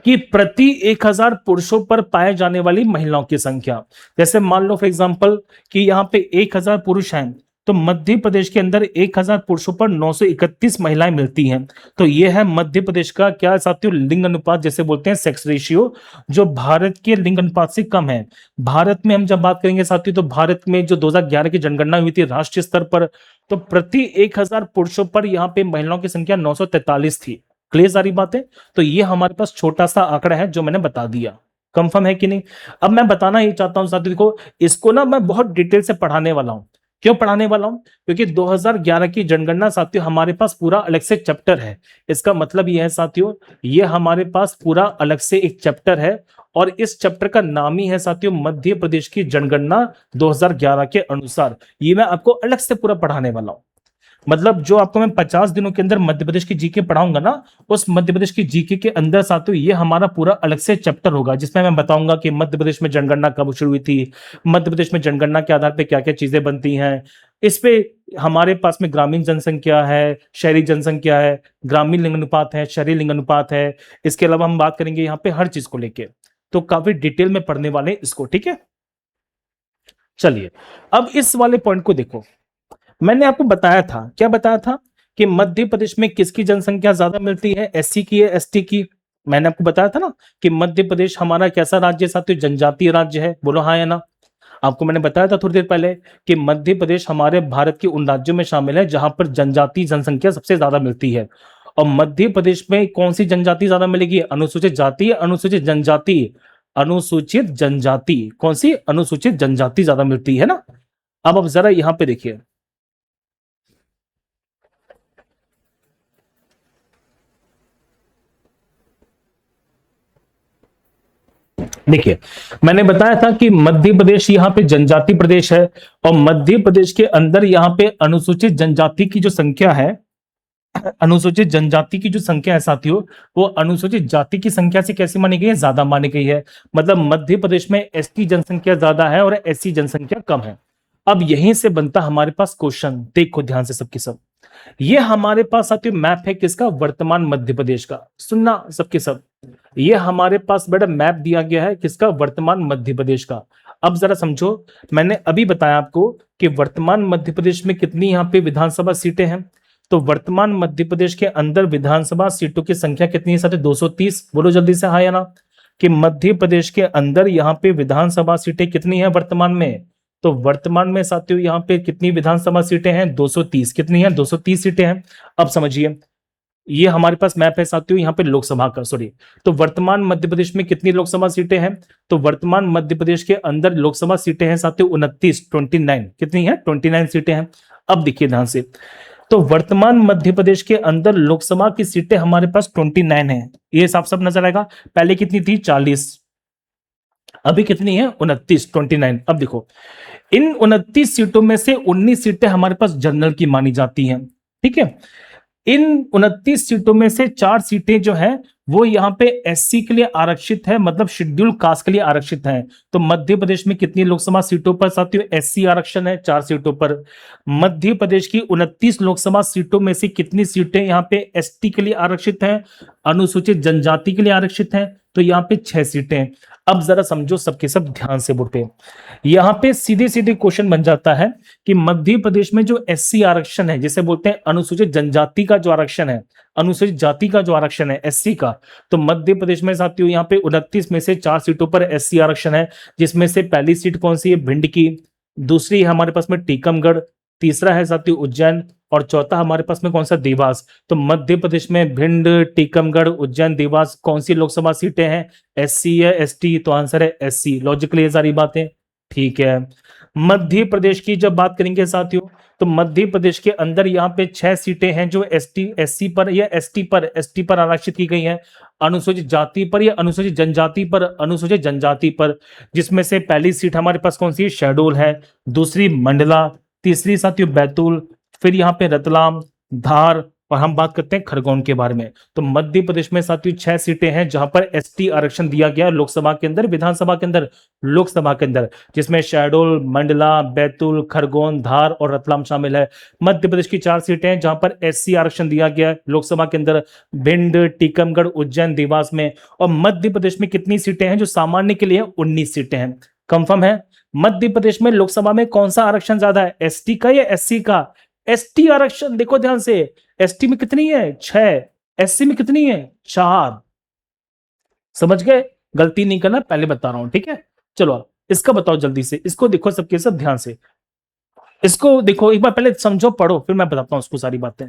Speaker 1: कि प्रति 1000 पुरुषों पर पाए जाने वाली महिलाओं की संख्या। जैसे मान लो फॉर एग्जांपल कि यहाँ पे 1000 पुरुष हैं, तो मध्य प्रदेश के अंदर 1000 पुरुषों पर 931 महिलाएं मिलती हैं। तो ये है मध्य प्रदेश का क्या साथियों, लिंग अनुपात, जैसे बोलते हैं सेक्स रेशियो, जो भारत के लिंग अनुपात से कम है। भारत में हम जब बात करेंगे साथियों, तो भारत में जो 2011 की जनगणना हुई थी राष्ट्रीय स्तर पर, तो प्रति 1000 पुरुषों पर यहाँ पे महिलाओं की संख्या 943 थी। क्लियर सारी बातें? तो ये हमारे पास छोटा सा आंकड़ा है जो मैंने बता दिया। कंफर्म है कि नहीं? अब मैं बताना ही चाहता हूं साथियों, देखो इसको ना मैं बहुत डिटेल से पढ़ाने वाला हूं। क्यों पढ़ाने वाला हूं? क्योंकि 2011 की जनगणना साथियों हमारे पास पूरा अलग से चैप्टर है। इसका मतलब यह है साथियों, ये हमारे पास पूरा अलग से एक चैप्टर है, और इस चैप्टर का नाम ही है साथियों मध्य प्रदेश की जनगणना 2011 के अनुसार। ये मैं आपको अलग से पूरा पढ़ाने वाला हूं। मतलब जो आपको मैं 50 दिनों के अंदर मध्य प्रदेश की जीके पढ़ाऊंगा ना, उस मध्य प्रदेश की जीके के अंदर साथियों ये हमारा पूरा अलग से चैप्टर होगा, जिसमें मैं बताऊंगा कि मध्य प्रदेश में जनगणना कब शुरू हुई थी, मध्य प्रदेश में जनगणना के आधार पर क्या क्या चीजें बनती हैं। इस पे हमारे पास में ग्रामीण जनसंख्या है, शहरी जनसंख्या है, ग्रामीण लिंगानुपात है, शहरी लिंगानुपात है। इसके अलावा हम बात करेंगे यहाँ पे हर चीज को लेके, तो काफी डिटेल में पढ़ने वाले हैं इसको, ठीक है। चलिए, अब इस वाले पॉइंट को देखो। मैंने आपको बताया था, क्या बताया था, कि मध्य प्रदेश में किसकी जनसंख्या ज्यादा मिलती है, एससी की है, एसटी की? मैंने आपको बताया था ना कि मध्य प्रदेश हमारा कैसा राज्य है साथियों, जनजातीय राज्य है, बोलो हाँ या ना। आपको मैंने बताया था थोड़ी देर पहले कि मध्य प्रदेश हमारे भारत के उन राज्यों में शामिल है जहां पर जनजातीय जनसंख्या सबसे ज्यादा मिलती है। और मध्य प्रदेश में कौन सी जनजाति ज्यादा मिलेगी? अनुसूचित जाति, अनुसूचित जनजाति, अनुसूचित जनजाति। कौन सी? अनुसूचित जनजाति ज्यादा मिलती है ना। अब जरा यहां पे देखिए, देखिए, मैंने बताया था कि मध्य प्रदेश यहाँ पे जनजाति प्रदेश है और मध्य प्रदेश के अंदर यहाँ पे अनुसूचित जनजाति की जो संख्या है, अनुसूचित जनजाति की जो संख्या है साथियों, वो अनुसूचित जाति की संख्या से कैसी मानी गई है, ज्यादा मानी गई है। मतलब मध्य प्रदेश में एसटी जनसंख्या ज्यादा है और एससी जनसंख्या कम है। अब यहीं से बनता हमारे पास क्वेश्चन, देखो ध्यान से सबके सब, ये हमारे पास साथियों मैप है किसका, वर्तमान मध्य प्रदेश का। सुनना सबके सब, ये हमारे पास बेटा मैप दिया गया है किसका, वर्तमान मध्य प्रदेश का। अब जरा समझो, मैंने अभी बताया आपको कि वर्तमान मध्य प्रदेश में कितनी यहाँ पे विधानसभा सीटें हैं। तो वर्तमान मध्य प्रदेश के अंदर विधानसभा सीटों की संख्या कितनी है साथियों, 230। बोलो जल्दी से हाँ या ना, कि मध्य प्रदेश के अंदर यहाँ पे विधानसभा सीटें कितनी है वर्तमान में। तो वर्तमान में साथियों यहाँ पे कितनी विधानसभा सीटें हैं, 230। कितनी है, 230 सीटें हैं। अब समझिए, ये हमारे पास मैप है साथियों यहाँ पे लोकसभा का, सॉरी। तो वर्तमान मध्य प्रदेश में कितनी लोकसभा सीटें हैं, तो वर्तमान मध्य प्रदेश के अंदर लोकसभा सीटें हैं साथियों 29। कितनी है, 29 सीटें हैं। अब देखिए ध्यान से, तो वर्तमान मध्य प्रदेश के अंदर लोकसभा की सीटें हमारे पास 29 है, ये साफ साफ नजर आएगा। पहले कितनी थी, 40, अभी कितनी है, 29। अब देखो, इन 29 सीटों में से 19 सीटें हमारे पास जनरल की मानी जाती हैं, ठीक है। इन 29 सीटों में से 4 सीटें जो है वो यहाँ पे एससी के लिए आरक्षित है, मतलब शेड्यूल कास्ट के लिए आरक्षित है। तो मध्य प्रदेश में कितनी लोकसभा सीटों पर साथियों एससी आरक्षण है, 4 सीटों पर। मध्य प्रदेश की 29 लोकसभा सीटों में से कितनी सीटें यहाँ पे एसटी के लिए आरक्षित हैं, अनुसूचित जनजाति के लिए आरक्षित हैं, तो यहाँ पे 6 सीटें। अब जरा समझो सबके सब ध्यान से बोलते, यहाँ पे सीधे सीधे क्वेश्चन बन जाता है कि मध्य प्रदेश में जो एससी आरक्षण है, जिसे बोलते हैं अनुसूचित जनजाति का जो आरक्षण है, अनुसूचित जाति का जो आरक्षण है एससी का, तो मध्य प्रदेश में साथियों यहाँ पे 29 में से 4 सीटों पर एससी आरक्षण है, जिसमें से पहली सीट कौन सी है, भिंड की, दूसरी है हमारे पास में टीकमगढ़, तीसरा है साथियों उज्जैन, और चौथा हमारे पास में कौन सा, देवास। तो मध्य प्रदेश में भिंड, टीकमगढ़, उज्जैन, देवास कौन सी लोकसभा सीटें हैं, एससी है, एसटी, तो आंसर है एससी। लॉजिकली ये सारी बातें ठीक है। मध्य प्रदेश की जब बात करेंगे साथियों, तो मध्य प्रदेश के अंदर यहाँ पे 6 सीटें हैं जो एसटी एससी पर या एसटी पर आरक्षित की गई हैं, अनुसूचित जाति पर या अनुसूचित जनजाति पर, अनुसूचित जनजाति पर, जिसमें से पहली सीट हमारे पास कौन सी है, शहडोल है, दूसरी मंडला, तीसरी साथियों बैतूल, फिर यहाँ पे रतलाम, धार, और हम बात करते हैं खरगोन के बारे में। तो मध्य प्रदेश में साथियों 6 सीटें हैं जहां पर एसटी आरक्षण दिया गया लोकसभा के अंदर, विधानसभा के अंदर, लोकसभा के अंदर, जिसमें शहडोल, मंडला, बैतूल, खरगोन, धार और रतलाम शामिल है। मध्य प्रदेश की 4 सीटें हैं जहां पर एससी आरक्षण दिया गया है लोकसभा के अंदर, भिंड, टीकमगढ़, उज्जैन, देवास में। और मध्य प्रदेश में कितनी सीटें हैं जो सामान्य के लिए, 19 सीटें हैं। कंफर्म है। मध्य प्रदेश में लोकसभा में कौन सा आरक्षण ज्यादा है, एसटी का या एससी का, एसटी आरक्षण। देखो ध्यान से, एसटी में कितनी है, 6, एससी में कितनी है, 4। समझ गए, गलती नहीं करना, पहले बता रहा हूं, ठीक है। चलो इसका बताओ जल्दी से, इसको देखो सबके सब ध्यान से, इसको देखो एक बार, पहले समझो पढ़ो फिर मैं बताता हूं उसको सारी बातें।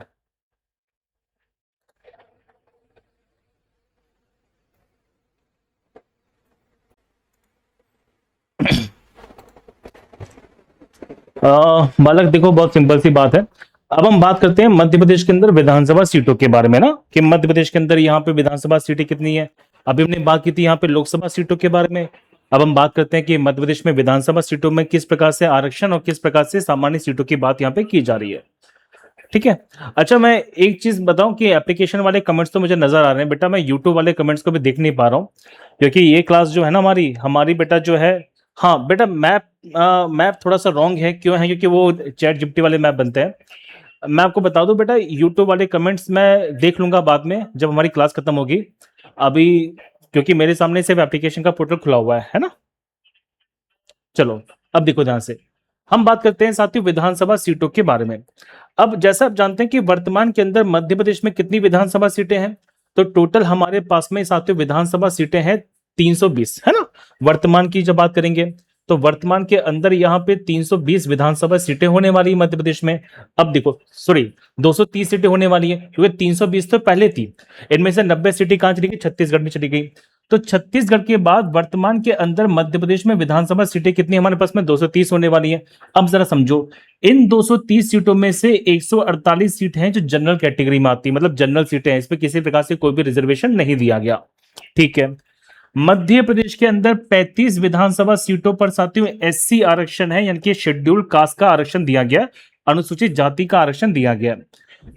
Speaker 1: बालक देखो, बहुत सिंपल सी बात है। अब हम बात करते हैं मध्य प्रदेश के अंदर विधानसभा सीटों के बारे में ना, कि मध्य प्रदेश के अंदर यहाँ पे विधानसभा सीटें कितनी है। अभी हमने बात की थी यहाँ पे लोकसभा सीटों के बारे में, अब हम बात करते हैं कि मध्य प्रदेश में विधानसभा सीटों में किस प्रकार से आरक्षण और किस प्रकार से सामान्य सीटों की बात यहाँ पे की जा रही है, ठीक है। अच्छा, मैं एक चीज बताऊं कि एप्लीकेशन वाले कमेंट्स तो मुझे नजर आ रहे हैं बेटा, मैं यूट्यूब वाले कमेंट्स को भी देख नहीं पा रहा हूँ, क्योंकि ये क्लास जो है ना हमारी हमारी बेटा जो है, हाँ बेटा मैप थोड़ा सा रॉन्ग है, क्यों है, क्योंकि वो चैट जीपीटी वाले मैप बनते हैं। मैं आपको बता दूं बेटा, यूट्यूब वाले कमेंट्स मैं देख लूंगा बाद में जब हमारी क्लास खत्म होगी, अभी क्योंकि मेरे सामने सिर्फ एप्लीकेशन का पोर्टल खुला हुआ है ना। चलो अब देखो ध्यान से, हम बात करते हैं साथियों विधानसभा सीटों के बारे में। अब जैसा आप जानते हैं कि वर्तमान के अंदर मध्य प्रदेश में कितनी विधानसभा सीटें हैं, तो टोटल हमारे पास में साथियों विधानसभा सीटें हैं 320, है ना। वर्तमान की जब बात करेंगे तो वर्तमान के अंदर यहाँ पे 320 विधानसभा सीटें होने वाली है मध्य प्रदेश में। अब देखो सॉरी, 230 सीटें होने वाली है, क्योंकि 320 तो पहले थी। इनमें से 90 सीटें कहां चली गई, छत्तीसगढ़ में चली गई। तो छत्तीसगढ़ के बाद वर्तमान के अंदर मध्य प्रदेश में विधानसभा सीटें कितनी हमारे पास में, 230 होने वाली है। अब जरा समझो, इन 230 सीटों में से 148 सीट हैं जो जनरल कैटेगरी में आती है, मतलब जनरल सीटें हैं, इस पर किसी प्रकार से कोई भी रिजर्वेशन नहीं दिया गया, ठीक है। मध्य प्रदेश के अंदर 35 विधानसभा सीटों पर साथियों एससी आरक्षण है, यानी कि शेड्यूल्ड कास्ट का आरक्षण दिया गया, अनुसूचित जाति का आरक्षण दिया गया।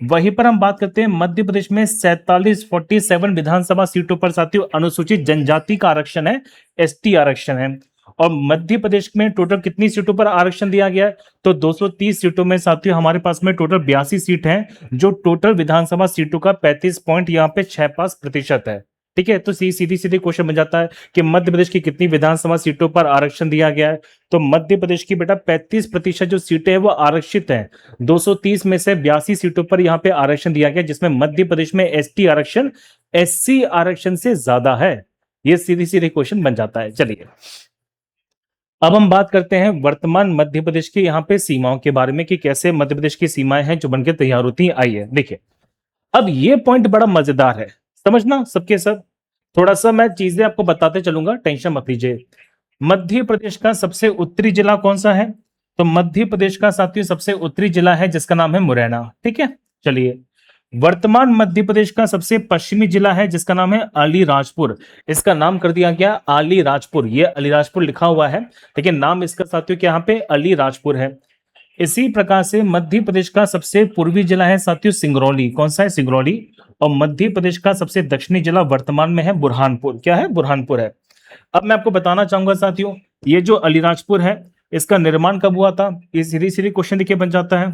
Speaker 1: वहीं पर हम बात करते हैं मध्य प्रदेश में 47 विधानसभा सीटों पर साथियों अनुसूचित जनजाति का आरक्षण है, एसटी आरक्षण है। और मध्य प्रदेश में टोटल कितनी सीटों पर आरक्षण दिया गया है? तो 230 सीटों में साथियों हमारे पास में टोटल 82 सीट हैं, जो टोटल विधानसभा सीटों का 35 पॉइंट यहाँ पे 65% है। ठीक है, तो सीधी सीधी क्वेश्चन बन जाता है कि मध्य प्रदेश की कितनी विधानसभा सीटों पर आरक्षण दिया गया है। तो मध्य प्रदेश की बेटा 35% जो सीटें हैं वो आरक्षित हैं। 230 में से 82 सीटों पर यहाँ पे आरक्षण दिया गया, जिसमें मध्य प्रदेश में एसटी आरक्षण एससी आरक्षण से ज्यादा है। ये सीधी सीधी क्वेश्चन बन जाता है। चलिए अब हम बात करते हैं वर्तमान मध्य प्रदेश की यहाँ पे सीमाओं के बारे में कि कैसे मध्य प्रदेश की सीमाएं हैं जो बनकर तैयार होती हैं। आइए देखिए, अब ये पॉइंट बड़ा मजेदार है, समझना सबके सब। थोड़ा सा मैं चीजें आपको बताते चलूंगा, टेंशन मत लीजिए। मध्य प्रदेश का सबसे उत्तरी जिला कौन सा है? तो मध्य प्रदेश का साथियों सबसे उत्तरी जिला है जिसका नाम है मुरैना। ठीक है, चलिए वर्तमान मध्य प्रदेश का सबसे पश्चिमी जिला है जिसका नाम है अलीराजपुर। इसका नाम कर दिया गया अलीराजपुर, ये अलीराजपुर लिखा हुआ है लेकिन नाम इसका साथियों क्या यहाँ पे अलीराजपुर है। इसी प्रकार से मध्य प्रदेश का सबसे पूर्वी जिला है साथियों सिंगरौली। कौन सा है? सिंगरौली। और मध्य प्रदेश का सबसे दक्षिणी जिला वर्तमान में है बुरहानपुर। क्या है? बुरहानपुर है। अब मैं आपको बताना चाहूंगा साथियों, ये जो अलीराजपुर है इसका निर्माण कब हुआ था? ये सीधी सीधी क्वेश्चन देखिए बन जाता है।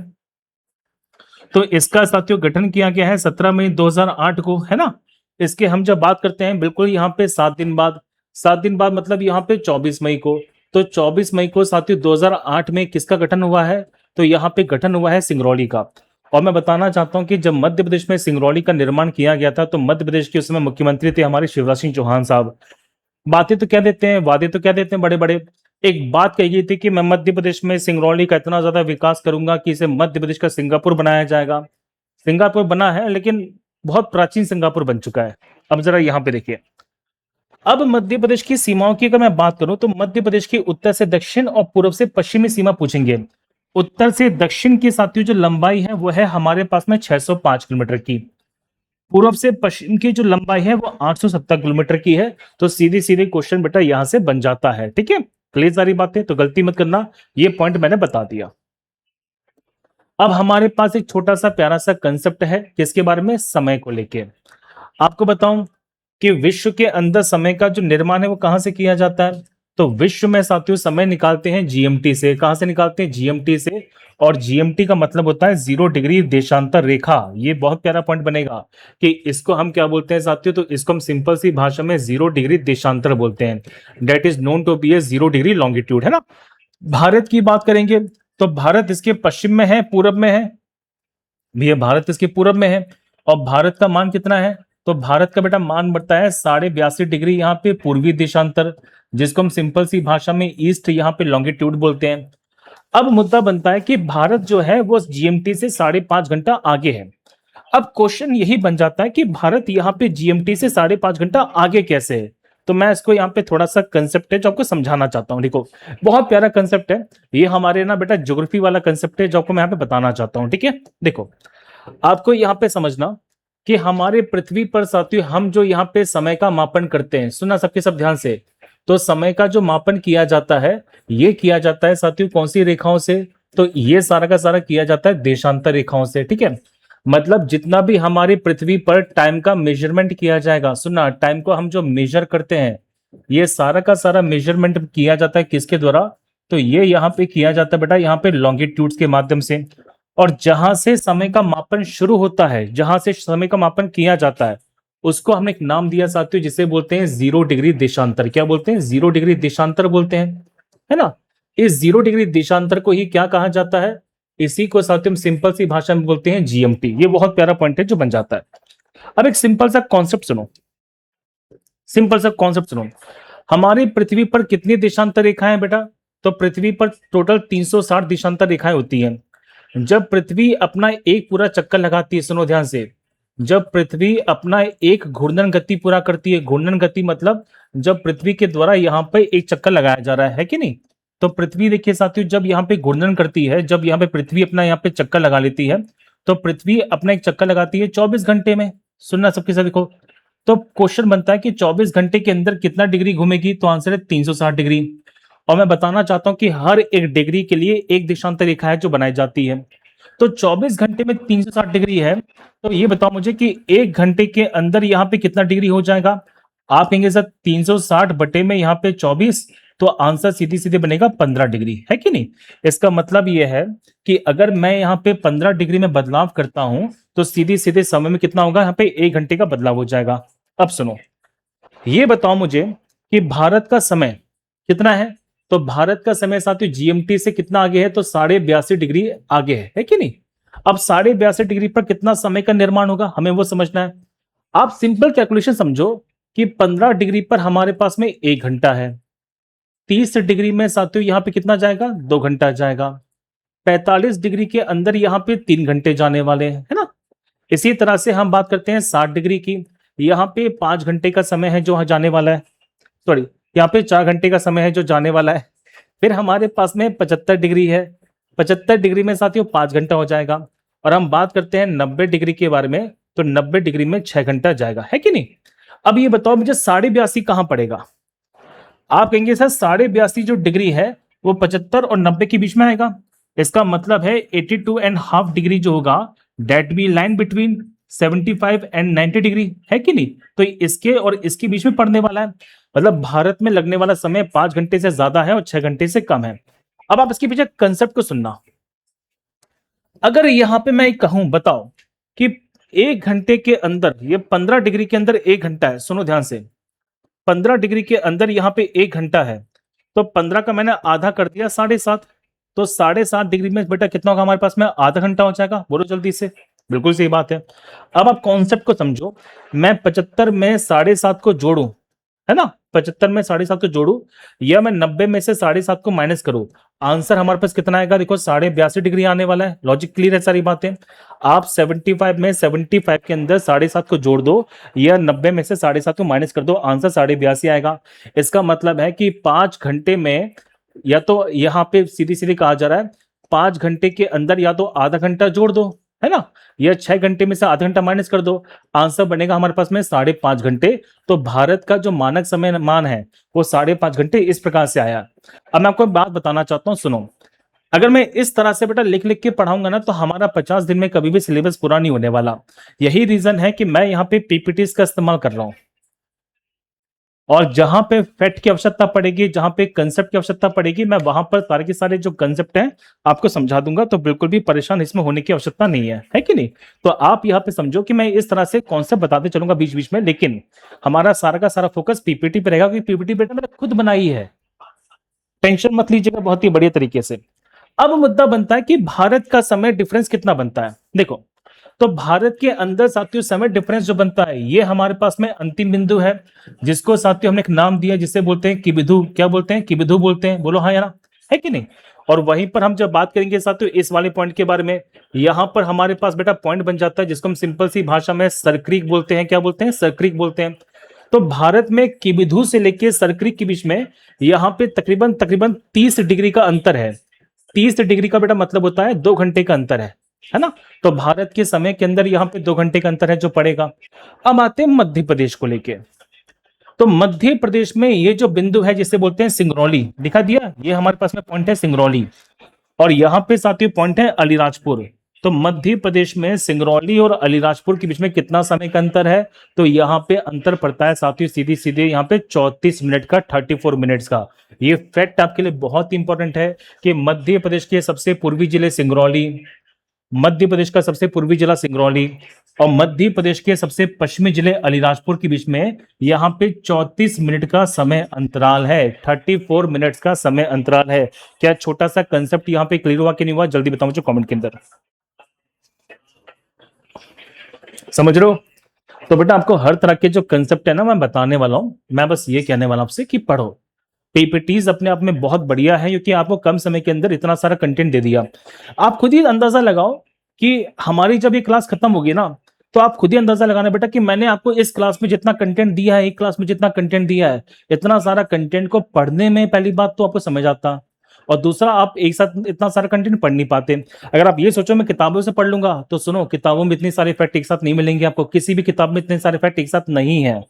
Speaker 1: तो इसका साथियों गठन किया गया है 17 मई 2008 को, है ना। इसके हम जब बात करते हैं बिल्कुल यहाँ पे 7 दिन बाद मतलब यहाँ पे 24 मई को। तो 24 मई को साथियों 2008 में किसका गठन हुआ है? तो यहाँ पे गठन हुआ है सिंगरौली का। और मैं बताना चाहता हूँ कि जब मध्य प्रदेश में सिंगरौली का निर्माण किया गया था तो मध्य प्रदेश के उस समय मुख्यमंत्री थे हमारे शिवराज सिंह चौहान साहब। बातें तो क्या देते हैं, वादे तो क्या देते हैं बड़े बड़े। एक बात कही गई थी कि मैं मध्य प्रदेश में सिंगरौली का इतना ज्यादा विकास करूंगा कि इसे मध्य प्रदेश का सिंगापुर बनाया जाएगा। सिंगापुर बना है लेकिन बहुत प्राचीन सिंगापुर बन चुका है। अब जरा यहाँ पे देखिए, अब मध्य प्रदेश की सीमाओं की अगर मैं बात करूं तो मध्य प्रदेश की उत्तर से दक्षिण और पूर्व से पश्चिमी सीमा पूछेंगे। उत्तर से दक्षिण की साथियों जो लंबाई है वो है हमारे पास में 605 किलोमीटर की। पूर्व से पश्चिम की जो लंबाई है वो 870 किलोमीटर की है। तो सीधी सीधी क्वेश्चन बेटा यहां से बन जाता है। ठीक है, क्लियर सारी बातें, तो गलती मत करना, ये पॉइंट मैंने बता दिया। अब हमारे पास एक छोटा सा प्यारा सा कंसेप्ट है किसके बारे में? समय को लेके। आपको बताऊं कि विश्व के अंदर समय का जो निर्माण है वो कहां से किया जाता है? तो विश्व में साथियों समय निकालते हैं जीएमटी से। कहां से निकालते हैं? जीएमटी से। और जीएमटी का मतलब होता है 0 डिग्री देशांतर रेखा। ये बहुत प्यारा पॉइंट बनेगा कि इसको हम क्या बोलते हैं साथियों? तो इसको हम सिंपल सी भाषा में 0 डिग्री देशांतर बोलते हैं। That is known to be a 0 degree longitude, है ना। भारत की बात करेंगे तो भारत इसके पश्चिम में है, पूरब में है। ये भारत इसके पूरब में है। और भारत का मान कितना है? तो भारत का बेटा मान बढ़ता है 82.5 डिग्री यहाँ पे पूर्वी देशांतर, जिसको हम सिंपल सी भाषा में ईस्ट यहाँ पे लॉन्गिट्यूड बोलते हैं। अब मुद्दा बनता है कि भारत जो है वो जीएमटी से 5.5 घंटा आगे है। अब क्वेश्चन यही बन जाता है कि भारत यहाँ पे जीएमटी से 5.5 घंटा आगे कैसे है? तो मैं इसको यहाँ पे थोड़ा सा कंसेप्ट है जो आपको समझाना चाहता हूँ। देखो बहुत प्यारा कंसेप्ट है ये, हमारे ना बेटा ज्योग्राफी वाला कंसेप्ट है जो आपको मैं यहाँ पे बताना चाहता हूँ। ठीक है, देखो आपको यहाँ पे समझना कि हमारे पृथ्वी पर साथियों हम जो यहाँ पे समय का मापन करते हैं, सुनना सबके सब ध्यान से। तो समय का जो मापन किया जाता है ये किया जाता है साथियों कौन सी रेखाओं से? तो ये सारा का सारा किया जाता है देशांतर रेखाओं से। ठीक है, मतलब जितना भी हमारी पृथ्वी पर टाइम का मेजरमेंट किया जाएगा, सुनना टाइम को हम जो मेजर करते हैं ये सारा का सारा मेजरमेंट किया जाता है किसके द्वारा? तो ये यहाँ पे किया जाता है बेटा यहाँ पे लॉन्गिट्यूड्स के माध्यम से। और जहां से समय का मापन शुरू होता है, जहां से समय का मापन किया जाता है उसको हमने एक नाम दिया साथियों जिसे बोलते हैं 0 डिग्री देशांतर। क्या बोलते हैं? 0 डिग्री देशांतर बोलते हैं, है ना। इस 0 डिग्री देशांतर को ही क्या कहा जाता है? इसी को साथियों हम सिंपल सी भाषा में बोलते हैं जीएमटी। ये बहुत प्यारा पॉइंट है जो बन जाता है। अब एक सिंपल सा कॉन्सेप्ट सुनो, सिंपल सा कॉन्सेप्ट सुनो। हमारी पृथ्वी पर कितनी देशांतर रेखाएं हैं बेटा? तो पृथ्वी पर टोटल 360 देशांतर रेखाएं होती हैं। जब पृथ्वी अपना एक पूरा चक्कर लगाती है, सुनो ध्यान से, जब पृथ्वी अपना एक घूर्णन गति पूरा करती है, घूर्णन गति मतलब जब पृथ्वी के द्वारा यहाँ पे एक चक्कर लगाया जा रहा है कि नहीं? तो पृथ्वी देखिए साथियों जब यहाँ पे घूर्णन करती है, जब यहाँ पे पृथ्वी अपना यहाँ पे चक्कर लगा लेती है, तो पृथ्वी अपना एक चक्कर लगाती है 24 घंटे में। सुनना सबके साथ, देखो तो क्वेश्चन बनता है कि 24 घंटे के अंदर कितना डिग्री घूमेगी, तो आंसर है 360 डिग्री। और मैं बताना चाहता हूं कि हर एक डिग्री के लिए एक देशांतर रेखा है जो बनाई जाती है। तो 24 घंटे में 360 डिग्री है, तो ये बताओ मुझे कि एक घंटे के अंदर यहाँ पे कितना डिग्री हो जाएगा। आप कहेंगे सर 360 बटे में यहाँ पे 24, तो आंसर सीधी सीधे बनेगा 15 डिग्री, है कि नहीं। इसका मतलब ये है कि अगर मैं यहाँ पे 15 डिग्री में बदलाव करता हूं तो सीधे सीधे समय में कितना होगा, यहाँ पे 1 घंटे का बदलाव हो जाएगा। अब सुनो, ये बताओ मुझे कि भारत का समय कितना है। तो भारत का समय साथियों जीएमटी से कितना आगे है, तो 82.5 डिग्री आगे है कि नहीं। अब 82.5 डिग्री पर कितना समय का निर्माण होगा, हमें वो समझना है। आप सिंपल कैलकुलेशन समझो कि 15 डिग्री पर हमारे पास में 1 घंटा है, 30 डिग्री में साथियों यहां पे कितना जाएगा, 2 घंटा जाएगा, 45 डिग्री के अंदर यहाँ पे 3 घंटे जाने वाले हैं, है ना। इसी तरह से हम बात करते हैं 60 डिग्री की, यहाँ पे 5 घंटे का समय है जो जाने वाला है, सॉरी यहाँ पे 4 घंटे का समय है जो जाने वाला है। फिर हमारे पास में 75 डिग्री है, 75 डिग्री में साथियों 5 घंटा हो जाएगा। और हम बात करते हैं 90 डिग्री के बारे में, तो 90 डिग्री में 6 घंटा जाएगा, है कि नहीं। अब ये बताओ मुझे 82.5 कहां पड़ेगा। आप कहेंगे सर 82.5 जो डिग्री है वो 75 और 90 के बीच में आएगा। इसका मतलब है 82.5 डिग्री जो होगा that be line between 75 and 90 degree, है कि नहीं। तो इसके और इसके बीच में पड़ने वाला है, मतलब भारत में लगने वाला समय 5 घंटे से ज्यादा है और 6 घंटे से कम है। अब आप इसके पीछे कंसेप्ट को सुनना। अगर यहां पे मैं कहूं, बताओ कि 1 घंटे के अंदर, ये 15 डिग्री के अंदर 1 घंटा है, सुनो ध्यान से, 15 डिग्री के अंदर यहाँ पे 1 घंटा है, तो 15 का मैंने आधा कर दिया 7.5, तो 7.5 डिग्री में बेटा कितना होगा हमारे पास में, आधा घंटा हो जाएगा। बोलो जल्दी से, बिल्कुल सही बात है। अब आप कॉन्सेप्ट को समझो, मैं 75 में 7.5 को जोड़ू, है ना, 75 में 7.5 को जोड़ू, या मैं 90 में से 7.5 को माइनस करूं, आंसर हमारे पास कितना आएगा, देखो 82.5 डिग्री आने वाला है। लॉजिक क्लियर है, सारी बातें। आप 75 में 75 के अंदर 7.5 को जोड़ दो, या 90 में से 7.5 को माइनस कर दो, आंसर 82.5 आएगा। इसका मतलब है कि 5 घंटे में, या तो यहां पे सीधी सीधी कहा जा रहा है 5 घंटे के अंदर या तो आधा घंटा जोड़ दो, है ना, या 6 घंटे में से आधा घंटा माइनस कर दो, आंसर बनेगा हमारे पास में 5.5 घंटे। तो भारत का जो मानक समय मान है वो 5.5 घंटे इस प्रकार से आया। अब मैं आपको एक बात बताना चाहता हूं, सुनो, अगर मैं इस तरह से बेटा लिख लिख के पढ़ाऊंगा ना, तो हमारा 50 दिन में कभी भी सिलेबस पूरा नहीं होने वाला। यही रीजन है कि मैं यहाँ पे पीपीटीज का इस्तेमाल कर रहा हूं, और जहां पे फैक्ट की आवश्यकता पड़ेगी, जहां पे कंसेप्ट की आवश्यकता पड़ेगी, मैं वहां पर सारे के सारे जो कंसेप्ट हैं आपको समझा दूंगा। तो बिल्कुल भी परेशान इसमें होने की आवश्यकता नहीं है कि नहीं। तो आप यहाँ पे समझो कि मैं इस तरह से कॉन्सेप्ट बताते चलूंगा बीच बीच में, लेकिन हमारा सारा का सारा फोकस पीपीटी पे रहेगा, क्योंकि पीपीटी बेटा मैंने खुद बनाई है, टेंशन मत लीजिएगा, बहुत ही बढ़िया तरीके से। अब मुद्दा बनता है कि भारत का समय डिफरेंस कितना बनता है। देखो, तो भारत के अंदर साथियों समय डिफरेंस जो बनता है, ये हमारे पास में अंतिम बिंदु है, जिसको साथियों हमने एक नाम दिया, जिसे बोलते हैं किबिधु। क्या बोलते हैं, किबिधु बोलते हैं, बोलो हाँ या ना, है कि नहीं। और वहीं पर हम जब बात करेंगे साथियों इस वाले पॉइंट के बारे में, यहां पर हमारे पास बेटा पॉइंट बन जाता है, जिसको हम सिंपल सी भाषा में सरक्रीक बोलते हैं। क्या बोलते हैं, सरक्रीक बोलते हैं। तो भारत में किबिधु से लेके सरक्रीक के बीच में यहाँ पे तकरीबन तकरीबन 30 डिग्री का अंतर है। 30 डिग्री का बेटा मतलब होता है 2 घंटे का अंतर है ना। तो भारत के समय के अंदर यहाँ पे 2 घंटे का अंतर है जो पड़ेगा। अब आते हैं मध्य प्रदेश को लेके। तो मध्य प्रदेश में ये जो बिंदु है जिसे बोलते हैं सिंगरौली, दिखा दिया, ये हमारे पास में पॉइंट है सिंगरौली, और यहाँ पे साथियों पॉइंट है अलीराजपुर। तो मध्य प्रदेश में सिंगरौली और अलीराजपुर के बीच में कितना समय का अंतर है, तो यहाँ पे अंतर पड़ता है साथियों सीधी सीधे यहाँ पे 34 मिनट का, 34 मिनट्स का। ये फैक्ट आपके लिए बहुत इंपॉर्टेंट है कि मध्य प्रदेश के सबसे पूर्वी जिले सिंगरौली, मध्य प्रदेश का सबसे पूर्वी जिला सिंगरौली और मध्य प्रदेश के सबसे पश्चिमी जिले अलीराजपुर के बीच में यहाँ पे 34 मिनट का समय अंतराल है, 34 मिनट्स का समय अंतराल है। क्या छोटा सा कंसेप्ट यहाँ पे क्लियर हुआ कि नहीं हुआ, जल्दी बताओ मुझे कमेंट के अंदर। समझ रहे हो। तो बेटा आपको हर तरह के जो कंसेप्ट है ना मैं बताने वाला हूं, मैं बस ये कहने वाला आपसे कि पढ़ो। पीपीटीज अपने आप में बहुत बढ़िया है, क्योंकि आपको कम समय के अंदर इतना सारा कंटेंट दे दिया। आप खुद ही अंदाजा लगाओ कि हमारी जब ये क्लास खत्म होगी ना, तो आप खुद ही अंदाजा लगाना बेटा कि मैंने आपको इस क्लास में जितना कंटेंट दिया है, एक क्लास में जितना कंटेंट दिया है, इतना सारा कंटेंट को पढ़ने में पहली बात तो आपको समझ आता, और दूसरा आप एक साथ इतना सारा कंटेंट पढ़ नहीं पाते। अगर आप ये सोचो मैं किताबों से पढ़ लूंगा, तो सुनो, किताबों में इतने सारे फैक्ट एक साथ नहीं मिलेंगे आपको, किसी भी किताब में इतने सारे फैक्ट एक साथ नहीं है।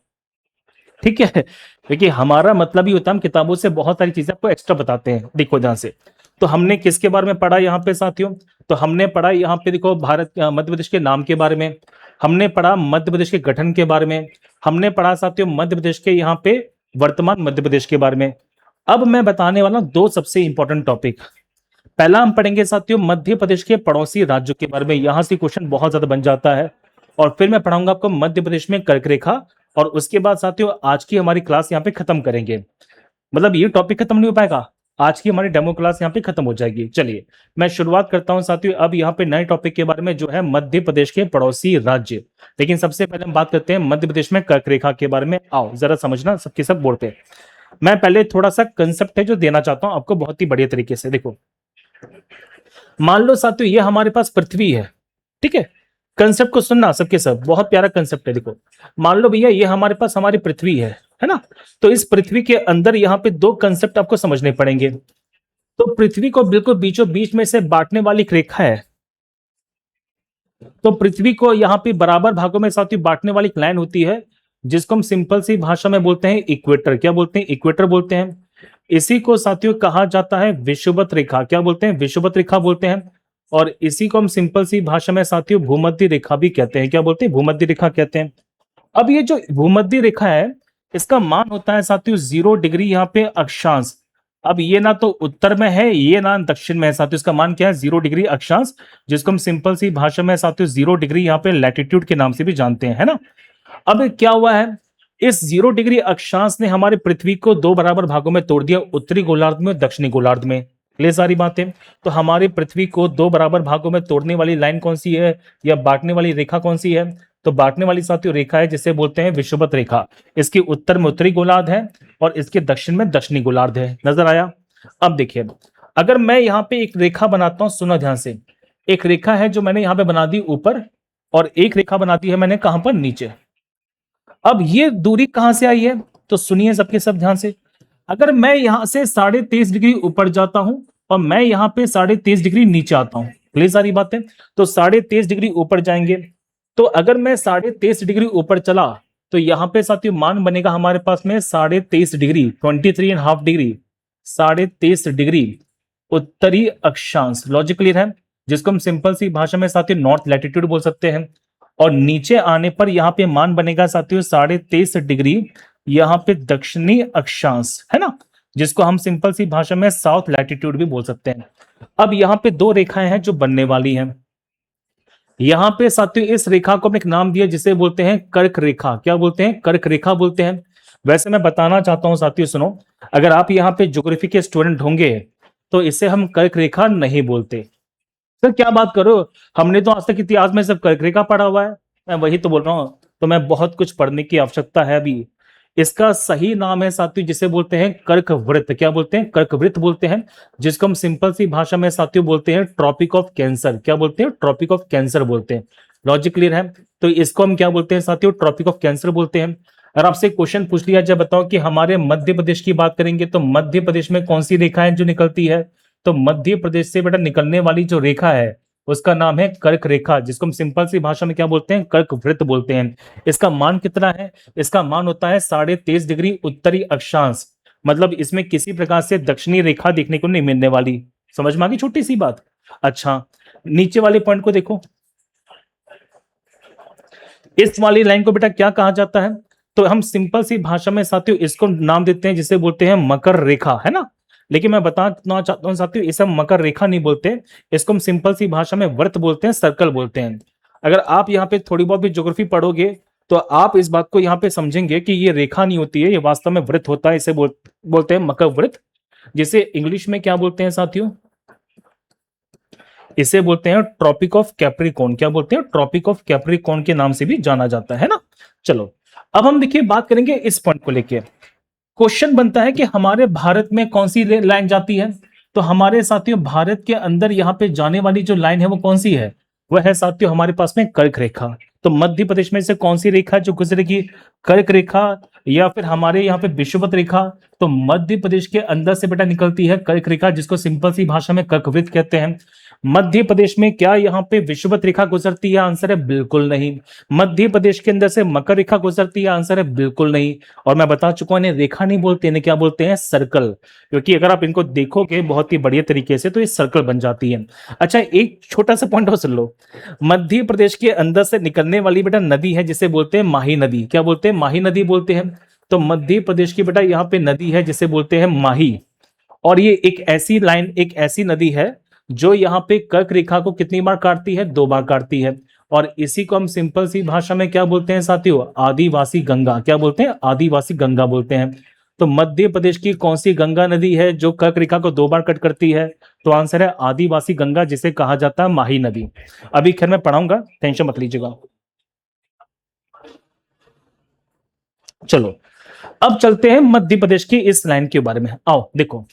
Speaker 1: ठीक है, देखिए हमारा मतलब ही होता है हम किताबों से बहुत सारी चीजें आपको एक्स्ट्रा बताते हैं। देखो ध्यान से, तो हमने किसके बारे में पढ़ा यहाँ पे साथियों, तो हमने पढ़ा यहाँ पे देखो मध्य प्रदेश के नाम के बारे में, हमने पढ़ा मध्य प्रदेश के गठन के बारे में, हमने पढ़ा साथियों मध्य प्रदेश के यहाँ पे वर्तमान मध्य प्रदेश के बारे में। अब मैं बताने वाला हूं दो सबसे इंपॉर्टेंट टॉपिक। पहला हम पढ़ेंगे साथियों मध्य प्रदेश के पड़ोसी राज्यों के बारे में, यहां से क्वेश्चन बहुत ज्यादा बन जाता है। और फिर मैं पढ़ाऊंगा आपको मध्य प्रदेश में कर्क रेखा, और उसके बाद साथियों आज की हमारी क्लास यहाँ पे खत्म करेंगे। मतलब ये टॉपिक खत्म नहीं हो पाएगा, आज की हमारी डेमो क्लास यहाँ पे खत्म हो जाएगी। चलिए मैं शुरुआत करता हूँ साथियों अब यहाँ पे नए टॉपिक के बारे में, जो है मध्य प्रदेश के पड़ोसी राज्य। लेकिन सबसे पहले हम बात करते हैं मध्य प्रदेश में कर्क रेखा के बारे में। आओ जरा समझना सबके सब बोर्ड पे। मैं पहले थोड़ा सा कंसेप्ट है जो देना चाहता हूं आपको बहुत ही बढ़िया तरीके से। देखो मान लो साथियों ये हमारे पास पृथ्वी है, ठीक है, कंसेप्ट को सुनना सबके सब, बहुत प्यारा कंसेप्ट है। देखो मान लो भैया ये हमारे पास हमारी पृथ्वी है ना, तो इस पृथ्वी के अंदर यहाँ पे दो कंसेप्ट आपको समझने पड़ेंगे। तो पृथ्वी को बिल्कुल बीचों बीच में से बांटने वाली एक रेखा है, तो पृथ्वी को यहाँ पे बराबर भागों में साथियों बांटने वाली एक लाइन होती है, जिसको हम सिंपल सी भाषा में बोलते हैं इक्वेटर। क्या बोलते हैं? इक्वेटर बोलते हैं। इसी को साथियों कहा जाता है विषुवत रेखा। क्या बोलते हैं? विषुवत रेखा बोलते हैं। और इसी को हम सिंपल सी भाषा में साथियों भूमध्य रेखा भी कहते हैं। क्या बोलते हैं? भूमध्य रेखा कहते हैं। अब ये जो भूमध्य रेखा है इसका मान होता है साथियों 0 डिग्री यहाँ पे अक्षांश। अब ये ना तो उत्तर में है, ये ना दक्षिण में है साथियों, इसका मान क्या है? 0 डिग्री अक्षांश, जिसको हम सिंपल सी भाषा में साथियों 0 डिग्री यहाँ पे लैटिट्यूड के नाम से भी जानते हैं, है ना। अब क्या हुआ है, इस 0 डिग्री अक्षांश ने हमारी पृथ्वी को दो बराबर भागों में तोड़ दिया, उत्तरी गोलार्ध में और दक्षिणी गोलार्ध में। ये सारी बातें, तो हमारी पृथ्वी को दो बराबर भागों में तोड़ने वाली लाइन कौन सी है, या बांटने वाली रेखा कौन सी है? तो बांटने वाली साथियों रेखा है जिसे बोलते हैं विषुवत रेखा। इसके उत्तर में उत्तरी गोलार्ध है और इसके दक्षिण में दक्षिणी गोलार्ध है। नजर आया? अब देखिए अगर मैं यहाँ पे एक रेखा बनाता हूं, सुनो ध्यान से, एक रेखा है जो मैंने यहाँ पे बना दी ऊपर, और एक रेखा बना दी है मैंने कहां पर? नीचे। अब ये दूरी कहां से आई है, तो सुनिए सबके सब ध्यान से। अगर मैं यहां से 23.5 डिग्री ऊपर जाता हूं और मैं यहां पे 23.5 डिग्री नीचे आता हूं, क्लियर सारी बातें, तो 23.5 डिग्री ऊपर जाएंगे। तो अगर मैं 23.5 डिग्री ऊपर चला तो यहां पे साथियों मान बनेगा हमारे पास में 23.5 डिग्री, 23.5 डिग्री, 23.5 डिग्री उत्तरी अक्षांश। लॉजिक क्लियर है? जिसको हम सिंपल सी भाषा में साथियों नॉर्थ लैटिट्यूड बोल सकते हैं। और नीचे आने पर यहाँ पे मान बनेगा साथियों 23.5 डिग्री यहाँ पे दक्षिणी अक्षांश, है ना, जिसको हम सिंपल सी भाषा में साउथ लैटिट्यूड भी बोल सकते हैं। अब यहाँ पे दो रेखाएं हैं जो बनने वाली हैं। यहाँ पे साथियों इस रेखा को हमने एक नाम दिया जिसे बोलते हैं कर्क रेखा। क्या बोलते हैं? कर्क रेखा बोलते हैं। वैसे मैं बताना चाहता हूं साथियों, सुनो, अगर आप यहाँ पे ज्योग्राफी के स्टूडेंट होंगे तो इसे हम कर्क रेखा नहीं बोलते। सर क्या बात करो, हमने तो आज तक इतिहास में सब कर्क रेखा पढ़ा हुआ है। मैं वही तो बोल रहा हूँ, तो मैं बहुत कुछ पढ़ने की आवश्यकता है अभी। इसका सही नाम है साथियों जिसे बोलते हैं कर्क वृत्त। क्या बोलते हैं? कर्क वृत्त बोलते हैं, जिसको हम सिंपल सी भाषा में साथियों बोलते हैं ट्रॉपिक ऑफ कैंसर। क्या बोलते हैं? ट्रॉपिक ऑफ कैंसर बोलते हैं। लॉजिक क्लियर है? तो इसको हम क्या बोलते हैं साथियों? ट्रॉपिक ऑफ कैंसर बोलते हैं। अगर आपसे क्वेश्चन पूछ लिया जाए, बताओ कि हमारे मध्य प्रदेश की बात करेंगे तो मध्य प्रदेश में कौन सी रेखा है जो निकलती है, तो मध्य प्रदेश से बेटा निकलने वाली जो रेखा है उसका नाम है कर्क रेखा, जिसको हम सिंपल सी भाषा में क्या बोलते हैं? कर्क वृत्त बोलते हैं। इसका मान कितना है? इसका मान होता है 23.5 डिग्री उत्तरी अक्षांश। मतलब इसमें किसी प्रकार से दक्षिणी रेखा देखने को नहीं मिलने वाली। समझ में आ गई छोटी सी बात? अच्छा, नीचे वाले पॉइंट को देखो, इस वाली लाइन को बेटा क्या कहा जाता है? तो हम सिंपल सी भाषा में साथियों इसको नाम देते हैं जिसे बोलते हैं मकर रेखा, है ना। लेकिन मैं बताना चाहता हूं साथियों, इसे हम मकर रेखा नहीं बोलते, इसको हम सिंपल सी भाषा में वृत्त बोलते हैं, सर्कल बोलते हैं। अगर आप यहाँ पे थोड़ी बहुत भी ज्योग्राफी पढ़ोगे तो आप इस बात को यहाँ पे समझेंगे कि ये रेखा नहीं होती है, ये वास्तव में वृत्त होता है। इसे बोलते हैं मकर वृत्त, जिसे इंग्लिश में क्या बोलते हैं साथियों? इसे बोलते हैं ट्रॉपिक ऑफ कैप्रिकॉर्न। क्या बोलते हैं? ट्रॉपिक ऑफ कैप्रिकॉर्न के नाम से भी जाना जाता है ना। चलो अब हम देखिए बात करेंगे इस पॉइंट को लेके। क्वेश्चन बनता है कि हमारे भारत में कौन सी लाइन जाती है, तो हमारे साथियों भारत के अंदर यहाँ पे जाने वाली जो लाइन है वो कौन सी है? वह है साथियों हमारे पास में कर्क रेखा। तो मध्य प्रदेश में से कौन सी रेखा जो गुजरेगी, कर्क रेखा या फिर हमारे यहाँ पे विषुवत रेखा? तो मध्य प्रदेश के अंदर से बेटा निकलती है कर्क रेखा, जिसको सिंपल सी भाषा में कर्कवृत्त कहते हैं। मध्य प्रदेश में क्या यहाँ पे विषुवत रेखा गुजरती है? आंसर है बिल्कुल नहीं। मध्य प्रदेश के अंदर से मकर रेखा गुजरती है? आंसर है बिल्कुल नहीं। और मैं बता चुका हूं इन्हें रेखा नहीं बोलते, इन्हें क्या बोलते हैं? सर्कल। क्योंकि अगर आप इनको देखोगे बहुत ही बढ़िया तरीके से तो ये सर्कल बन जाती है। अच्छा, एक छोटा सा पॉइंट और सुन लो। मध्य प्रदेश के अंदर से निकलने वाली बेटा नदी है जिसे बोलते हैं माही नदी। क्या बोलते हैं? माही नदी बोलते हैं। तो मध्य प्रदेश की बेटा यहाँ पे नदी है जिसे बोलते हैं माही। और ये एक ऐसी लाइन, एक ऐसी नदी है जो यहाँ पे कर्क रेखा को कितनी बार काटती है? 2 बार काटती है। और इसी को हम सिंपल सी भाषा में क्या बोलते हैं साथियों? आदिवासी गंगा। क्या बोलते हैं? आदिवासी गंगा बोलते हैं। तो मध्य प्रदेश की कौन सी गंगा नदी है जो कर्क रेखा को 2 बार कट करती है? तो आंसर है आदिवासी गंगा, जिसे कहा जाता है माही नदी। अभी खैर मैं पढ़ाऊंगा, टेंशन मत लीजिएगा। चलो अब चलते हैं मध्य प्रदेश की इस लाइन के बारे में। आओ देखो,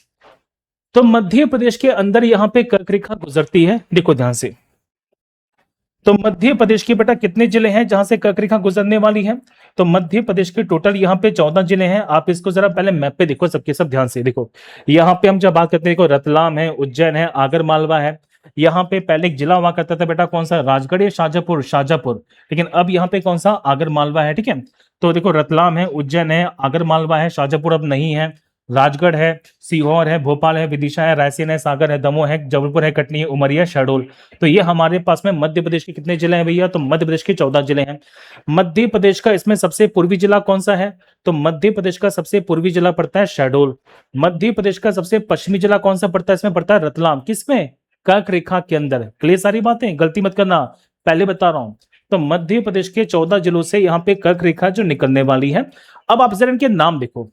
Speaker 1: तो मध्य प्रदेश के अंदर यहाँ पे कर्क रेखा गुजरती है। देखो ध्यान से, तो मध्य प्रदेश के बेटा कितने जिले हैं जहां से कर्क रेखा गुजरने वाली है? तो मध्य प्रदेश के टोटल यहाँ पे 14 जिले हैं। आप इसको जरा पहले मैप पे देखो, सबके सब ध्यान से देखो। यहाँ पे हम जब बात करते हैं, देखो रतलाम है, उज्जैन है, आगर मालवा है। यहाँ पे पहले एक जिला हुआ करता था बेटा, कौन सा? राजगढ़ या शाजापुर? शाजापुर। लेकिन अब यहाँ पे कौन सा? आगर मालवा है। ठीक है, तो देखो रतलाम है, उज्जैन है, आगर मालवा है, शाजापुर अब नहीं है, राजगढ़ है, सीहोर है, भोपाल है, विदिशा है, रायसेन है, सागर है, दमोह है, जबलपुर है, कटनी है, उमरिया, शहडोल। तो ये हमारे पास में मध्य प्रदेश के कितने जिले हैं भैया? तो मध्य प्रदेश के 14 जिले हैं। मध्य प्रदेश का इसमें सबसे पूर्वी जिला कौन सा है? तो मध्य प्रदेश का सबसे पूर्वी जिला पड़ता है शहडोल। मध्य प्रदेश का सबसे पश्चिमी जिला कौन सा पड़ता है? इसमें पड़ता है रतलाम। किसमें? कर्क रेखा के अंदर। क्लियर सारी बातें, गलती मत करना, पहले बता रहा हूं। तो मध्य प्रदेश के 14 जिलों से यहाँ पे कर्क रेखा जो निकलने वाली है। अब आप जरा इनके नाम देखो।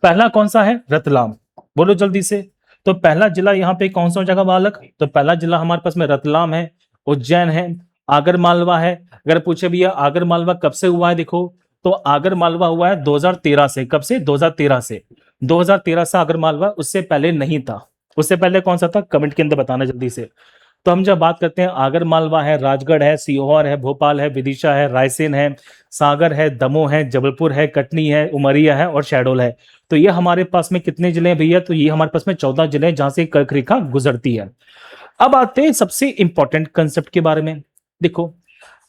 Speaker 1: पहला कौन सा है? रतलाम। बोलो जल्दी से। तो पहला जिला यहाँ पे कौन सा जगह बालक? तो पहला जिला हमारे पास में रतलाम है, उज्जैन है, आगर मालवा है। अगर पूछे भैया आगर मालवा कब से हुआ है, देखो तो आगर मालवा हुआ है 2013 से। कब से? 2013 से। 2013 से आगर मालवा, उससे पहले नहीं था। उससे पहले कौन सा था? कमेंट के अंदर बताना जल्दी से। तो हम जब बात करते हैं, आगर मालवा है, राजगढ़ है, सीहोर है, भोपाल है, विदिशा है, रायसेन है, सागर है, दमोह है, जबलपुर है, कटनी है, उमरिया है और शहडोल है। तो ये हमारे पास में कितने जिले हैं भैया? तो ये हमारे पास में 14 जिले हैं जहां से कर्क रेखा गुजरती है। अब आते हैं सबसे इंपॉर्टेंट कंसेप्ट के बारे में। देखो,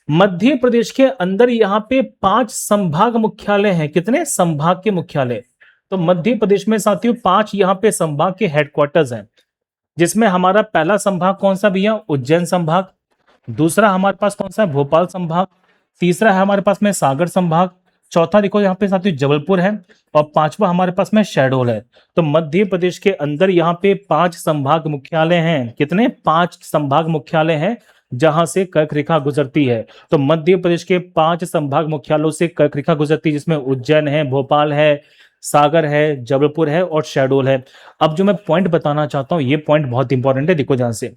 Speaker 1: मध्य प्रदेश के अंदर यहाँ पे 5 संभाग मुख्यालय हैं। कितने? संभाग के मुख्यालय। तो मध्य प्रदेश में साथियों 5 यहाँ पे संभाग के हेडक्वार्टर्स हैं, जिसमें हमारा पहला संभाग कौन सा भैया? उज्जैन संभाग। दूसरा हमारे पास कौन सा? भोपाल संभाग। तीसरा है हमारे पास में सागर संभाग। चौथा देखो यहाँ पे साथियों जबलपुर है। और पांचवा हमारे पास में शहडोल है। तो मध्य प्रदेश के अंदर यहाँ पे 5 संभाग मुख्यालय हैं। कितने? 5 संभाग मुख्यालय हैं जहां से कर्क रेखा गुजरती है। तो मध्य प्रदेश के 5 संभाग मुख्यालयों से कर्क रेखा गुजरती है, जिसमें उज्जैन है, भोपाल है, सागर है, जबलपुर है और शहडोल है। अब जो मैं पॉइंट बताना चाहता हूं, ये पॉइंट बहुत इंपॉर्टेंट है, देखो ध्यान से।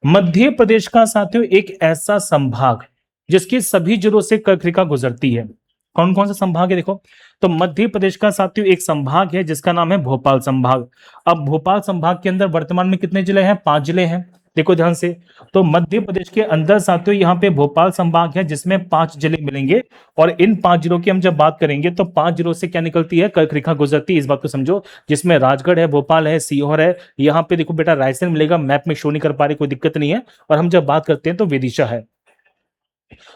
Speaker 1: मध्य प्रदेश का साथियों एक ऐसा संभाग जिसकी सभी जिलों से कर्क रेखा गुजरती है। कौन कौन सा संभाग है? देखो, तो मध्य प्रदेश का साथियों एक संभाग है जिसका नाम है भोपाल संभाग। अब भोपाल संभाग के अंदर वर्तमान में कितने जिले हैं? 5 जिले हैं। देखो ध्यान से, तो मध्य प्रदेश के अंदर साथियों यहाँ पे भोपाल संभाग है जिसमें 5 जिले मिलेंगे। और इन 5 जिलों की हम जब बात करेंगे तो 5 जिलों से क्या निकलती है? कर्क रेखा गुजरती है। इस बात को समझो, जिसमें राजगढ़ है, भोपाल है, सीहोर है। यहाँ पे देखो बेटा रायसेन मिलेगा, मैप में शो नहीं कर पा रही, कोई दिक्कत नहीं है। और हम जब बात करते हैं तो विदिशा है।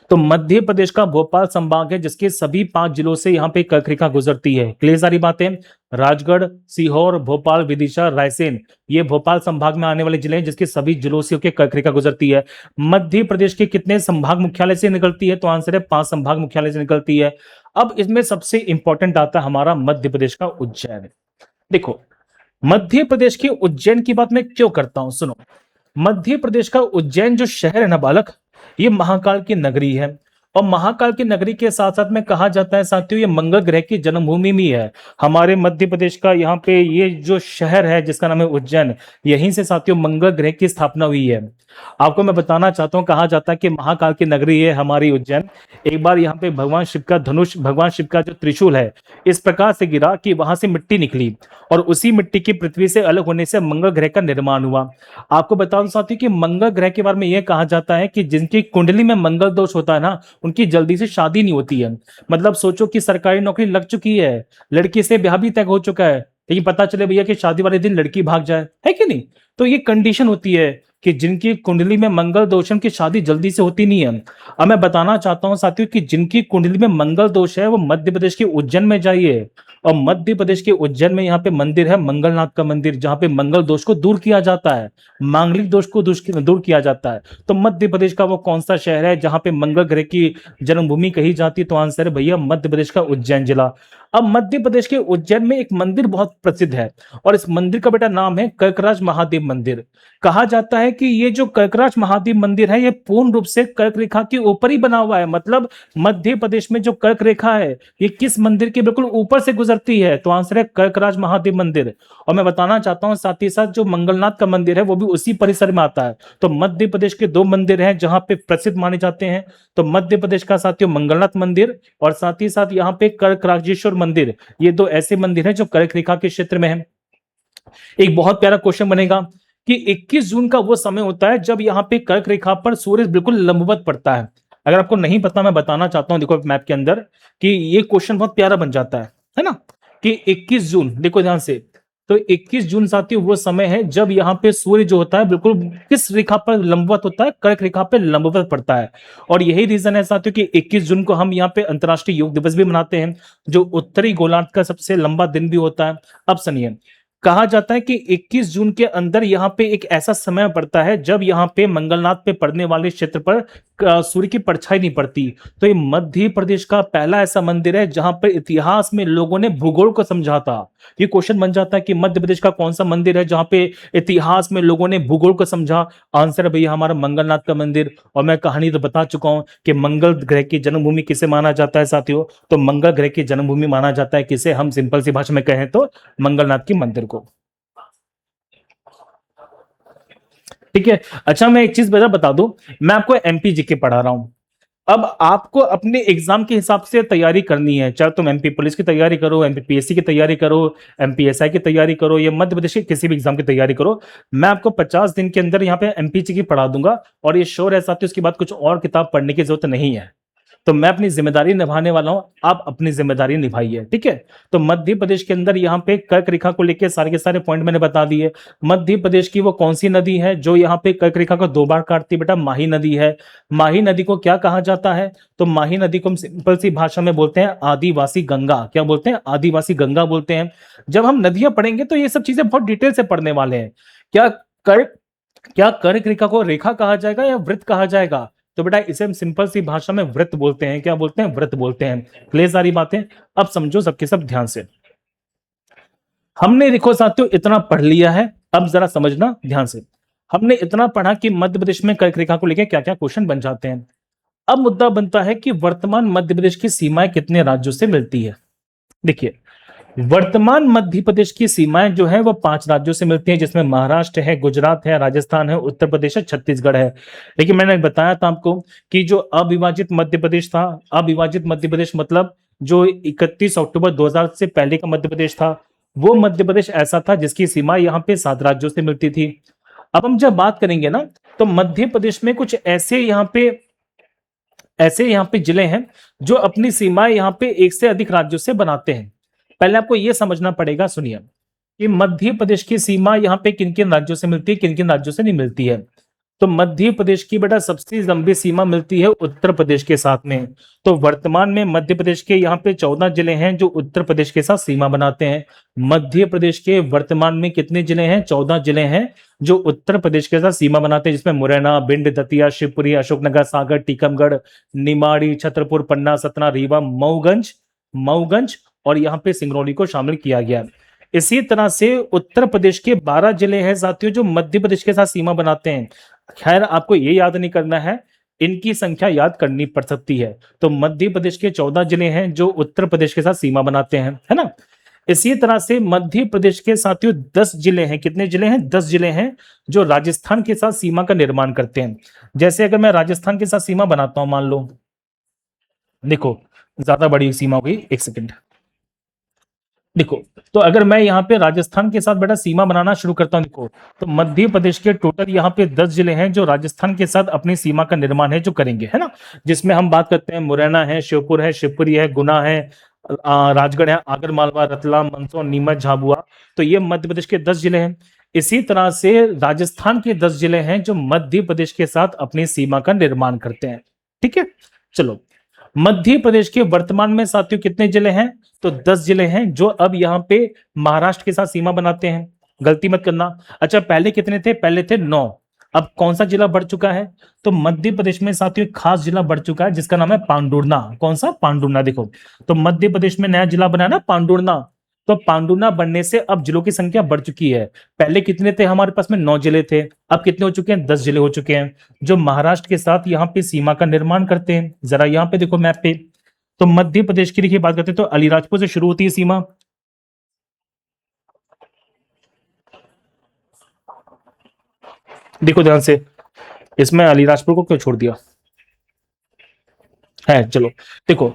Speaker 1: तो मध्य प्रदेश का भोपाल संभाग है जिसके सभी 5 जिलों से यहाँ पे कर्क रेखा गुजरती है। क्लियर सारी बातें? राजगढ़, सीहोर, भोपाल, विदिशा, रायसेन, ये भोपाल संभाग में आने वाले जिले हैं जिसके सभी जिलों से होकर कर्क रेखा गुजरती है। मध्य प्रदेश के कितने संभाग मुख्यालय से निकलती है? तो आंसर है 5 संभाग मुख्यालय से निकलती है। अब इसमें सबसे इंपॉर्टेंट आता है हमारा मध्य प्रदेश का उज्जैन। देखो, मध्य प्रदेश के उज्जैन की बात मैं क्यों करता हूं, सुनो। मध्य प्रदेश का उज्जैन जो शहर है ना बालक, ये महाकाल की नगरी है। और महाकाल की नगरी के साथ साथ में कहा जाता है साथियों ये मंगल ग्रह की जन्मभूमि भी है। हमारे मध्य प्रदेश का यहाँ पे ये जो शहर है जिसका नाम है उज्जैन, यहीं से साथियों मंगल ग्रह की स्थापना हुई है। आपको मैं बताना चाहता हूँ, कहा जाता है कि महाकाल की नगरी है हमारी उज्जैन। एक बार यहाँ पे भगवान शिव का धनुष, भगवान शिव का जो त्रिशूल है इस प्रकार से गिरा कि वहां से मिट्टी निकली और उसी मिट्टी की पृथ्वी से अलग होने से मंगल ग्रह का निर्माण हुआ। आपको बता दूं साथियों कि मंगल ग्रह के बारे में यह कहा जाता है कि जिनकी कुंडली में मंगल दोष होता है ना, उनकी जल्दी से शादी नहीं होती है। मतलब सोचो कि सरकारी नौकरी लग चुकी है, लड़की से ब्याह भी तय हो चुका है, लेकिन पता चले भैया कि शादी वाले दिन लड़की भाग जाए, है कि नहीं। तो ये कंडीशन होती है कि जिनकी कुंडली में मंगल दोष है उनकी शादी जल्दी से होती नहीं है। अब मैं बताना चाहता हूं साथियों कि जिनकी कुंडली में मंगल दोष है वो मध्य प्रदेश के उज्जैन में जाइए, और मध्य प्रदेश के उज्जैन में यहाँ पे मंदिर है मंगलनाथ का मंदिर, जहां पे मंगल दोष को दूर किया जाता है, मांगलिक दोष को दूर किया जाता है। तो मध्य प्रदेश का वो कौन सा शहर है जहां पे मंगल ग्रह की जन्मभूमि कही जाती है? तो आंसर है भैया मध्य प्रदेश का उज्जैन जिला। अब मध्य प्रदेश के उज्जैन में एक मंदिर बहुत प्रसिद्ध है और इस मंदिर का बेटा नाम है कर्कराज महादेव मंदिर। कहा जाता है कि ये जो कर्कराज महादेव मंदिर है ये पूर्ण रूप से कर्क रेखा के ऊपर ही बना हुआ है। मतलब मध्य प्रदेश में जो कर्क रेखा है ये किस मंदिर के बिल्कुल ऊपर से गुजरती है? तो आंसर है कर्कराज महादेव मंदिर। और मैं बताना चाहता हूं साथ ही साथ जो मंगलनाथ का मंदिर है वो भी उसी परिसर में आता है। तो मध्य प्रदेश के दो मंदिर हैं जहां पे प्रसिद्ध माने जाते हैं। तो मध्य प्रदेश का साथियों मंगलनाथ मंदिर और साथ ही साथ यहाँ पे कर्कराजेश्वर मंदिर, ये दो ऐसे मंदिर हैं जो कर्क रेखा के क्षेत्र में है। एक बहुत प्यारा क्वेश्चन बनेगा कि 21 जून का वो समय होता है जब यहाँ पे कर्क रेखा पर सूर्य बिल्कुल लंबवत पड़ता है। अगर आपको नहीं पता मैं बताना चाहता हूं, देखो मैप के अंदर कि ये क्वेश्चन बहुत प्यारा बन जाता है ना, कि 21 जून देखो ध्यान से। तो 21 जून साथियों वो समय है जब यहाँ पे सूर्य जो होता है बिल्कुल किस रेखा पर लंबवत होता है? कर्क रेखा पर लंबवत पड़ता है। और यही रीजन है साथियों कि 21 जून को हम यहाँ पे अंतर्राष्ट्रीय योग दिवस भी मनाते हैं, जो उत्तरी गोलार्ध का सबसे लंबा दिन भी होता है। अब सुनिए, कहा जाता है कि 21 जून के अंदर यहाँ पे एक ऐसा समय पड़ता है जब यहाँ पे मंगलनाथ पे पड़ने वाले क्षेत्र पर सूर्य की परछाई नहीं पड़ती। तो ये मध्य प्रदेश का पहला ऐसा मंदिर है जहां पर इतिहास में लोगों ने भूगोल को समझा था। ये क्वेश्चन बन जाता है कि मध्य प्रदेश का कौन सा मंदिर है जहां पे इतिहास में लोगों ने भूगोल को समझा? आंसर है भैया हमारा मंगलनाथ का मंदिर। और मैं कहानी तो बता चुका हूं कि मंगल ग्रह की जन्मभूमि किसे माना जाता है साथियों? तो मंगल ग्रह की जन्मभूमि माना जाता है किसे? हम सिंपल सी भाषा में कहें तो मंगलनाथ की मंदिर को। ठीक है। अच्छा मैं एक चीज बता दूं, मैं आपको एमपी जीके पढ़ा रहा हूं। अब आपको अपने एग्जाम के हिसाब से तैयारी करनी है, चाहे तुम एमपी पुलिस की तैयारी करो, एमपीपीएससी की तैयारी करो, एमपीएसआई की तैयारी करो, या मध्य प्रदेश के किसी भी एग्जाम की तैयारी करो, मैं आपको 50 दिन के अंदर यहाँ पे एमपीजी की पढ़ा दूंगा। और ये श्योर है साथियों उसके बाद कुछ और किताब पढ़ने की जरूरत नहीं है। तो मैं अपनी जिम्मेदारी निभाने वाला हूं, आप अपनी जिम्मेदारी निभाइए, ठीक है। तो मध्य प्रदेश के अंदर यहाँ पे कर्क रेखा को लेकर सारे के सारे पॉइंट मैंने बता दिए। मध्य प्रदेश की वो कौन सी नदी है जो यहाँ पे कर्क रेखा को 2 बार काटती? बेटा माही नदी है। माही नदी को क्या कहा जाता है? तो माही नदी को हम सिंपल सी भाषा में बोलते हैं आदिवासी गंगा। क्या बोलते हैं? आदिवासी गंगा बोलते हैं। जब हम नदियां पढ़ेंगे तो ये सब चीजें बहुत डिटेल से पढ़ने वाले हैं। क्या कर्क रेखा को रेखा कहा जाएगा या वृत्त कहा जाएगा? तो बेटा इसे हम सिंपल सी भाषा में वृत्त बोलते हैं। क्या बोलते हैं? वृत्त बोलते हैं। क्लियर सारी बातें? अब समझो सबके सब ध्यान से। हमने देखो साथियों इतना पढ़ लिया है, अब जरा समझना ध्यान से। हमने इतना पढ़ा कि मध्य प्रदेश में कर्क रेखा को लेकर क्या क्या क्वेश्चन बन जाते हैं। अब मुद्दा बनता है कि वर्तमान मध्य प्रदेश की सीमाएं कितने राज्यों से मिलती है? देखिए वर्तमान मध्य प्रदेश की सीमाएं जो है वो 5 राज्यों से मिलती हैं, जिसमें महाराष्ट्र है, गुजरात है, राजस्थान है, उत्तर प्रदेश है, छत्तीसगढ़ है। लेकिन मैंने बताया था आपको कि जो अविभाजित मध्य प्रदेश था, अविभाजित मध्य प्रदेश मतलब जो 31 अक्टूबर 2000 से पहले का मध्य प्रदेश था, वो मध्य प्रदेश ऐसा था जिसकी सीमा यहाँ पे 7 राज्यों से मिलती थी। अब हम जब बात करेंगे ना तो मध्य प्रदेश में कुछ ऐसे यहाँ पे जिले हैं जो अपनी सीमाएं यहाँ पे 1 से अधिक राज्यों से बनाते हैं। पहले आपको यह समझना पड़ेगा, सुनिए, कि मध्य प्रदेश की सीमा यहाँ पे किन किन राज्यों से मिलती है, किन किन राज्यों से नहीं मिलती है। तो मध्य प्रदेश की बेटा सबसे लंबी सीमा मिलती है उत्तर प्रदेश के साथ में। तो वर्तमान में मध्य प्रदेश के यहाँ पे 14 जिले हैं जो उत्तर प्रदेश के साथ सीमा बनाते हैं। मध्य प्रदेश के वर्तमान में कितने जिले हैं? 14 जिले हैं जो उत्तर प्रदेश के साथ सीमा बनाते हैं, जिसमें मुरैना, भिंड, दतिया, शिवपुरी, अशोकनगर, सागर, टीकमगढ़, निमाड़ी, छतरपुर, पन्ना, सतना, रीवा, मऊगंज और यहाँ पे सिंगरौली को शामिल किया गया। इसी तरह से उत्तर प्रदेश के 12 जिले हैं साथियों जो मध्य प्रदेश के साथ सीमा बनाते हैं। खैर आपको ये याद नहीं करना है इनकी संख्या याद करनी पड़ सकती है। तो मध्य प्रदेश के 14 जिले हैं जो उत्तर प्रदेश के साथ सीमा बनाते हैं, है ना। इसी तरह से मध्य प्रदेश के साथियों 10 जिले हैं। कितने जिले हैं? 10 जिले हैं जो राजस्थान के साथ सीमा का निर्माण करते हैं। जैसे अगर मैं राजस्थान के साथ सीमा बनाता हूं, मान लो, देखो ज्यादा बड़ी सीमा हो गई, एक सेकंड, देखो, तो अगर मैं यहाँ पे राजस्थान के साथ बेटा सीमा बनाना शुरू करता हूँ, देखो, तो मध्य प्रदेश के टोटल यहाँ पे 10 जिले हैं जो राजस्थान के साथ अपनी सीमा का निर्माण है जो करेंगे, है ना। जिसमें हम बात करते हैं मुरैना है, श्योपुर है, शिवपुरी है, गुना है, राजगढ़ है, आगर मालवा, रतलाम, मंदसौर, नीमच, झाबुआ। तो ये मध्य प्रदेश के 10 जिले हैं। इसी तरह से राजस्थान के 10 जिले हैं जो मध्य प्रदेश के साथ अपनी सीमा का निर्माण करते हैं। ठीक है, चलो, मध्य प्रदेश के वर्तमान में साथियों कितने जिले हैं? तो 10 जिले हैं जो अब यहाँ पे महाराष्ट्र के साथ सीमा बनाते हैं। गलती मत करना। अच्छा, पहले कितने थे? पहले थे 9। अब कौन सा जिला बढ़ चुका है? तो मध्य प्रदेश में साथियों एक खास जिला बढ़ चुका है जिसका नाम है पांडुर्ना। कौन सा? पांडुर्ना। देखो, तो मध्य प्रदेश में नया जिला बना ना, पांडुर्ना। तो पांडुर्ना बनने से अब जिलों की संख्या बढ़ चुकी है। पहले कितने थे? हमारे पास में 9 जिले थे, अब कितने हो चुके हैं? 10 जिले हो चुके हैं जो महाराष्ट्र के साथ यहाँ पे सीमा का निर्माण करते हैं। जरा यहाँ पे देखो मैप पे, तो मध्य प्रदेश की देखिए बात करते हैं तो अलीराजपुर से शुरू होती है सीमा। देखो ध्यान से, इसमें अलीराजपुर को क्यों छोड़ दिया है? चलो, देखो,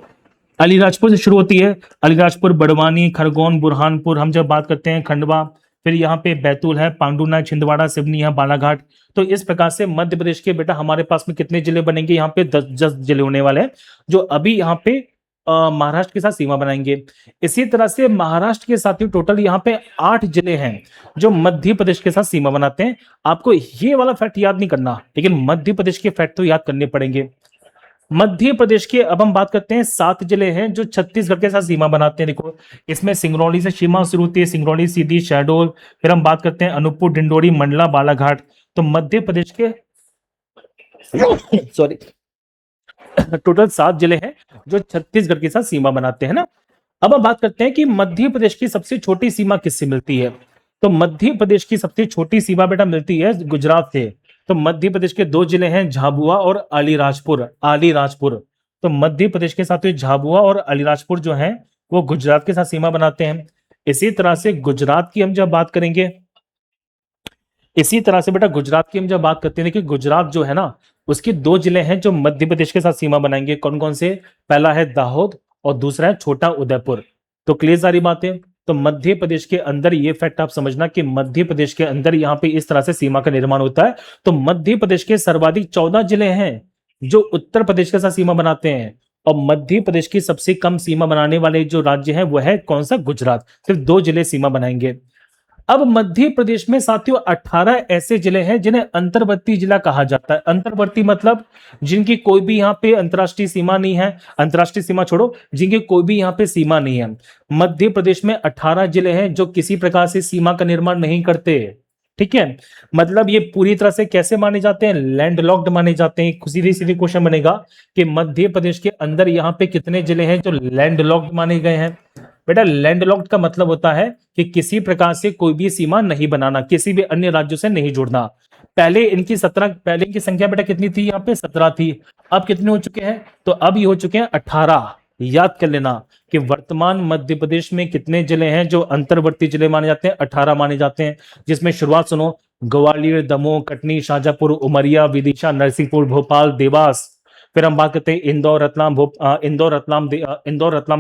Speaker 1: अलीराजपुर से शुरू होती है। अलीराजपुर, बड़वानी, खरगोन, बुरहानपुर, हम जब बात करते हैं खंडवा, फिर यहाँ पे बैतूल है, पांडुना, छिंदवाड़ा, सिवनी है, बालाघाट। तो इस प्रकार से मध्य प्रदेश के बेटा हमारे पास में कितने जिले बनेंगे? यहाँ पे 10 जिले होने वाले हैं जो अभी यहाँ पे महाराष्ट्र के साथ सीमा बनाएंगे। इसी तरह से महाराष्ट्र के साथ ही टोटल यहाँ पे 8 जिले हैं जो मध्य प्रदेश के साथ सीमा बनाते हैं। आपको ये वाला फैक्ट याद नहीं करना, लेकिन मध्य प्रदेश के फैक्ट तो याद करने पड़ेंगे। मध्य प्रदेश के अब हम बात करते हैं 7 जिले हैं जो छत्तीसगढ़ के साथ सीमा बनाते हैं। देखो, इसमें सिंगरौली से सीमा शुरू होती है, सिंगरौली, सीधी, शहडोल, फिर हम बात करते हैं अनूपपुर, डिंडोरी, मंडला, बालाघाट। तो मध्य प्रदेश के सॉरी टोटल 7 जिले हैं जो छत्तीसगढ़ के साथ सीमा बनाते हैं ना। अब हम बात करते हैं कि मध्य प्रदेश की सबसे छोटी सीमा किससे मिलती है? तो मध्य प्रदेश की सबसे छोटी सीमा बेटा मिलती है गुजरात से। तो मध्य प्रदेश के 2 जिले हैं, झाबुआ और अलीराजपुर। अलीराजपुर, तो मध्य प्रदेश के साथ झाबुआ और अलीराजपुर जो है वो गुजरात के साथ सीमा बनाते हैं। इसी तरह से गुजरात की हम जब बात करेंगे, इसी तरह से बेटा गुजरात की हम जब बात करते हैं, देखिए गुजरात जो है ना, उसके 2 जिले हैं जो मध्य प्रदेश के साथ सीमा बनाएंगे। कौन कौन से? पहला है दाहोद और दूसरा है छोटा उदयपुर। तो क्लियर सारी बातें। तो मध्य प्रदेश के अंदर ये फैक्ट आप समझना कि मध्य प्रदेश के अंदर यहाँ पे इस तरह से सीमा का निर्माण होता है। तो मध्य प्रदेश के सर्वाधिक 14 जिले हैं जो उत्तर प्रदेश के साथ सीमा बनाते हैं, और मध्य प्रदेश की सबसे कम सीमा बनाने वाले जो राज्य है वो है कौन सा? गुजरात। सिर्फ 2 जिले सीमा बनाएंगे। अब मध्य प्रदेश में साथियों 18 ऐसे जिले हैं जिन्हें अंतर्वर्ती जिला कहा जाता है। अंतर्वर्ती मतलब जिनकी कोई भी यहाँ पे अंतर्राष्ट्रीय सीमा नहीं है। अंतर्राष्ट्रीय सीमा छोड़ो, जिनकी कोई भी यहाँ पे सीमा नहीं है। मध्य प्रदेश में 18 जिले हैं जो किसी प्रकार से सीमा का निर्माण नहीं करते। ठीक है, मतलब ये पूरी तरह से कैसे माने जाते हैं? लैंड लॉक्ड माने जाते हैं। सीधी सीधी क्वेश्चन बनेगा कि मध्य प्रदेश के अंदर यहाँ पे कितने जिले हैं जो लैंड लॉक्ड माने गए हैं? बेटा लैंड लॉक्ड का मतलब होता है कि किसी प्रकार से कोई भी सीमा नहीं बनाना, किसी भी अन्य राज्यों से नहीं जुड़ना। पहले इनकी संख्या बेटा कितनी थी? यहाँ पे 17 थी। अब कितने हो चुके हैं? तो अब ये हो चुके हैं 18। याद कर लेना कि वर्तमान मध्य प्रदेश में कितने जिले हैं जो अंतर्वर्ती जिले माने जाते हैं? 18 माने जाते हैं। जिसमें शुरुआत सुनो, ग्वालियर, दमोह, कटनी, शाजापुर, उमरिया, विदिशा, नरसिंहपुर, भोपाल, देवास। फिर हम बात करते हैं इंदौर, रतलाम,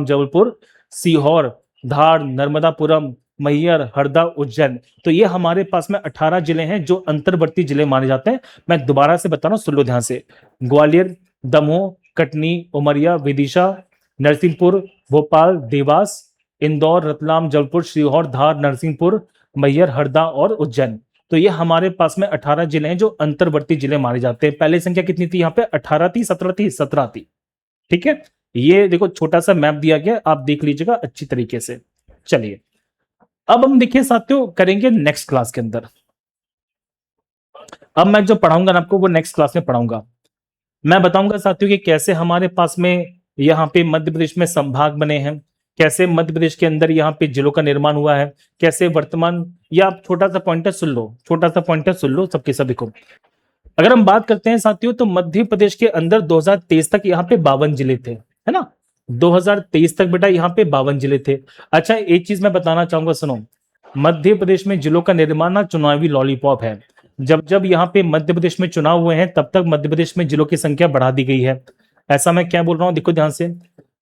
Speaker 1: जबलपुर, सीहोर, धार, नर्मदापुरम, मैहर, हरदा, उज्जैन। तो ये हमारे पास में 18 जिले हैं जो अंतर्वर्ती जिले माने जाते हैं। मैं दोबारा से बता रहा हूं, सुन लो ध्यान से। ग्वालियर, दमोह, कटनी, उमरिया, विदिशा, नरसिंहपुर, भोपाल, देवास, इंदौर, रतलाम, जबलपुर, सीहोर, धार, नरसिंहपुर, मैहर, हरदा और उज्जैन। तो ये हमारे पास में 18 जिले हैं जो अंतर्वर्ती जिले माने जाते हैं। पहले संख्या कितनी थी? यहाँ पे 18 थी, 17 थी, 17 थी। ठीक है, ये देखो छोटा सा मैप दिया गया, आप देख लीजिएगा अच्छी तरीके से। चलिए, अब हम देखिए साथियों करेंगे नेक्स्ट क्लास के अंदर। अब मैं जो पढ़ाऊंगा ना आपको वो नेक्स्ट क्लास में पढ़ाऊंगा। मैं बताऊंगा साथियों कि कैसे हमारे पास में यहाँ पे मध्य प्रदेश में संभाग बने हैं, कैसे मध्य प्रदेश के अंदर यहाँ पे जिलों का निर्माण हुआ है, कैसे वर्तमान, या आप छोटा सा पॉइंटर सुन लो, छोटा सा पॉइंटर सुन लो सबके सभी को। अगर हम बात करते हैं साथियों, तो मध्य प्रदेश के अंदर 2023 तक यहाँ पे 52 जिले थे, है ना। 2023 तक बेटा यहाँ पे 52 जिले थे। अच्छा, एक चीज मैं बताना चाहूंगा, सुनो। मध्य प्रदेश में जिलों का निर्माण ना चुनावी लॉलीपॉप है। जब जब यहाँ पे मध्य प्रदेश में चुनाव हुए हैं, तब तक मध्य प्रदेश में जिलों की संख्या बढ़ा दी गई है। ऐसा मैं क्या बोल रहा हूँ, देखो ध्यान से।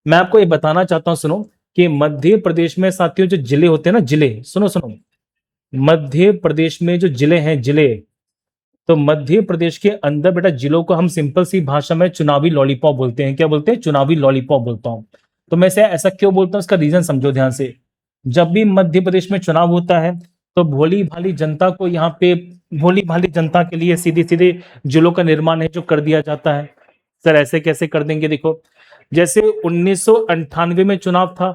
Speaker 1: मैं आपको ये बताना चाहता हूँ, सुनो, कि मध्य प्रदेश में साथियों जो जिले होते हैं ना, जिले, सुनो सुनो, मध्य प्रदेश में जो जिले हैं, जिले, तो मध्य प्रदेश के अंदर बेटा जिलों को हम सिंपल सी भाषा में चुनावी लॉलीपॉप बोलते हैं। क्या बोलते हैं? चुनावी लॉलीपॉप बोलता हूं। तो मैं से ऐसा क्यों बोलता हूं, इसका रीजन समझो ध्यान से। जब भी मध्य प्रदेश में चुनाव होता है, तो भोली भाली जनता को यहाँ पे, भोली भाली जनता के लिए सीधे सीधे जिलों का निर्माण है जो कर दिया जाता है। सर ऐसे कैसे कर देंगे? देखो, जैसे 1998 में चुनाव था,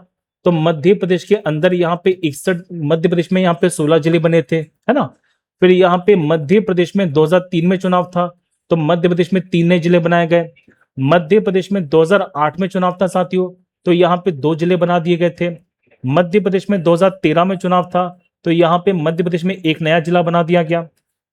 Speaker 1: तो मध्य प्रदेश के अंदर यहाँ पे 61, मध्य प्रदेश में यहाँ पे 16 जिले बने थे, है ना। फिर यहाँ पे मध्य प्रदेश में 2003 में चुनाव था, तो मध्य प्रदेश में 3 नए जिले बनाए गए। मध्य प्रदेश में 2008 में चुनाव था साथियों, तो यहाँ पे 2 जिले बना दिए गए थे। मध्य प्रदेश में 2013 में चुनाव था, तो यहाँ पे मध्य प्रदेश में एक नया जिला बना दिया गया।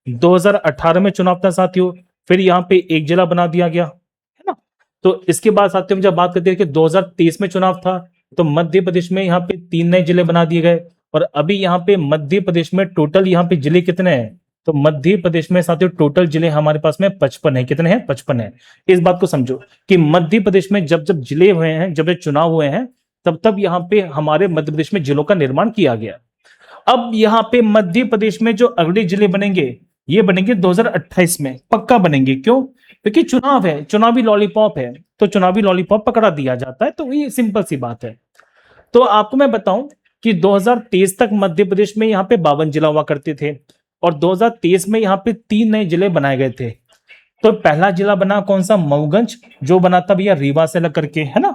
Speaker 1: 2018 में चुनाव था साथियों, फिर यहाँ पे एक जिला बना दिया गया, है ना। तो इसके बाद साथियों जब बात करते हैं कि 2023 में चुनाव था, तो मध्य प्रदेश में यहाँ पे 3 नए जिले बना दिए गए। और अभी यहाँ पे मध्य प्रदेश में टोटल यहाँ पे जिले कितने हैं? तो मध्य प्रदेश में साथियों टोटल जिले हमारे पास में 55 है। कितने हैं? 55 है। इस बात को समझो कि मध्य प्रदेश में जब जब जिले हुए हैं, जब जब चुनाव हुए हैं, तब तब यहाँ पे हमारे मध्य प्रदेश में जिलों का निर्माण किया गया। अब यहाँ पे मध्य प्रदेश में जो अगले जिले बनेंगे, ये बनेंगे 2028 में, पक्का बनेंगे। क्यों? क्योंकि चुनाव है, चुनावी लॉलीपॉप है, तो चुनावी लॉलीपॉप पकड़ा दिया जाता है। तो ये सिंपल सी बात है। तो आपको मैं बताऊं कि 2023 तक मध्य प्रदेश में यहाँ पे 52 जिला हुआ करते थे, और 2023 में यहाँ पे 3 नए जिले बनाए गए थे। तो पहला जिला बना कौन सा? मऊगंज, जो बना था भैया रीवा से लग करके, है ना।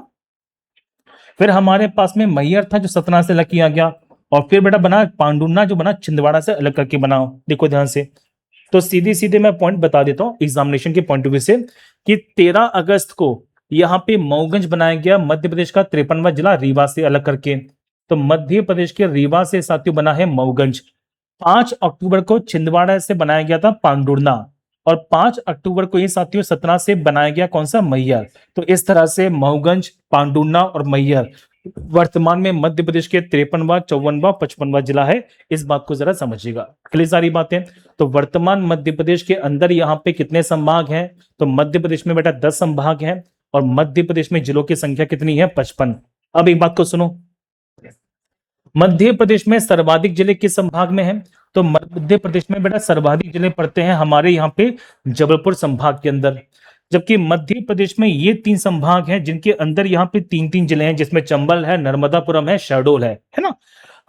Speaker 1: फिर हमारे पास में मैहर था, जो सतना से अलग किया गया। और फिर बेटा बना पांडुना, जो बना छिंदवाड़ा से अलग करके बना। देखो ध्यान से। तो सीधे सीधे मैं पॉइंट बता देता हूं एग्जामिनेशन के पॉइंट ऑफ व्यू से, कि 13 अगस्त को यहाँ पे मऊगंज बनाया गया, मध्य प्रदेश का 53वां जिला, रीवा से अलग करके। तो मध्य प्रदेश के रीवा से साथियों बना है मऊगंज। 5 अक्टूबर को छिंदवाड़ा से बनाया गया था पांडुर्ना, और 5 अक्टूबर को ये साथियों सतना से बनाया गया कौन सा? मैहर। तो इस तरह से मऊगंज, पांडुर्ना और मैहर वर्तमान में मध्य प्रदेश के 53वां, 54वां, 55वां जिला है। इस बात को जरा समझिएगा। क्लियर सारी बातें। तो वर्तमान मध्य प्रदेश के अंदर यहाँ पे कितने संभाग हैं? तो मध्य प्रदेश में बेटा 10 संभाग हैं, और मध्य प्रदेश में जिलों की संख्या कितनी है? 55। अब एक बात को सुनो, मध्य प्रदेश में सर्वाधिक जिले किस संभाग में हैं? तो मध्य प्रदेश में बेटा सर्वाधिक जिले पड़ते हैं हमारे यहाँ पे जबलपुर संभाग के अंदर। जबकि मध्य प्रदेश में ये 3 संभाग हैं जिनके अंदर यहाँ पे 3-3 जिले हैं, जिसमें चंबल है, नर्मदापुरम है, शहडोल है ना।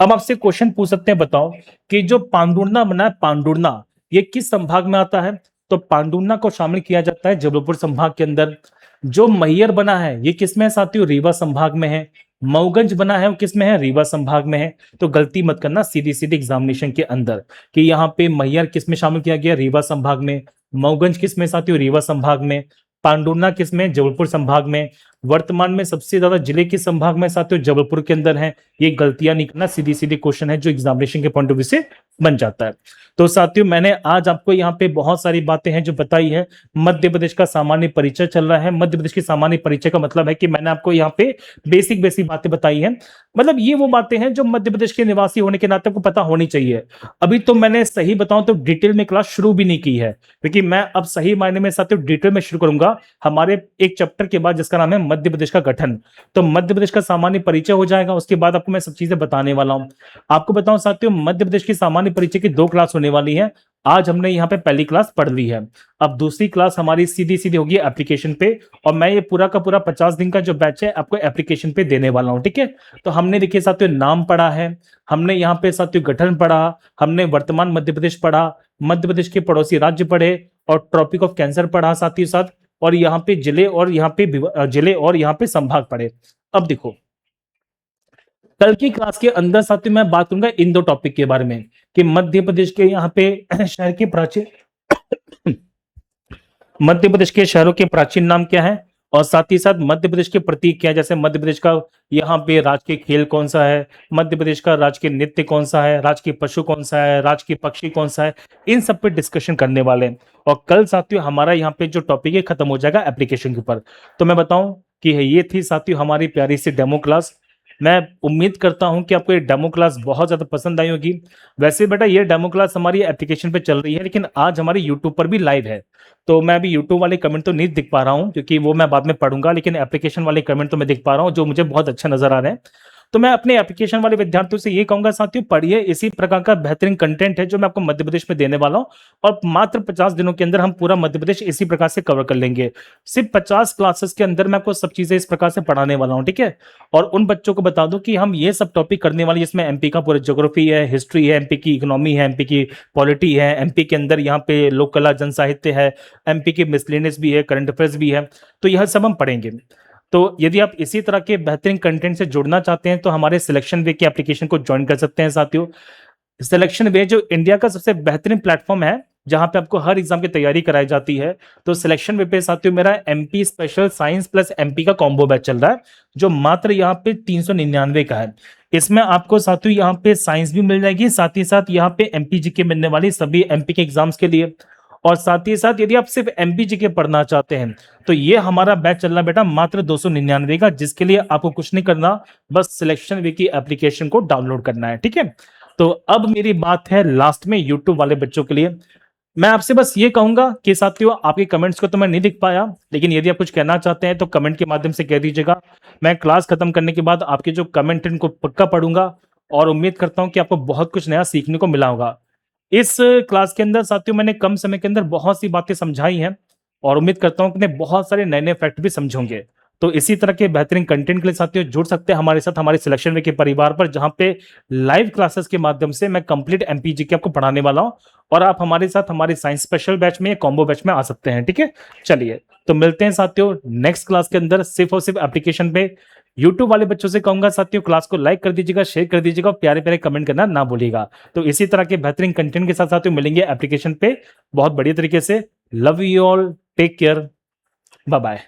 Speaker 1: अब आपसे क्वेश्चन पूछ सकते हैं, बताओ कि जो पांडुर्ना बना है, पांडुर्ना ये किस संभाग में आता है? तो पांडुर्ना को शामिल किया जाता है जबलपुर संभाग के अंदर। जो मैहर बना है ये किस में है साथियों? रीवा संभाग में है। मऊगंज बना है वो किस में है? रीवा संभाग में है। तो गलती मत करना सीधी सीधी एग्जामिनेशन के अंदर कि यहाँ पे मैहर किस में शामिल किया गया? रीवा संभाग में। मऊगंज किस में साथियों? रीवा संभाग में। पांडुर्ना किस में? जबलपुर संभाग में। वर्तमान में सबसे ज्यादा जिले किस संभाग में साथियों? जबलपुर के अंदर है। ये गलतियां नहीं करना, सीधी सीधी क्वेश्चन है जो एग्जामिनेशन के पॉइंट ऑफ व्यू से बन जाता है। तो साथियों मैंने आज आपको यहाँ पे बहुत सारी बातें हैं जो बताई है। मध्य प्रदेश का सामान्य परिचय चल रहा है। मध्य प्रदेश की सामान्य परिचय का मतलब है कि मैंने आपको यहाँ पे बेसिक बेसिक बातें बताई हैं। मतलब ये वो बातें हैं जो मध्य प्रदेश के निवासी होने के नाते आपको पता होनी चाहिए। अभी तो मैंने सही बताऊं तो डिटेल में क्लास शुरू भी नहीं की है, क्योंकि मैं अब सही मायने में साथियों डिटेल में शुरू करूंगा हमारे एक चैप्टर के बाद, जिसका नाम है मध्य प्रदेश का गठन। तो मध्य प्रदेश का सामान्य परिचय हो जाएगा, उसके बाद आपको मैं सब चीजें बताने वाला हूं। आपको बताऊं साथियों, मध्य प्रदेश की सामान्य परिचय की 2 क्लास होने वाली है। आज हमने यहाँ पे पहली क्लास पढ़ ली है, अब दूसरी क्लास हमारी सीधी सीधी होगी एप्लीकेशन पे, और मैं ये पूरा का पूरा 50 दिन का जो बैच है आपको एप्लीकेशन पे देने वाला हूँ, ठीक है। तो हमने देखिए साथियों नाम पढ़ा है, हमने यहाँ पे साथियों गठन पढ़ा, हमने वर्तमान मध्य प्रदेश पढ़ा, मध्य प्रदेश के पड़ोसी राज्य पढ़े, और ट्रॉपिक ऑफ कैंसर पढ़ा साथ ही साथ, और यहाँ पे जिले और यहाँ पे संभाग पढ़े। अब देखो कल की क्लास के अंदर साथियों मैं बात करूंगा इन 2 टॉपिक के बारे में, कि मध्य प्रदेश के यहाँ पे शहर के प्राचीन मध्य प्रदेश के शहरों के प्राचीन नाम क्या है, और साथ ही साथ मध्य प्रदेश के प्रतीक क्या है, जैसे मध्य प्रदेश का यहाँ पे राजकीय खेल कौन सा है, मध्य प्रदेश का राजकीय नृत्य कौन सा है, राजकीय पशु कौन सा है, राजकीय पक्षी कौन सा है, इन सब पे डिस्कशन करने वाले हैं। और कल साथियों हमारा यहाँ पे जो टॉपिक है खत्म हो जाएगा एप्लीकेशन के ऊपर। तो मैं बताऊं कि ये थी साथियों हमारी प्यारी सी डेमो क्लास। मैं उम्मीद करता हूं कि आपको ये डेमो क्लास बहुत ज्यादा पसंद आई होगी। वैसे बेटा ये डेमो क्लास हमारी एप्लीकेशन पे चल रही है, लेकिन आज हमारी यूट्यूब पर भी लाइव है। तो मैं अभी यूट्यूब वाले कमेंट तो नहीं दिख पा रहा हूं, क्योंकि वो मैं बाद में पढ़ूंगा, लेकिन एप्लीकेशन वाले कमेंट तो मैं दिख पा रहा हूं, जो मुझे बहुत अच्छा नजर आ रहे हैं। तो मैं अपने एप्लीकेशन वाले विद्यार्थियों से ये कहूंगा साथियों, पढ़िए, इसी प्रकार का बेहतरीन कंटेंट है जो मैं आपको मध्य प्रदेश में देने वाला हूं। और मात्र 50 दिनों के अंदर हम पूरा मध्य प्रदेश इसी प्रकार से कवर कर लेंगे। सिर्फ 50 क्लासेस के अंदर मैं आपको सब चीजें इस प्रकार से पढ़ाने वाला हूं, ठीक है। और उन बच्चों को बता दूं कि हम ये सब टॉपिक करने वाले, जिसमें एमपी का पूरा ज्योग्राफी है, हिस्ट्री है, एमपी की इकोनॉमी है, एमपी की पॉलिटी है, एमपी के अंदर यहाँ पे लोक कला जन साहित्य है, एमपी की मिसलेनियस भी है, करंट अफेयर्स भी है। तो यह सब हम पढ़ेंगे। तो यदि आप इसी तरह के बेहतरीन कंटेंट से जुड़ना चाहते हैं तो हमारे सिलेक्शन वे की एप्लीकेशन को ज्वाइन कर सकते हैं साथियों। सिलेक्शन वे जो इंडिया का सबसे बेहतरीन प्लेटफॉर्म है, जहां पे आपको हर एग्जाम की तैयारी कराई जाती है। तो सिलेक्शन वे पे साथियों मेरा MP special science plus MP का कॉम्बो बैच चल रहा है, जो मात्र यहाँ पे 399 का है। इसमें आपको साथियों यहाँ पे साइंस भी मिल जाएगी, साथ ही साथ यहाँ पे एमपी जीके मिलने वाली सभी एमपी के एग्जाम्स के लिए। और साथ ही साथ यदि आप सिर्फ एमपी जीके पढ़ना चाहते हैं तो ये हमारा बैच चल रहा बेटा मात्र 299 का, जिसके लिए आपको कुछ नहीं करना, बस सिलेक्शन वे की एप्लीकेशन को डाउनलोड करना है, ठीक है। तो अब मेरी बात है लास्ट में यूट्यूब वाले बच्चों के लिए। मैं आपसे बस ये कहूंगा कि साथियों आपके कमेंट्स को तो मैं नहीं दिख पाया, लेकिन यदि आप कुछ कहना चाहते हैं तो कमेंट के माध्यम से कह दीजिएगा। मैं क्लास खत्म करने के बाद आपके जो कमेंट इनको पक्का पढ़ूंगा, और उम्मीद करता हूं कि आपको बहुत कुछ नया सीखने को मिला होगा। इस क्लास के अंदर साथियों मैंने कम समय के अंदर बहुत सी बातें समझाई हैं, और उम्मीद करता हूं कि बहुत सारे नए नए फैक्ट भी समझोंगे। तो इसी तरह के बेहतरीन कंटेंट के लिए साथियों जुड़ सकते हैं हमारे साथ, हमारे सिलेक्शन वे के परिवार पर, जहां पे लाइव क्लासेस के माध्यम से मैं कंप्लीट एमपीजी के आपको पढ़ाने वाला हूं। और आप हमारे साथ हमारे साइंस स्पेशल बैच में या कॉम्बो बैच में आ सकते हैं, ठीक है। चलिए तो मिलते हैं साथियों नेक्स्ट क्लास के अंदर, सिर्फ और सिर्फ एप्लीकेशन पे। यूट्यूब वाले बच्चों से कहूंगा साथियों क्लास को लाइक कर दीजिएगा, शेयर कर दीजिएगा, और प्यारे प्यारे कमेंट करना ना भूलिएगा। तो इसी तरह के बेहतरीन कंटेंट के साथ साथियों मिलेंगे एप्लीकेशन पे बहुत बढ़िया तरीके से। Love you all, take care, bye bye.